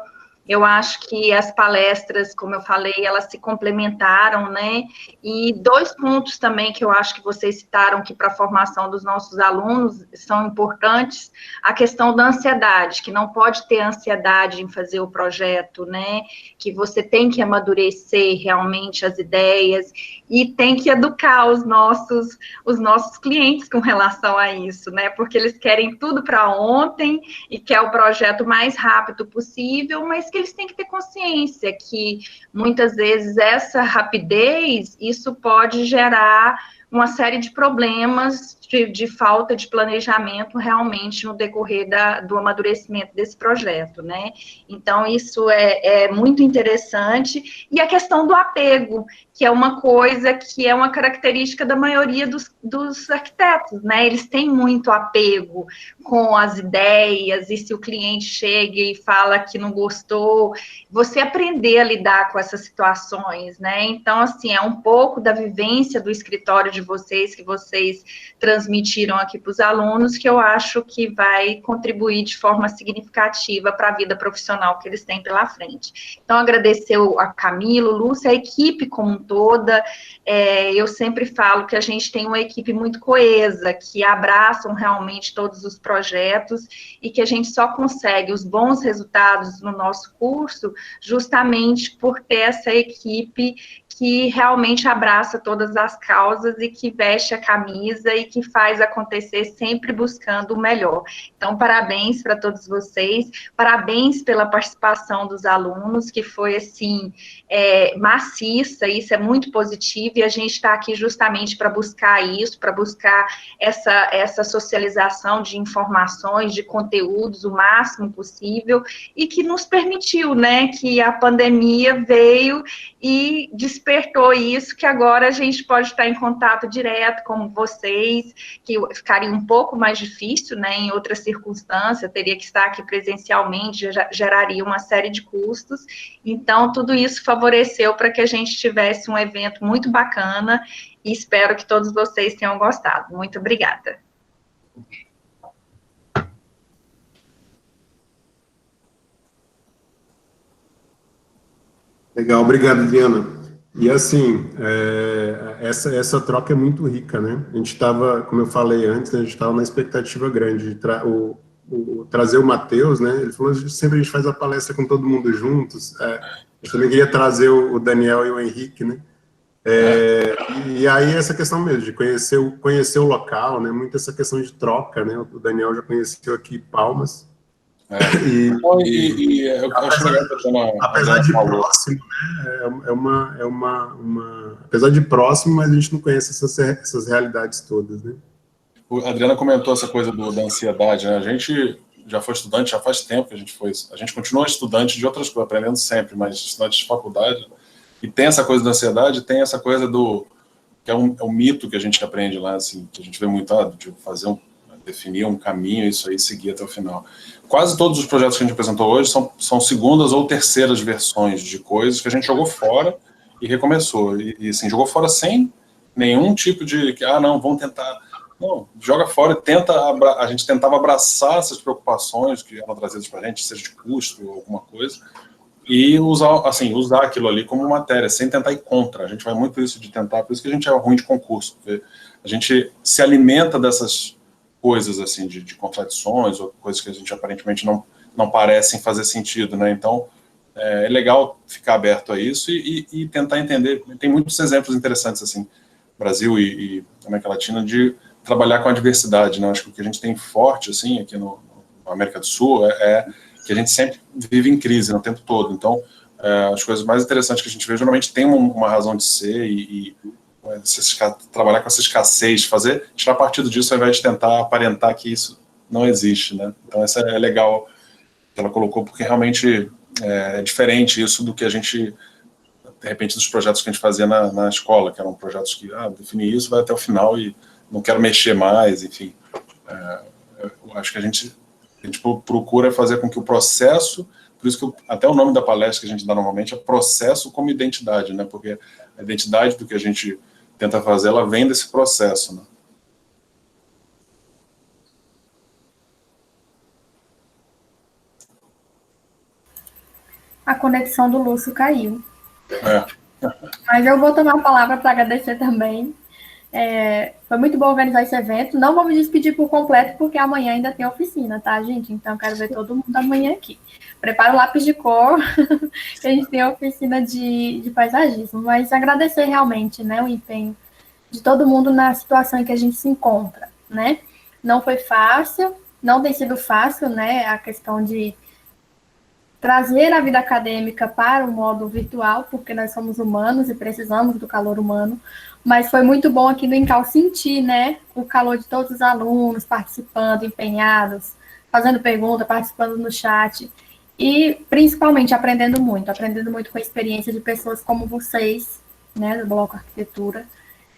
Eu acho que as palestras, como eu falei, elas se complementaram, né? E 2 pontos também que eu acho que vocês citaram que para a formação dos nossos alunos são importantes, a questão da ansiedade, que não pode ter ansiedade em fazer o projeto, né? Que você tem que amadurecer realmente as ideias e tem que educar os nossos clientes com relação a isso, né? Porque eles querem tudo para ontem e quer o projeto mais rápido possível, mas que eles têm que ter consciência, que muitas vezes essa rapidez, isso pode gerar uma série de problemas de falta de planejamento realmente no decorrer do amadurecimento desse projeto, né? Então, isso é muito interessante. E a questão do apego, que é uma coisa que é uma característica da maioria dos arquitetos, né? Eles têm muito apego com as ideias, e se o cliente chega e fala que não gostou, você aprender a lidar com essas situações, né? Então, assim, é um pouco da vivência do escritório de vocês, que vocês transmitiram aqui para os alunos, que eu acho que vai contribuir de forma significativa para a vida profissional que eles têm pela frente. Então, agradecer a Camilo, Lúcia, a equipe como um toda. Eu sempre falo que a gente tem uma equipe muito coesa, que abraçam realmente todos os projetos e que a gente só consegue os bons resultados no nosso curso justamente por ter essa equipe que realmente abraça todas as causas e que veste a camisa e que faz acontecer sempre buscando o melhor. Então, parabéns para todos vocês, parabéns pela participação dos alunos, que foi, assim, maciça, isso é muito positivo, e a gente está aqui justamente para buscar isso, para buscar essa socialização de informações, de conteúdos, o máximo possível, e que nos permitiu, né, que a pandemia veio e despertou isso, que agora a gente pode estar em contato direto com vocês, que ficaria um pouco mais difícil, né, em outra circunstância, teria que estar aqui presencialmente, geraria uma série de custos, então tudo isso favoreceu para que a gente tivesse um evento muito bacana, e espero que todos vocês tenham gostado. Muito obrigada. Legal, obrigado, Adriana. E assim, essa troca é muito rica, né? A gente estava, como eu falei antes, a gente estava na expectativa grande de trazer o Matheus, né? Ele falou que sempre a gente faz a palestra com todo mundo juntos. Eu também queria trazer o Daniel e o Henrique, né? E aí essa questão mesmo de conhecer o local, né? Muito essa questão de troca, né? O Daniel já conheceu aqui Palmas. Apesar de próximo, né, apesar de próximo, mas a gente não conhece essas realidades todas, né? A Adriana comentou essa coisa da ansiedade, né? A gente já foi estudante, já faz tempo que a gente continua estudante de outras coisas, aprendendo sempre, mas estudante de faculdade, e tem essa coisa da ansiedade, tem essa coisa que é um mito que a gente aprende lá, assim, que a gente vê muito, de definir um caminho, isso aí, seguir até o final. Quase todos os projetos que a gente apresentou hoje são segundas ou terceiras versões de coisas que a gente jogou fora e recomeçou. E assim, jogou fora sem nenhum tipo de... não, vamos tentar... Não, joga fora e a gente tentava abraçar essas preocupações que eram trazidas para a gente, seja de custo ou alguma coisa, e usar aquilo ali como matéria, sem tentar ir contra. A gente vai muito isso de tentar, por isso que a gente é ruim de concurso, porque a gente se alimenta dessas coisas assim de contradições ou coisas que a gente aparentemente não parecem fazer sentido, né? Então é legal ficar aberto a isso e tentar entender. Tem muitos exemplos interessantes assim, Brasil e América Latina, de trabalhar com a diversidade, né? Acho que o que a gente tem forte assim aqui na América do Sul é que a gente sempre vive em crise, né, o tempo todo. Então as coisas mais interessantes que a gente vê geralmente tem uma razão de ser e trabalhar com essa escassez, tirar partido disso ao invés de tentar aparentar que isso não existe, né? Então essa é legal que ela colocou, porque realmente é diferente isso do que a gente, de repente, dos projetos que a gente fazia na escola, que eram projetos que, definir isso, vai até o final e não quero mexer mais, enfim. Eu acho que a gente procura fazer com que o processo, por isso que até o nome da palestra que a gente dá normalmente é processo como identidade, né? Porque a identidade do que a gente tenta fazer, ela vem desse processo, né? A conexão do Lúcio caiu. Mas eu vou tomar a palavra para agradecer também. Foi muito bom organizar esse evento. Não vou me despedir por completo, porque amanhã ainda tem oficina, tá, gente? Então, eu quero ver todo mundo amanhã aqui. Prepara o lápis de cor, que a gente tem a oficina de paisagismo. Mas agradecer realmente, né, o empenho de todo mundo na situação em que a gente se encontra, né? Não foi fácil, não tem sido fácil, né, a questão de trazer a vida acadêmica para o modo virtual, porque nós somos humanos e precisamos do calor humano, mas foi muito bom aqui no Incal sentir, né, o calor de todos os alunos participando, empenhados, fazendo pergunta, participando no chat, e principalmente aprendendo muito com a experiência de pessoas como vocês, né, do Bloco Arquitetura,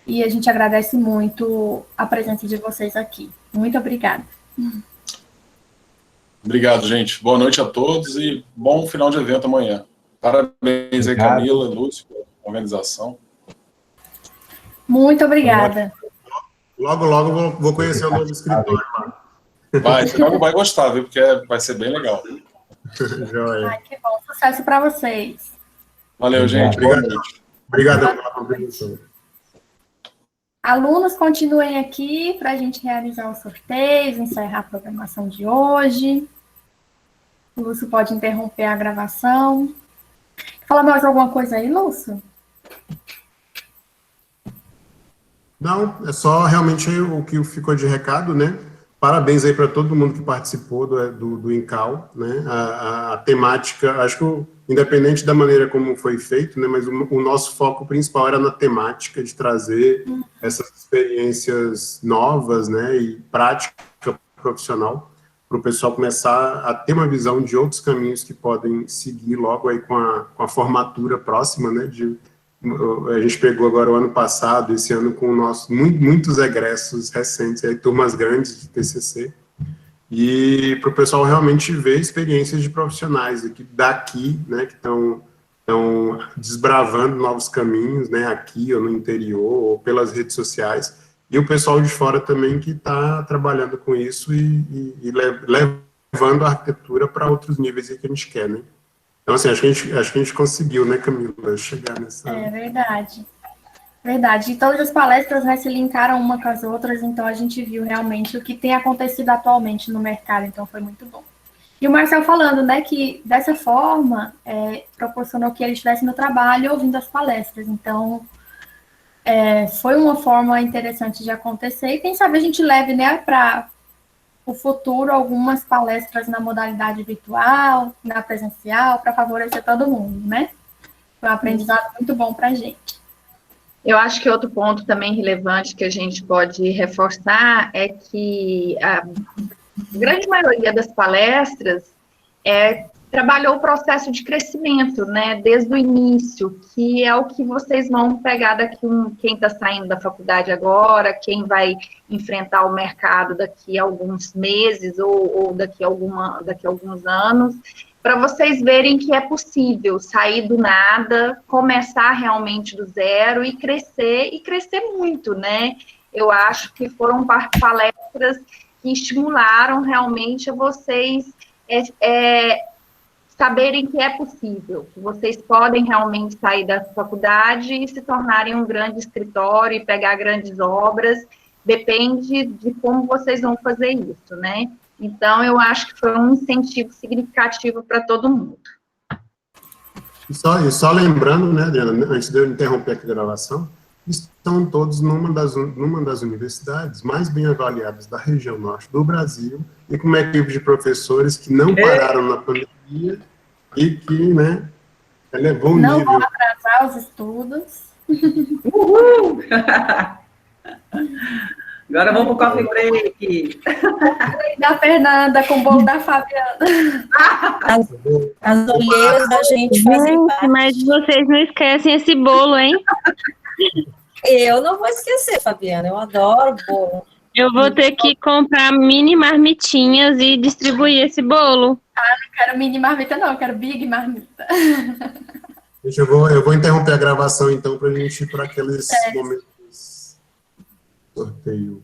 e a gente agradece muito a presença de vocês aqui. Muito obrigada. Obrigado, gente. Boa noite a todos e bom final de evento amanhã. Parabéns aí, Camila, Lúcio, pela organização. Muito obrigada. Logo vou conhecer o novo escritório. Você vai gostar, viu? Porque vai ser bem legal. Ai, que bom. Sucesso para vocês. Valeu, gente. Obrigado pela contribuição. Alunos, continuem aqui para a gente realizar os sorteios, encerrar a programação de hoje. O Lúcio pode interromper a gravação. Quer falar mais alguma coisa aí, Lúcio? Não, é só realmente o que ficou de recado, né? Parabéns aí para todo mundo que participou do Incal, né? A temática, acho que independente da maneira como foi feito, né? Mas o nosso foco principal era na temática de trazer essas experiências novas, né? E prática profissional para o pessoal começar a ter uma visão de outros caminhos que podem seguir logo aí com a formatura próxima, né? A gente pegou agora o ano passado, esse ano com muitos egressos recentes, aí, turmas grandes de TCC, e para o pessoal realmente ver experiências de profissionais daqui, né, que estão desbravando novos caminhos, né, aqui ou no interior, ou pelas redes sociais, e o pessoal de fora também que está trabalhando com isso e levando a arquitetura para outros níveis que a gente quer, né. Então, assim, acho que a gente conseguiu, né, Camila, chegar nessa... É verdade. Verdade. E todas as palestras, né, se linkaram uma com as outras, então a gente viu realmente o que tem acontecido atualmente no mercado, então foi muito bom. E o Marcel falando, né, que dessa forma proporcionou que ele estivesse no trabalho ouvindo as palestras, então foi uma forma interessante de acontecer, e quem sabe a gente leve, né, para o futuro algumas palestras na modalidade virtual, na presencial, para favorecer todo mundo, né? Foi um aprendizado muito bom para a gente. Eu acho que outro ponto também relevante que a gente pode reforçar é que a grande maioria das palestras trabalhou o processo de crescimento, né, desde o início, que é o que vocês vão pegar daqui, quem está saindo da faculdade agora, quem vai enfrentar o mercado daqui a alguns meses ou daqui a alguns anos, para vocês verem que é possível sair do nada, começar realmente do zero e crescer muito, né? Eu acho que foram palestras que estimularam realmente a vocês saberem que é possível, que vocês podem realmente sair da faculdade e se tornarem um grande escritório e pegar grandes obras, depende de como vocês vão fazer isso, né? Então, eu acho que foi um incentivo significativo para todo mundo. E só lembrando, né, Adriana, antes de eu interromper aqui a gravação, estão todos numa das universidades mais bem avaliadas da região norte do Brasil, e com uma equipe de professores que não pararam na pandemia e que, né, elevou o nível. Não vão atrasar os estudos. Uhul! Agora vamos para o coffee break. Da Fernanda com o bolo da Fabiana. As olheiras da gente fazem parte. Mas vocês não esquecem esse bolo, hein? Eu não vou esquecer, Fabiana, eu adoro bolo. Eu vou ter que comprar mini marmitinhas e distribuir esse bolo. Ah, não quero mini marmita, não, eu quero big marmita. Eu vou interromper a gravação, então, para a gente ir para aqueles momentos sorteio.